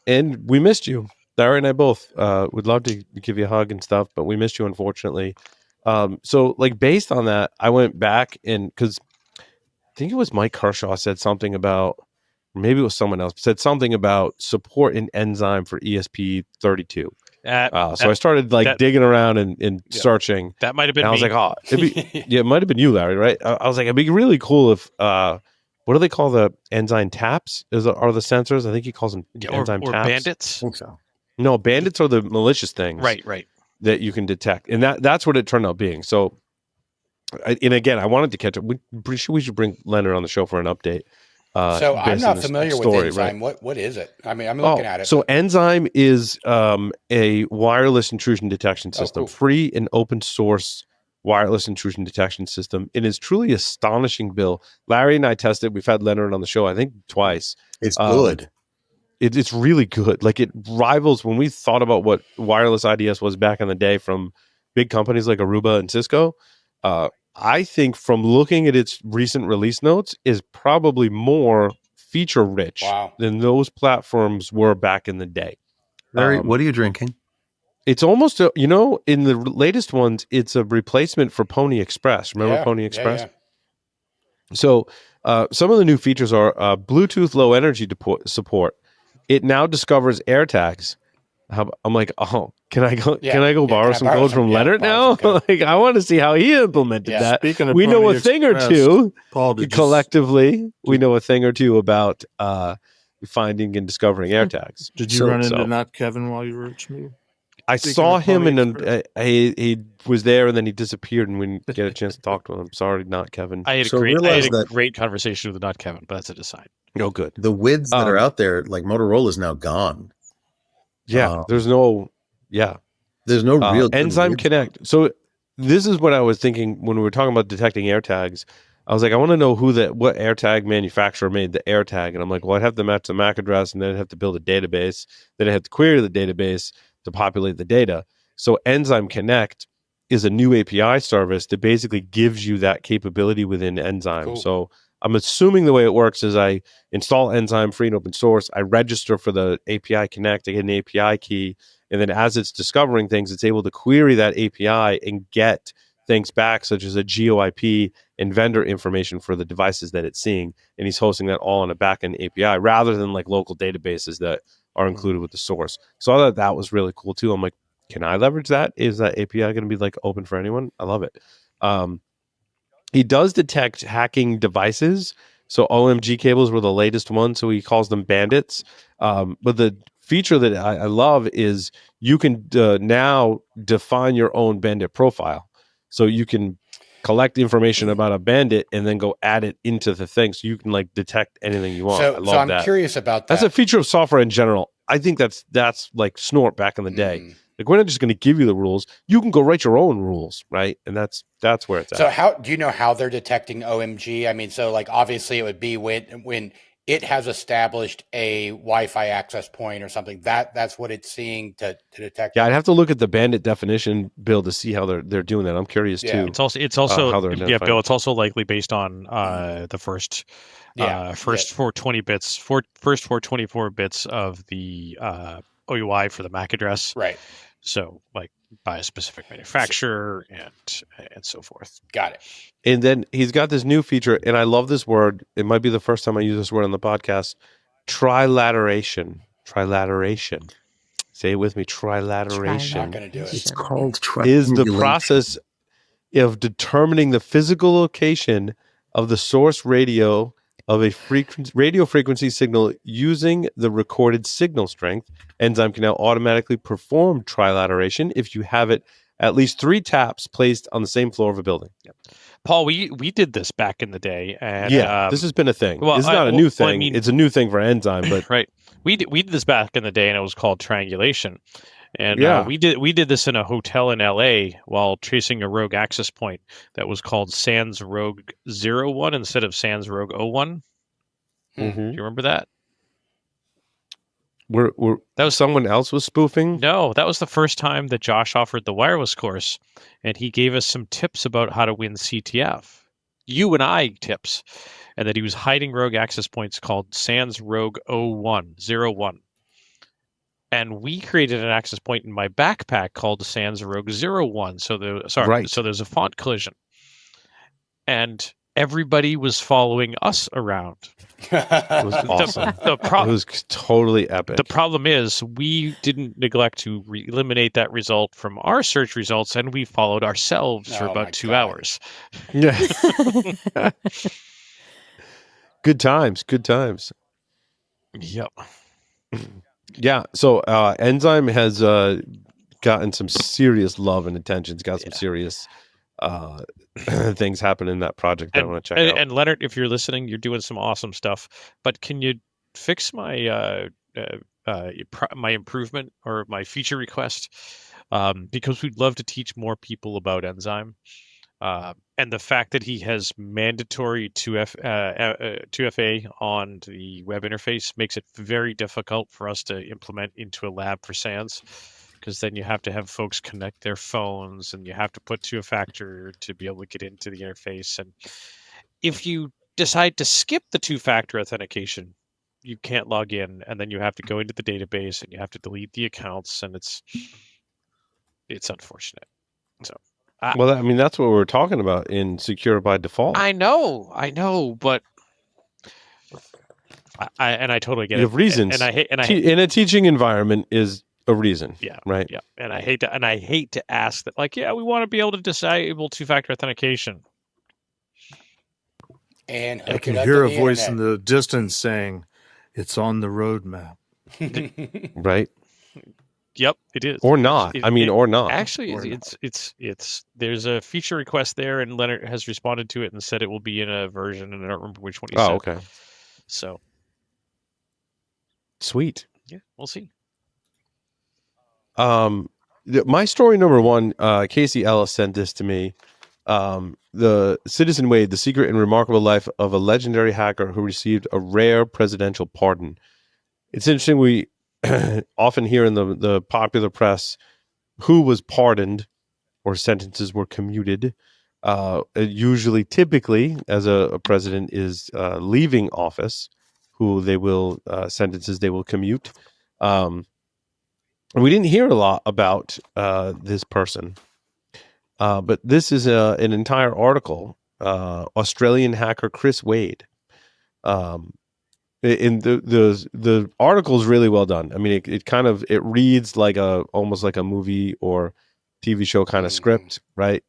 And we missed you. Larry and I both would love to give you a hug and stuff, but we missed you, unfortunately. So, like, based on that, I went back because I think it was Mike Kershaw said something about, maybe it was someone else, said something about support in Enzyme for ESP32. So I started digging around and searching. That might have been. And I was like, "Oh, it might have been you, Larry, right?" I was like, "It'd be really cool if what do they call the Enzyme taps? Are the sensors? I think he calls them Enzyme taps. Or bandits. I think so. No, bandits are the malicious things, right, that you can detect, and that's what it turned out being. So, and again, I wanted to catch up. We're pretty sure we should bring Leonard on the show for an update. So I'm not familiar with Enzyme. Right? What is it? I mean, I'm looking at it. So Enzyme is a wireless intrusion detection system, free and open source wireless intrusion detection system. It is truly astonishing, Bill. Larry and I tested. We've had Leonard on the show, I think, twice. It's good. It's really good. Like, it rivals when we thought about what wireless IDS was back in the day from big companies like Aruba and Cisco. I think from looking at its recent release notes is probably more feature rich than those platforms were back in the day. Larry, what are you drinking? It's almost, in the latest ones, it's a replacement for Pony Express. Remember Pony Express? Yeah. So some of the new features are Bluetooth low energy support. It now discovers AirTags. I'm like, can I go borrow some code from Leonard now? Like, I want to see how he implemented that. Speaking of we know a thing or two, Paul, collectively, we know a thing or two about finding and discovering AirTags. Did you run into not Kevin while you were at Shmoo? I saw him and he was there, and then he disappeared, and we didn't get a chance to talk to him. Sorry, not Kevin. I had a great conversation with not Kevin, but that's a aside. Oh, good. The WIDs that are out there, like Motorola, is now gone. Yeah, there's no real Enzyme Connect. So this is what I was thinking when we were talking about detecting AirTags. I was like, I want to know what AirTag manufacturer made the AirTag, and I'm like, well, I'd have to match the MAC address, and then I'd have to build a database. Then I'd have to query the database to populate the data. So Enzyme Connect is a new API service that basically gives you that capability within Enzyme. Cool. So I'm assuming the way it works is I install Enzyme free and open source. I register for the API Connect. I get an API key. And then as it's discovering things, it's able to query that API and get things back, such as a GeoIP and vendor information for the devices that it's seeing, and he's hosting that all on a backend API rather than like local databases that are included with the source. So I thought that was really cool too. I'm like, can I leverage that? Is that API going to be like open for anyone? I love it. He does detect hacking devices. So OMG cables were the latest one. So he calls them bandits. But the feature that I love is you can now define your own bandit profile. So you can collect information about a bandit and then go add it into the thing. So you can like detect anything you want. I love so I'm that. curious about that. That's a feature of software in general. I think that's like Snort back in the day. Like, we're not just going to give you the rules. You can go write your own rules, right? And that's where it's at. So how do you know how they're detecting OMG? I mean, so like obviously it would be when it has established a Wi-Fi access point or something. That's what it's seeing to detect. Yeah, I'd have to look at the bandit definition, Bill, to see how they're doing that. I'm curious too. It's also how they're yeah, Bill. It's also likely based on the first 420 bits, first 424 bits of the OUI for the MAC address. Right. So like by a specific manufacturer and so forth. Got it. And then he's got this new feature, and I love this word. It might be the first time I use this word on the podcast. Trilateration. Trilateration. Say it with me. Trilateration. I'm not going to do it. It's called is the process of determining the physical location of the source radio of a radio frequency signal using the recorded signal strength. Enzyme can now automatically perform trilateration if you have it at least 3 taps placed on the same floor of a building. Yep. Paul, we did this back in the day, and this has been a thing. Well, it's not a new thing. I mean, it's a new thing for Enzyme, but right. We did this back in the day, and it was called triangulation. And we did this in a hotel in LA while tracing a rogue access point that was called Sans Rogue 01 instead of Sans Rogue 01. Do you remember that? That was someone else was spoofing? No, that was the first time that Josh offered the wireless course, and he gave us some tips about how to win CTF. You and I tips, and that he was hiding rogue access points called Sans Rogue 01. And we created an access point in my backpack called Sans Rogue 01. So there's a font collision. And everybody was following us around. It was awesome. It was totally epic. The problem is we didn't neglect to eliminate that result from our search results, and we followed ourselves for about 2 hours. Yeah. Good times. Yep. Yeah. So Enzyme has gotten some serious love and attention. It's got some serious things happen in that project that I want to check out. And Leonard, if you're listening, you're doing some awesome stuff. But can you fix my my improvement or my feature request? Because we'd love to teach more people about Enzyme. And the fact that he has mandatory 2FA on the web interface makes it very difficult for us to implement into a lab for SANS. Because then you have to have folks connect their phones, and you have to put 2-factor to be able to get into the interface. And if you decide to skip the 2-factor authentication, you can't log in, and then you have to go into the database, and you have to delete the accounts, and it's unfortunate. So, well, I mean, that's what we're talking about in Secure by Default. I know, but I totally get it. You have reasons, in a teaching environment is a reason. Yeah. Right. Yeah. And I hate to ask that, like, we want to be able to disable 2-factor authentication. And I can hear a voice in the distance saying, "It's on the roadmap." Right. Yep, it is. Or not. Or not. Actually, it's there's a feature request there, and Leonard has responded to it and said it will be in a version, and I don't remember which one he said. Oh, okay. So sweet. Yeah, we'll see. My story number 1, Casey Ellis sent this to me. The Citizen Wade, the secret and remarkable life of a legendary hacker who received a rare presidential pardon. It's interesting. We often hear in the popular press who was pardoned or sentences were commuted. Usually, typically, as a president is leaving office, who they will sentences they will commute. We didn't hear a lot about this person, but this is an entire article Australian hacker Chris Wade. In the article is really well done. I mean, it reads like almost like a movie or TV show kind of script, right?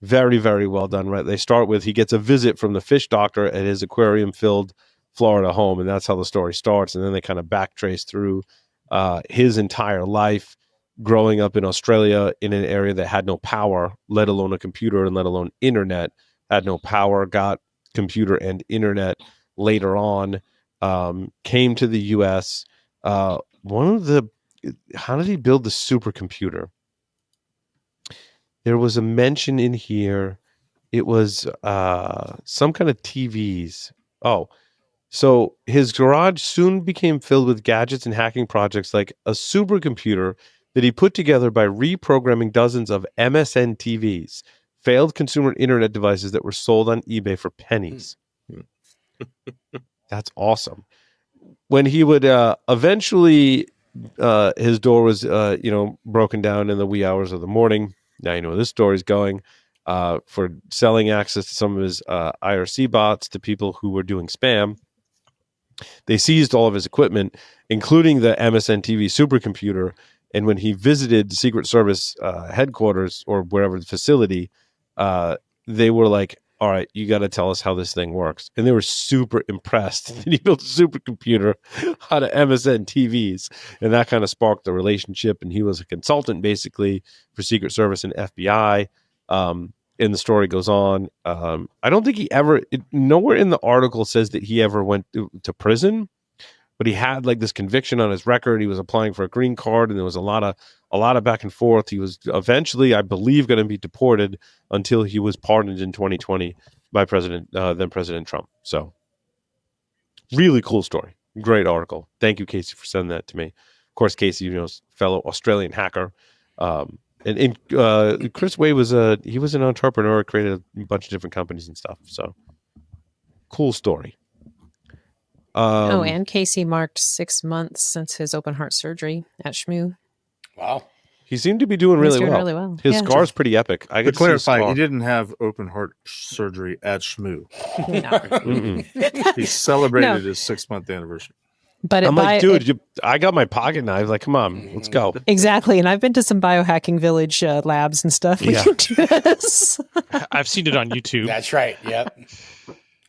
Very, very well done, right? They start with he gets a visit from the fish doctor at his aquarium-filled Florida home, and that's how the story starts. And then they kind of backtrace through his entire life growing up in Australia in an area that had no power, let alone a computer and let alone internet, had no power, got computer and internet later on, came to the US. How did he build the supercomputer? There was a mention in here. It was some kind of TVs. Oh, so his garage soon became filled with gadgets and hacking projects like a supercomputer that he put together by reprogramming dozens of MSN TVs, failed consumer internet devices that were sold on eBay for pennies. That's awesome. When he would eventually, his door was broken down in the wee hours of the morning. Now you know where this story's going. For selling access to some of his IRC bots to people who were doing spam. They seized all of his equipment, including the MSN TV supercomputer. And when he visited the Secret Service headquarters or wherever the facility, they were like, all right, you got to tell us how this thing works. And they were super impressed that he built a supercomputer out of MSN TVs. And that kind of sparked the relationship. And he was a consultant basically for Secret Service and FBI. And the story goes on. I don't think nowhere in the article says that he ever went to prison, but he had like this conviction on his record. He was applying for a green card, and there was a lot of back and forth. He was eventually, I believe, going to be deported until he was pardoned in 2020 by then President Trump. So, really cool story. Great article. Thank you, Casey, for sending that to me. Of course, Casey, fellow Australian hacker. And Chris Wade was an entrepreneur, created a bunch of different companies and stuff. So, cool story. And Casey marked 6 months since his open heart surgery at Shmoo. Wow. He seemed to be doing really well. His scar's pretty epic. I could clarify, he didn't have open heart surgery at Shmoo. No. He celebrated his 6-month anniversary. But I'm like, dude, I got my pocket knife. Like, come on, let's go. Exactly. And I've been to some biohacking village labs and stuff. We can do this. I've seen it on YouTube. That's right. Yep.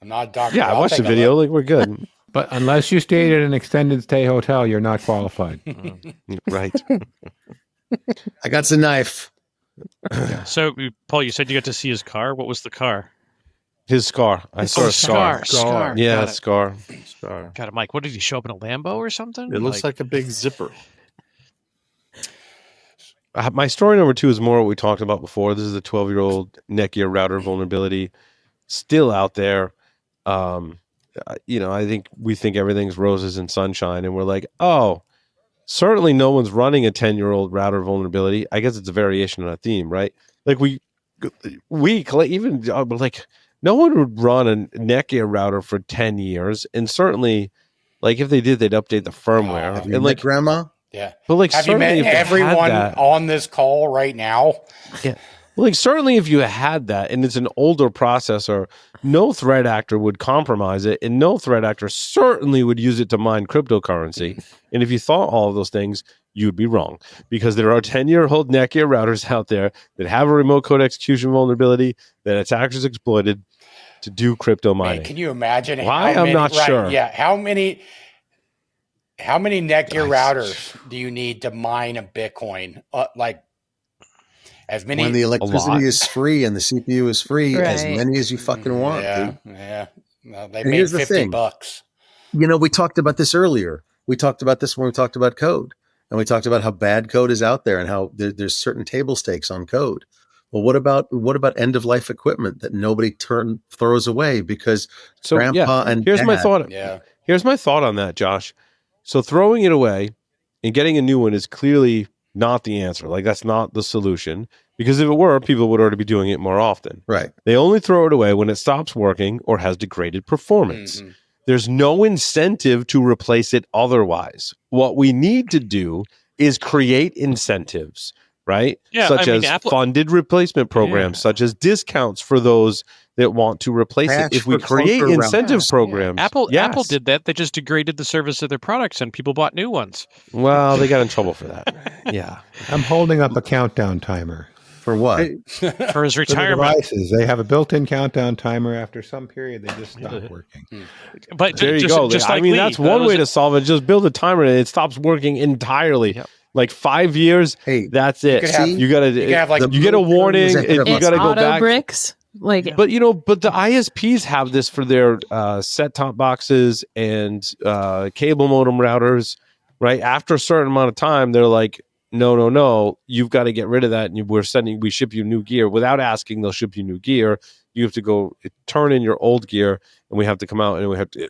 I'm not a doctor. Yeah, I watched the video. Like, we're good. But unless you stayed at an extended stay hotel, you're not qualified. Right. I got the knife. So, Paul, you said you got to see his car. What was the car? His scar. I saw a scar. Scar. Yeah, scar. Got it, Mike. What did he show up in a Lambo or something? It looks like a big zipper. My story number 2 is more what we talked about before. This is a 12-year-old Netgear router vulnerability still out there. I think we think everything's roses and sunshine, and we're like, oh, certainly no one's running a 10-year-old router vulnerability. I guess it's a variation on a theme, right? Like no one would run a Netgear router for 10 years, and certainly, like if they did, they'd update the firmware. And like grandma, yeah. But like, have you met everyone on this call right now? Yeah. Well, like certainly if you had that and it's an older processor, no threat actor would compromise it, and no threat actor certainly would use it to mine cryptocurrency. And if you thought all of those things, you'd be wrong, because there are 10-year-old Netgear routers out there that have a remote code execution vulnerability that attackers exploited to do crypto mining. Man, can you imagine? I'm not sure. Yeah, how many Netgear routers do you need to mine a Bitcoin? As many, when the electricity is free and the CPU is free, as many as you fucking want. Yeah. Well, they made $50. We talked about this earlier. We talked about this when we talked about code, and we talked about how bad code is out there and how there's certain table stakes on code. Well, what about end of life equipment that nobody throws away because grandpa and here's dad, my thought. Yeah. Here's my thought on that, Josh. So throwing it away and getting a new one is clearly not the answer. Like, that's not the solution, because if it were, people would already be doing it more often. Right. They only throw it away when it stops working or has degraded performance. Mm-hmm. There's no incentive to replace it otherwise. What we need to do is create incentives right? Yeah, Such I mean, as funded replacement programs, such as discounts for those that want to replace it. If we create incentive programs, Apple did that. They just degraded the service of their products, and people bought new ones. Well, they got in trouble for that. Yeah, I'm holding up a countdown timer. For what? For his For the retirement. devices, they have a built-in countdown timer. After some period, they just stop working. But there you go. Just I like mean, Lee, that's one way to solve it. Just build a timer and it stops working entirely. Yep. Like 5 years, Hey, that's it. you get a warning. You got to go back. Bricks. But but the ISPs have this for their set-top boxes and cable modem routers, right? After a certain amount of time, they're like, no, you've got to get rid of that, and we ship you new gear without asking. They'll ship you new gear. You have to go turn in your old gear, and we have to come out and we have to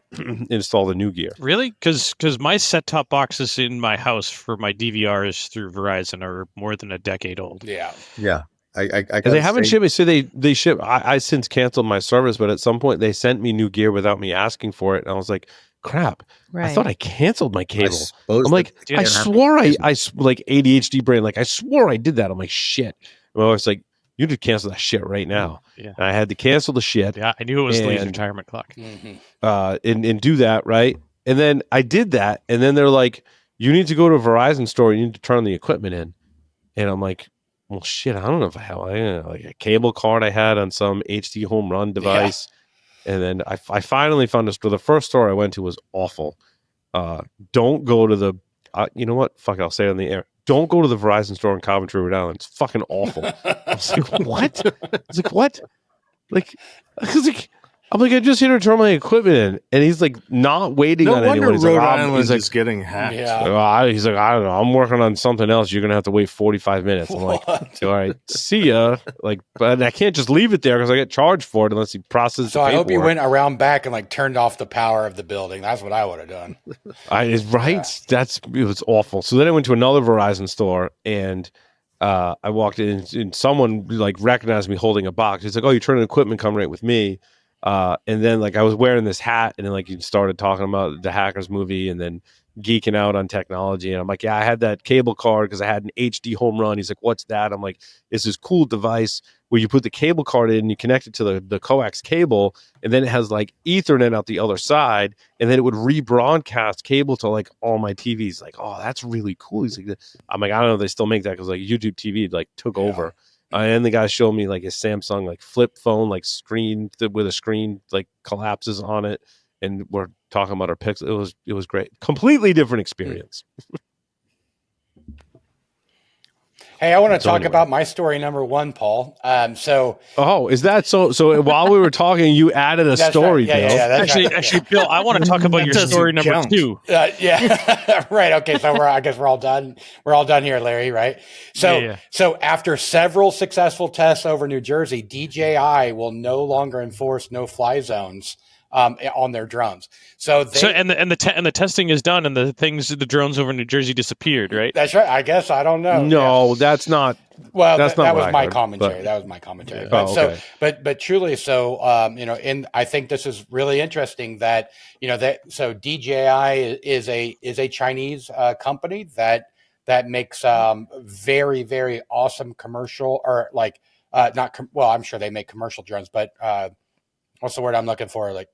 install the new gear. Really? Because my set-top boxes in my house for my DVRs through Verizon are more than a decade old. Yeah. And they haven't shipped me. So they ship. I since canceled my service, but at some point they sent me new gear without me asking for it, and I was like, "Crap! Right. I thought I canceled my cable." I'm like, I swore I like ADHD brain. Like I swore I did that. I'm like, shit. And I was like, you need to cancel that shit right now. Yeah. And I had to cancel the shit. Yeah, I knew it was Lee's retirement clock. And do that right. And then I did that, and then they're like, you need to go to a Verizon store. You need to turn the equipment in, and I'm like, well, shit, I don't know if I have like a cable card I had on some HD home run device. Yeah. And then I finally found a store. The first store I went to was awful. Don't go to the, you know what? Fuck it, I'll say it on the air. Don't go to the Verizon store in Coventry, Rhode Island. It's fucking awful. I was like, what? I was like, what? I'm like, I just here to turn my equipment in, and he's like, not waiting on anyone. He's Rhode like, Island he's like, is getting hacked. Yeah. He's like, I don't know. I'm working on something else. You're gonna have to wait 45 minutes. I'm like, all right, see ya. Like, but I can't just leave it there because I get charged for it unless he processes. So I hope you went around back and like turned off the power of the building. That's what I would have done. It was awful. So then I went to another Verizon store and. I walked in and someone like recognized me holding a box. He's like, "Oh, you're turning equipment, come right with me." And then like I was wearing this hat, and then like he started talking about the Hackers movie, and then geeking out on technology. And I'm like, "Yeah, I had that cable card because I had an HD home run." He's like, "What's that?" I'm like, "It's this cool device where you put the cable card in, you connect it to the coax cable, and then it has like Ethernet out the other side, and then it would rebroadcast cable to like all my TVs." Like, "Oh, that's really cool." He's like, "I'm like, I don't know if they still make that because like YouTube TV like took over." And the guy showed me like his Samsung like flip phone, like screen with a screen like collapses on it, and we're talking about our Pixel. It was great, completely different experience. Hey, I want to talk about my story number one, Paul. Is that so? So while we were talking, you added a story, right. Bill. Actually, Bill, I want to talk about your story number two. Right. Okay. So I guess we're all done. We're all done here, Larry. Right. So after several successful tests over New Jersey, DJI will no longer enforce no-fly zones on their drones. And the testing is done, and the drones over New Jersey disappeared, right? That's right. I guess I don't know. No, that's not. Well, that's that not was my heard, commentary. but... That was my commentary. Yeah. Okay. But truly, I think this is really interesting that DJI is a Chinese company that makes very, very awesome commercial or like I'm sure they make commercial drones, but what's the word I'm looking for? Like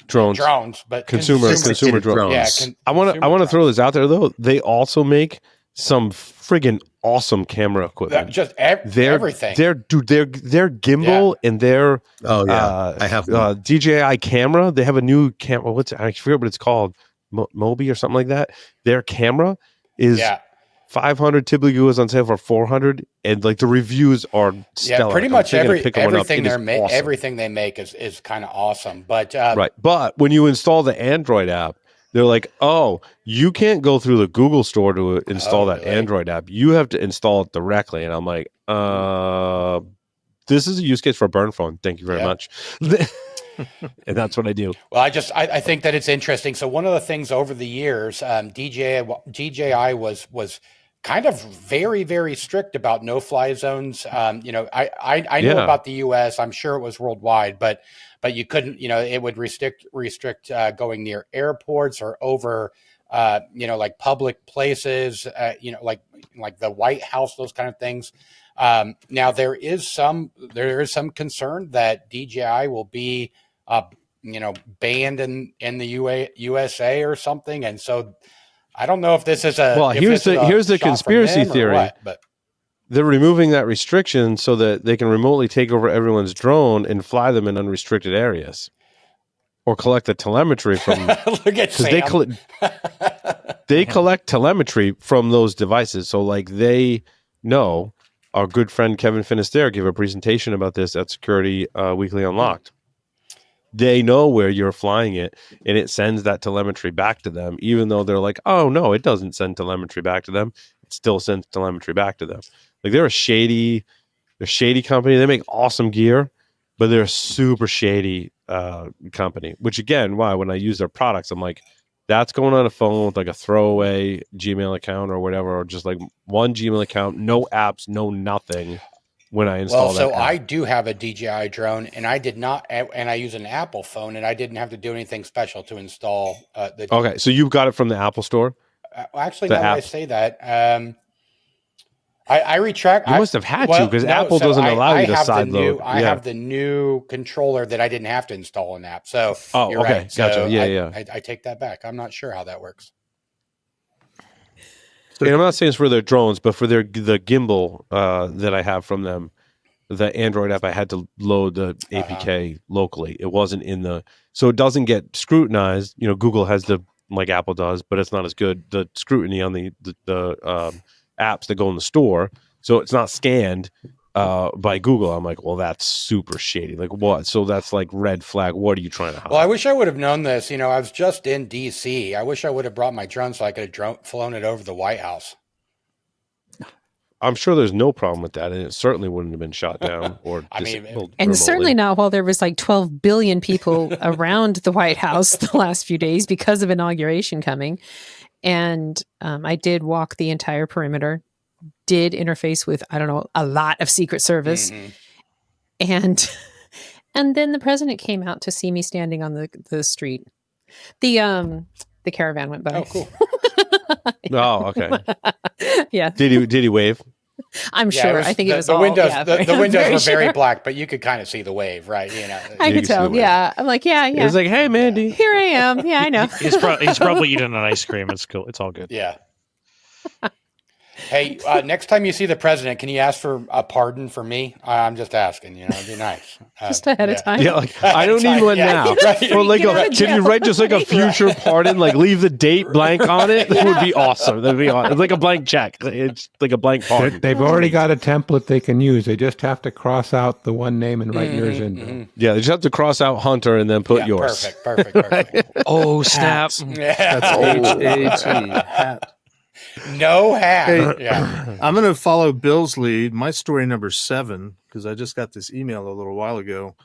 drones, but consumer drones. Yeah, I want to throw this out there though. They also make some friggin' awesome camera equipment. Everything. Their gimbal and their I have DJI camera. They have a new camera. I forget what it's called, Mobi or something like that. Their camera is 500. Typically goes on sale for 400, and like the reviews are stellar. Pretty much everything awesome. they make is kind of awesome. But right, but when you install the Android app, they're like, "Oh, you can't go through the Google store to install that Android app. You have to install it directly." And I'm like, "This is a use case for a burn phone. Thank you very much." And that's what I do. Well, I think that it's interesting. So one of the things over the years, DJI was kind of very, very strict about no-fly zones. I know about the U.S. I'm sure it was worldwide, but you couldn't. It would restrict going near airports or over like public places, like the White House, those kind of things. Now there is some concern that DJI will be, banned in the USA or something, and so I don't know if this is a. Well, here's the conspiracy theory. But they're removing that restriction so that they can remotely take over everyone's drone and fly them in unrestricted areas, or collect the telemetry from. Look at Sam. They collect telemetry from those devices, so like they know. Our good friend Kevin Finisterre gave a presentation about this at Security Weekly Unlocked. They know where you're flying it, and it sends that telemetry back to them, even though they're like, oh, no, it doesn't send telemetry back to them. It still sends telemetry back to them. Like they're a shady company. They make awesome gear, but they're a super shady company, which again, why when I use their products, I'm like, that's going on a phone with like a throwaway Gmail account or whatever, or just like one Gmail account, no apps, no nothing. When I install that app. I do have a DJI drone, and I did not, and I use an Apple phone, and I didn't have to do anything special to install the. Okay, so you got it from the Apple Store. Actually, now that I say that, I retract. You must have had to because Apple doesn't allow you to sideload. I have the new controller that I didn't have to install an app. So, you're okay, right. gotcha. So yeah. I take that back. I'm not sure how that works. And I'm not saying it's for their drones, but for the gimbal that I have from them, the Android app, I had to load the APK locally. It wasn't so it doesn't get scrutinized. Google has like Apple does, but it's not as good. The scrutiny on the apps that go in the store, so it's not scanned by Google. I'm like, well, that's super shady. Like what? So that's like red flag. What are you trying to hide? Well, I wish I would have known this. I was just in DC. I wish I would have brought my drone so I could have flown it over the White House. I'm sure there's no problem with that, and it certainly wouldn't have been shot down or disabled. And certainly not while there was like 12 billion people around the White House the last few days because of inauguration coming. And I did walk the entire perimeter, did interface with, I don't know, a lot of Secret Service. Mm-hmm. And then the president came out to see me standing on the street. The caravan went by. Oh, cool. Oh, okay. Yeah. Did he wave? I'm sure. I think it was the all, windows. Yeah, the windows were very black, but you could kind of see the wave, right? I could tell. Yeah, I'm like, yeah. It was like, hey, Mandy, here I am. Yeah, I know. He's probably eating an ice cream. It's cool. It's all good. Yeah. Hey, next time you see the president, can you ask for a pardon for me? I'm just asking. It'd be nice. Just ahead of time. Yeah, like I don't need one now. Right. Or like, can you write just like a future pardon? Like leave the date blank on it. That would be awesome. That'd be awesome. It's like a blank check. It's like a blank pardon. They've already got a template they can use. They just have to cross out the one name and write yours in. Mm-hmm. Yeah, they just have to cross out Hunter and then put yours. Perfect. Oh snap! That's HAT. Hat. No hat. Hey, yeah. I'm going to follow Bill's lead. My story number 7, because I just got this email a little while ago.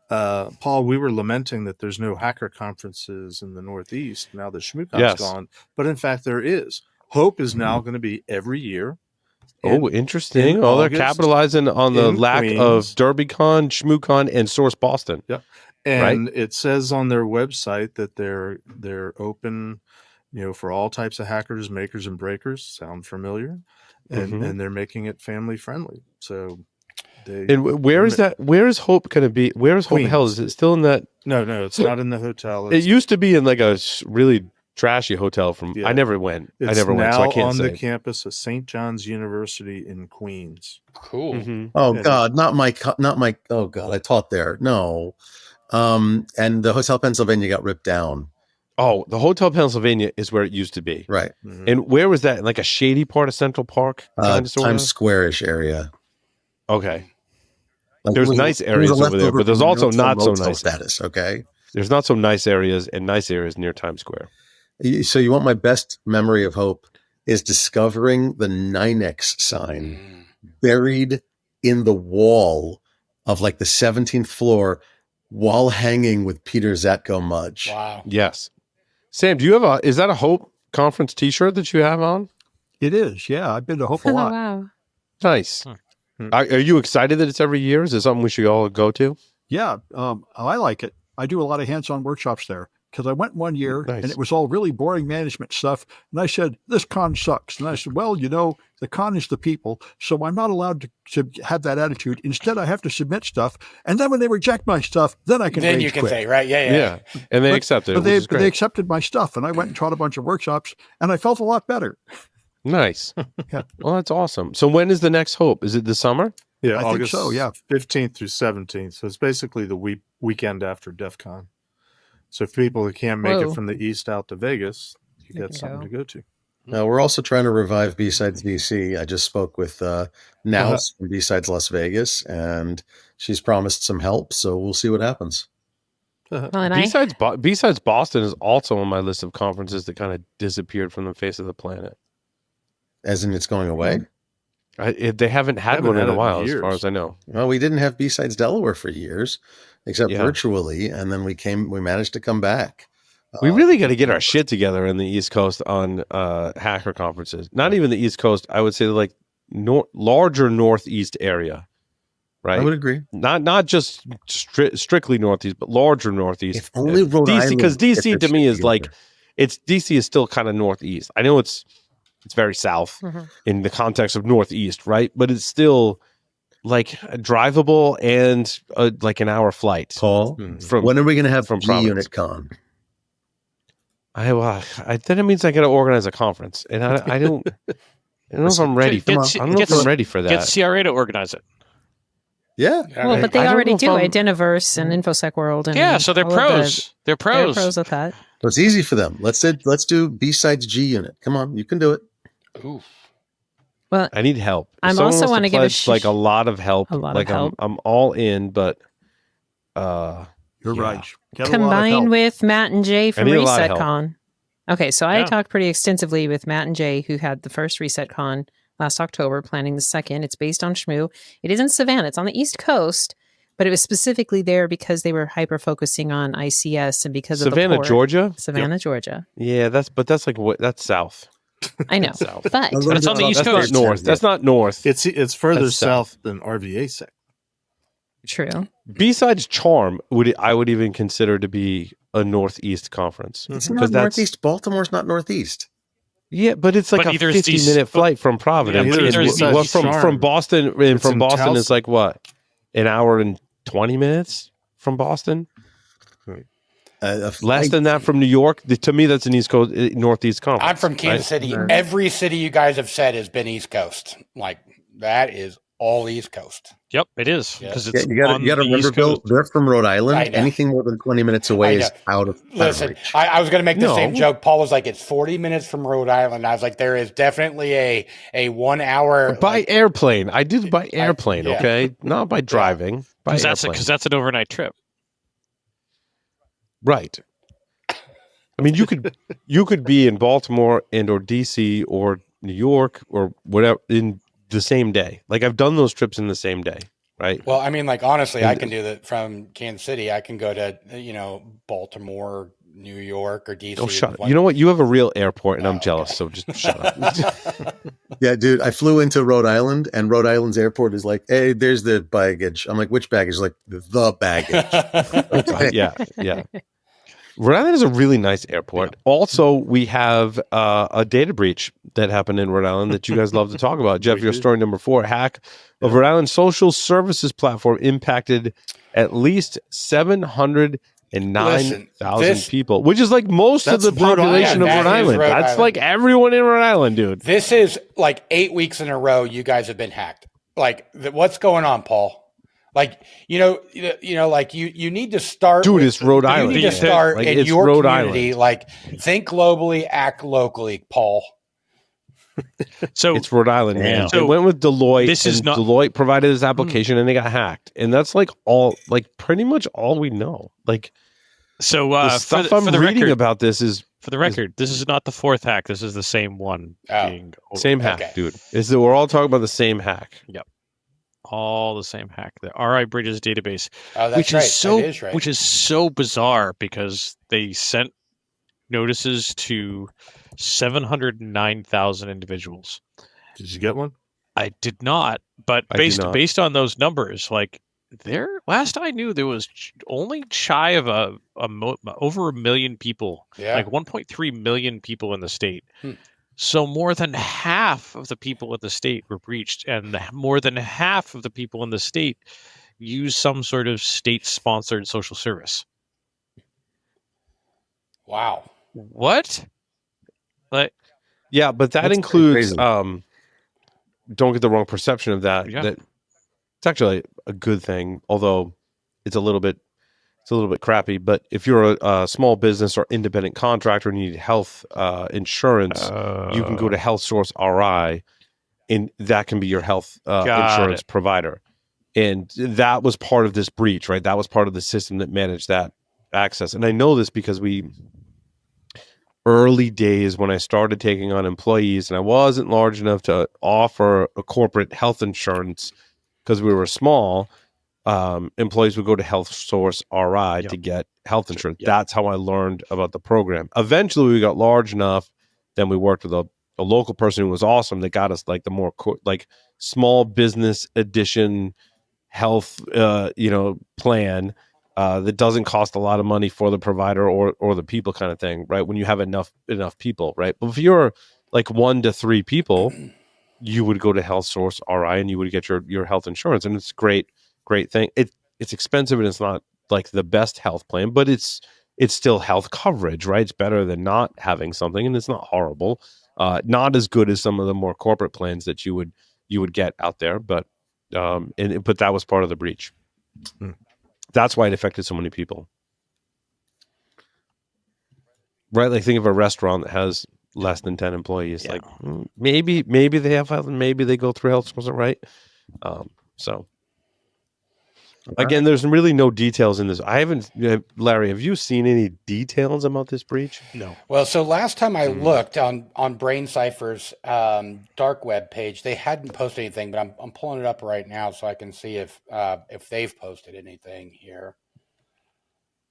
Paul, we were lamenting that there's no hacker conferences in the Northeast now that Shmoocon's gone. But in fact, there is. Hope is now going to be every year. Oh, interesting. Oh, they're capitalizing on the lack of DerbyCon, Shmoocon, and Source Boston. Yeah. And it says on their website that they're open, for all types of hackers, makers, and breakers. Sound familiar? And they're making it family friendly. So where is that? Where is Hope going to be? Where is Hope held? Is it still in that? No, it's not in the hotel. It used to be in like a really trashy hotel I never went. It's I never went, so I can't on say. The campus of St. John's University in Queens. Cool. Mm-hmm. Oh God, not my. Oh God, I taught there. No, and the Hotel Pennsylvania got ripped down. Oh, the Hotel Pennsylvania is where it used to be. Right. Mm-hmm. And where was that? Like a shady part of Central Park? Times Square-ish area. Okay. Like there's nice areas over there, but there's also not so nice. Status, okay? There's not so nice areas and nice areas near Times Square. So you want my best memory of Hope is discovering the 9X sign buried in the wall of like the 17th floor while hanging with Peter Zatko Mudge. Wow. Yes. Sam, do you have is that a Hope conference t-shirt that you have on? It is. Yeah. I've been to Hope a lot. Wow. Nice. Are you excited that it's every year? Is it something we should all go to? Yeah. I like it. I do a lot of hands-on workshops there. because I went one year Nice. and it was all really boring management stuff. And I said, this con sucks. And I said, well, the con is the people. So I'm not allowed to have that attitude. Instead, I have to submit stuff. And then when they reject my stuff, then I can Then rage you can quit. say, right? Yeah. And they accepted it. But Which is great. they accepted my stuff. And I went and taught a bunch of workshops and I felt a lot better. Nice. Yeah. Well, that's awesome. So when is the next Hope? Is it this summer? Yeah, I think August so, yeah. 15th through 17th. So it's basically the weekend after DEF CON. So for people who can't make Whoa. it from the East out to Vegas, you They got can something go. to go to. Now we're also trying to revive B-Sides DC. I just spoke with Nels from B-Sides Las Vegas, and she's promised some help. So we'll see what happens. Well, and B-Sides Boston is also on my list of conferences that kind of disappeared from the face of the planet. As in, it's going away. They haven't had Haven't one in had a it in while, as years. far as I know. Well, we didn't have B-Sides Delaware for years, except Yeah. virtually, and then we managed to come back. We really got to get our shit together in the East Coast on hacker conferences. Not even the East Coast. I would say like larger Northeast area, right? I would agree. Not just strictly Northeast, but larger Northeast. If only Rhode Island because gets DC to its me shit is like together. DC is still kind of Northeast. I know it's very south in the context of Northeast, right? But it's still like drivable and like an hour flight. Paul, From when are we going to have from G Providence. Unit Con? Then it means I got to organize a conference, and I don't know if I'm ready. I don't know if I'm ready for that. Get CRA to organize it. Yeah. well, but they I don't already know if do I'm- Identiverse and InfoSec World. And Yeah, so they're all of pros. They're They're pros. pros at that. So it's easy for them. Let's do B-Sides G Unit. Come on, you can do it. Ooh. Well, I need help. If I'm someone also wants want to give a pledge, like a lot of help. a lot of like help. I'm all in, but You're Yeah. right. Get a lot of combined help. with Matt and Jay from need a lot of help. ResetCon. Okay, so I Yeah. talked pretty extensively with Matt and Jay, who had the first ResetCon last October, planning the second. It's based on Shmoo. It is in Savannah. It's on the East Coast, but it was specifically there because they were hyper focusing on ICS and because of the Savannah, port. Georgia. Savannah, Georgia. Yeah, that's like what? That's south. I know, South. but But it's on the East That's Coast. not north. That's not north. It's further That's south. south than RVA sec. true. Besides Charm, I would even consider to be a northeast conference. It's Because not Northeast. Baltimore's not Northeast. Yeah, but it's like But a neither is 50-minute flight from Providence. Yeah, but neither is And East from Charm. Boston, and It's from in Boston, it's Towson. like what, an hour and 20 minutes from Boston. Less than that from New York. To me, that's an East Coast, Northeast conference. I'm from Kansas right? City. Every city you guys have said has been East Coast. Like that is all East Coast. Yep, it is. Yeah. Because Yeah, it's you got on to the remember, East Bill. Coast. They're from Rhode I Island. know. Anything more than 20 minutes away I is know. out of Listen, reach. I was going to make the same No. joke. Paul was like, it's 40 minutes from Rhode Island. I was like, there is definitely a 1 hour. By airplane. I do by airplane, yeah. okay? Not by driving. By Because airplane. that's an overnight trip. Right. I mean, you could be in Baltimore and or DC or New York or whatever in the same day. Like I've done those trips in the same day, right? Well, I mean, like, honestly, And- I can do that from Kansas City. I can go to, Baltimore, New York, or DC. Oh, shut up. One- You know what? You have a real airport and I'm Oh, jealous, okay. so just shut up. Yeah, dude, I flew into Rhode Island, and Rhode Island's airport is like, hey, there's the baggage. I'm like, which baggage? Like, the baggage. Yeah. Rhode Island is a really nice airport. Also, we have a data breach that happened in Rhode Island that you guys love to talk about. Jeff, your story number 4, hack of Rhode Island's social services platform impacted at least 709,000 people, which is like most of That's the Rhode population of Island. Rhode That is Island. Rhode That's Island. like everyone in Rhode Island, dude. This is like 8 weeks in a row you guys have been hacked. Like, what's going on, Paul? Like, like you need to start. Dude, with- it's Rhode you Island. need to man. start Like, in it's your Rhode community. Island. Like, think globally, act locally, Paul. So It's Rhode Island, man. So They went with Deloitte. this is and not- Deloitte provided this application, and they got hacked. And that's like pretty much all we know. Like the stuff I'm reading record, about this is for the record, this is not the 4th hack. This is the same one. Oh. Being same hack, Okay. dude. Is that we're all talking about the same hack? all the same hack. The RI Bridges database, Oh, that's which right. is so That is right. which is so bizarre because they sent notices to 709,000 individuals. Did you get one? I did not, but I did not. based on those numbers, like last I knew, there was only shy of over 1 million people, like 1.3 million people in the state. So more than half of the people in the state were breached, and more than half of the people in the state use some sort of state-sponsored social service. Wow. What? Like, yeah, but that That's includes. crazy. Don't get the wrong perception of that. Yeah. That it's actually a good thing, although it's a little bit crappy. But if you're a small business or independent contractor and you need health insurance, you can go to Health Source RI, and that can be your health insurance provider. And that was part of this breach, right? That was part of the system that managed that access. And I know this because early days when I started taking on employees and I wasn't large enough to offer a corporate health insurance because we were small, employees would go to Health Source RI to get health insurance. That's how I learned about the program. Eventually we got large enough, then we worked with a local person who was awesome that got us like the more small business edition health plan that doesn't cost a lot of money for the provider or the people kind of thing, right? When you have enough people, right? But if you're like 1 to 3 people, you would go to Health Source RI and you would get your health insurance, and it's great thing. It's expensive and it's not like the best health plan, but it's still health coverage, right? It's better than not having something, and it's not horrible. Not as good as some of the more corporate plans that you would get out there, but but that was part of the breach. That's why it affected so many people, right? Like think of a restaurant that has less than 10 employees. Like maybe they have health, and maybe they go through health, wasn't right. So again, there's really no details in this. I haven't, Larry, have you seen any details about this breach? No. Well, so last time I looked on BrainCipher's dark web page, they hadn't posted anything, but I'm pulling it up right now so I can see if they've posted anything here.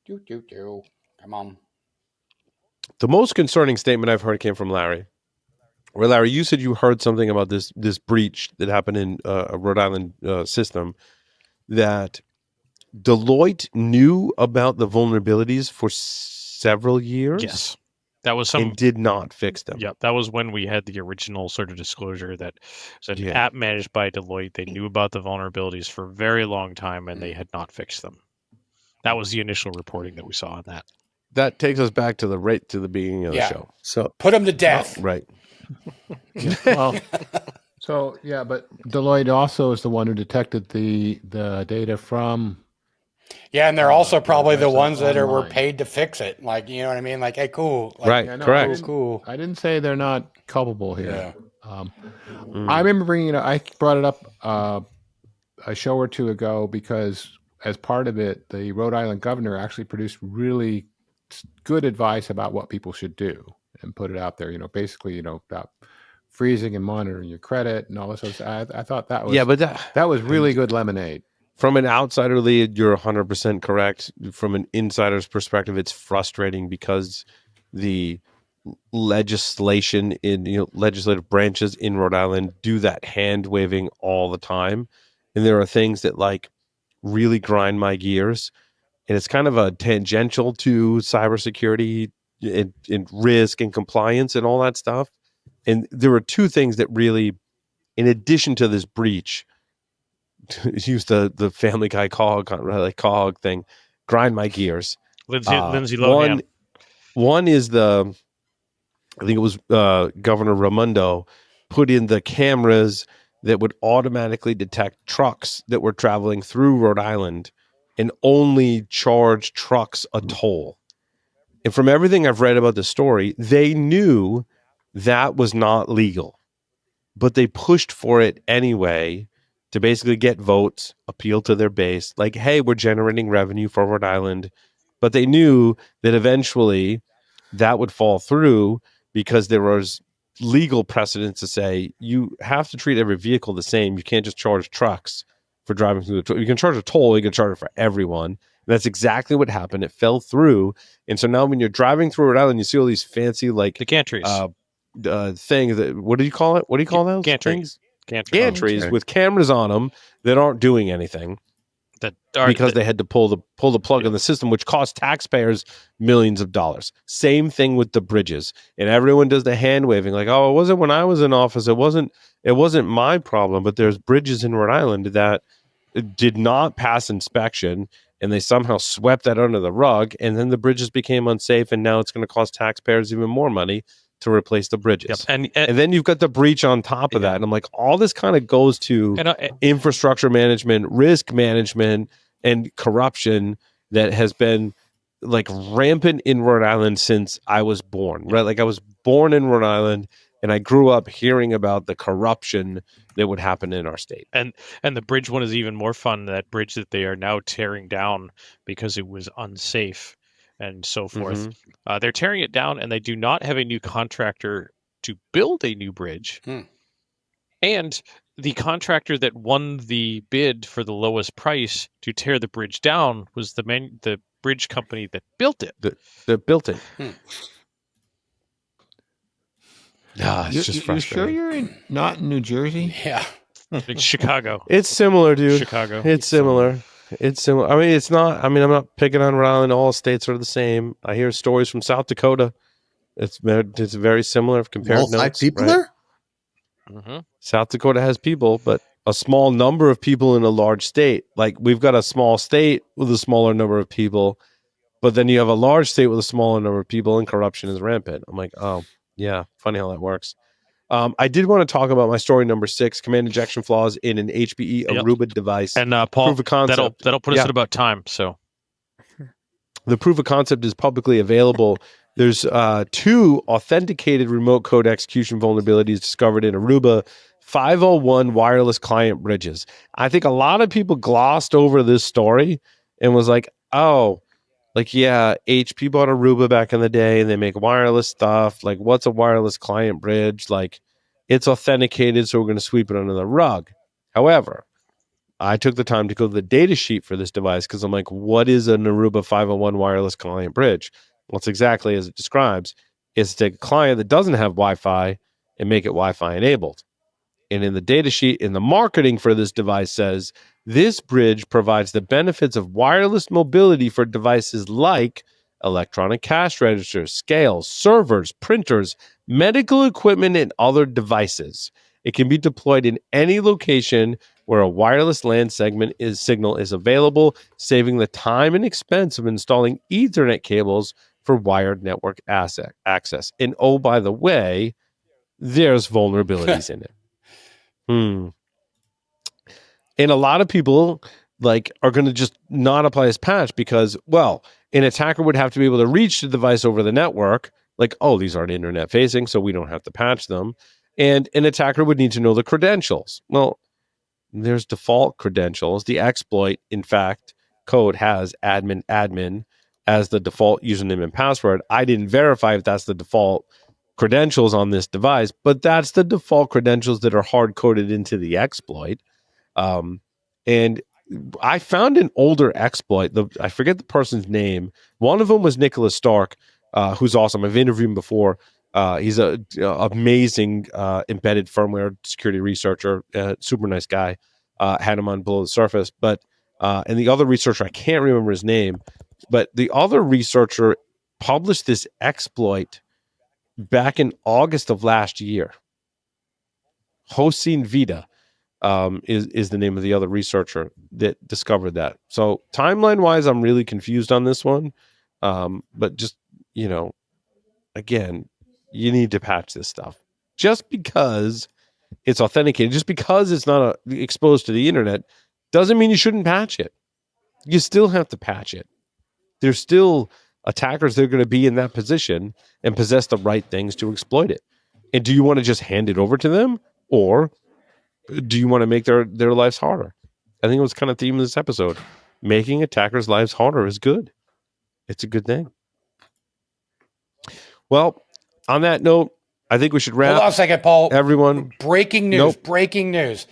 Come on. The most concerning statement I've heard came from Larry. Where Larry, you said you heard something about this breach that happened in a Rhode Island system, that Deloitte knew about the vulnerabilities for several years. Yes. That was and did not fix them. Yeah, that was when we had the original sort of disclosure that said app managed by Deloitte. They knew about the vulnerabilities for a very long time and they had not fixed them. That was the initial reporting that we saw on that. That takes us back to the beginning of the show. So put them to death. Right. Well, so yeah, but Deloitte also is the one who detected the data from. Yeah, and they're also probably the ones that were paid to fix it. Like, you know what I mean? Like, hey, cool. Like, right, correct. Cool. I didn't say they're not culpable here. Yeah. I remember bringing it up. I brought it up a show or two ago because as part of it, the Rhode Island governor actually produced really good advice about what people should do and put it out there. Basically, about freezing and monitoring your credit and all this other stuff. I thought that was but that was really good lemonade. From an outsider lead, you're 100% correct. From an insider's perspective, it's frustrating because the legislation in legislative branches in Rhode Island do that hand waving all the time, and there are things that like really grind my gears, and it's kind of a tangential to cybersecurity and risk and compliance and all that stuff. And there are two things that really, in addition to this breach, use the Family Guy cog thing, grind my gears. Lindsay Lohan. One is I think it was Governor Raimondo put in the cameras that would automatically detect trucks that were traveling through Rhode Island and only charge trucks a toll. And from everything I've read about the story, they knew that was not legal, but they pushed for it anyway to basically get votes, appeal to their base, like, hey, we're generating revenue for Rhode Island. But they knew that eventually that would fall through because there was legal precedent to say you have to treat every vehicle the same. You can't just charge trucks for driving through the toll. You can charge a toll, you can charge it for everyone. And that's exactly what happened. It fell through. And so now when you're driving through Rhode Island, you see all these fancy like the gantries. Thing that what do you call it? What do you call those gantry things? Gantries with cameras on them that aren't doing anything. because they had to pull the plug on the system, which cost taxpayers millions of dollars. Same thing with the bridges, and everyone does the hand waving like, "Oh, it wasn't when I was in office. It wasn't my problem." But there's bridges in Rhode Island that did not pass inspection, and they somehow swept that under the rug, and then the bridges became unsafe, and now it's going to cost taxpayers even more money to replace the bridges. Yep. And then you've got the breach on top of that. And I'm like, all this kind of goes to infrastructure management, risk management, and corruption that has been like rampant in Rhode Island since I was born, right? Like I was born in Rhode Island and I grew up hearing about the corruption that would happen in our state. And the bridge one is even more fun, that bridge that they are now tearing down because it was unsafe and so forth. They're tearing it down, and they do not have a new contractor to build a new bridge. And the contractor that won the bid for the lowest price to tear the bridge down was the bridge company that built it. That built it. It's just frustrating. You sure you're not in New Jersey? Yeah. It's Chicago. It's similar, dude. Chicago. It's similar. It's similar. I mean, it's not. I mean, I'm not picking on Rhode Island. All states are the same. I hear stories from South Dakota. It's very similar if compared all notes. 5 people right? there? South Dakota has people, but a small number of people in a large state. Like we've got a small state with a smaller number of people, but then you have a large state with a smaller number of people, and corruption is rampant. I'm like, oh yeah, funny how that works. I did want to talk about my story number 6: command injection flaws in an HPE Aruba device. And Paul, proof of concept. that'll put us at about time. So the proof of concept is publicly available. There's 2 authenticated remote code execution vulnerabilities discovered in Aruba 501 wireless client bridges. I think a lot of people glossed over this story and was like, oh, like, yeah, HP bought Aruba back in the day and they make wireless stuff. Like, what's a wireless client bridge? Like, it's authenticated, so we're going to sweep it under the rug. However, I took the time to go to the data sheet for this device because I'm like, what is an Aruba 501 wireless client bridge? Well, it's exactly as it describes. It's to take a client that doesn't have Wi-Fi and make it Wi-Fi enabled. And in the data sheet, in the marketing for this device says, this bridge provides the benefits of wireless mobility for devices like electronic cash registers, scales, servers, printers, medical equipment, and other devices. It can be deployed in any location where a wireless LAN signal is available, saving the time and expense of installing Ethernet cables for wired network access. And oh, by the way, there's vulnerabilities in it. And a lot of people are going to just not apply this patch because, well, an attacker would have to be able to reach the device over the network. Like, oh, these aren't internet facing, so we don't have to patch them. And an attacker would need to know the credentials. Well, there's default credentials. The exploit, in fact, code has admin as the default username and password. I didn't verify if that's the default credentials on this device, but that's the default credentials that are hard coded into the exploit. And I found an older exploit. I forget the person's name. One of them was Nicholas Stark, who's awesome. I've interviewed him before. He's an amazing embedded firmware security researcher, super nice guy. Had him on Below the Surface. But and the other researcher, I can't remember his name, but the other researcher published this exploit back in August of last year. Hossein Vida is the name of the other researcher that discovered that. So timeline-wise, I'm really confused on this one. But just, again, you need to patch this stuff. Just because it's authenticated, just because it's not exposed to the internet, doesn't mean you shouldn't patch it. You still have to patch it. There's still attackers that are going to be in that position and possess the right things to exploit it. And do you want to just hand it over to them, or do you want to make their lives harder? I think it was kind of the theme of this episode. Making attackers' lives harder is good. It's a good thing. Well, on that note, I think we should wrap. Hold on a second, Paul. Everyone. Breaking news. Nope. Breaking news.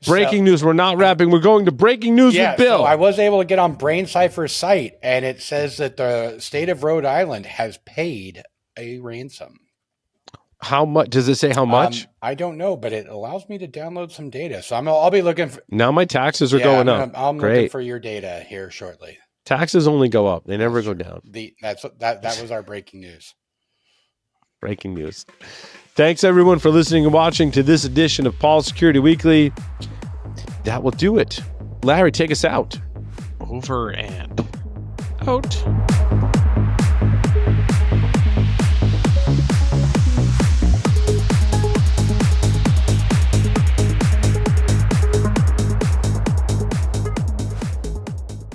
Breaking news. We're not wrapping. We're going to breaking news with Bill. So I was able to get on BrainCipher's site, and it says that the state of Rhode Island has paid a ransom. How much does it say? How much? I don't know, but it allows me to download some data. So I'll be looking for. Now my taxes are going up. I'm Great. looking for your data here shortly. Taxes only go up; they never go down. That was our breaking news. Breaking news. Thanks everyone for listening and watching to this edition of Paul's Security Weekly. That will do it. Larry, take us out. Over and out.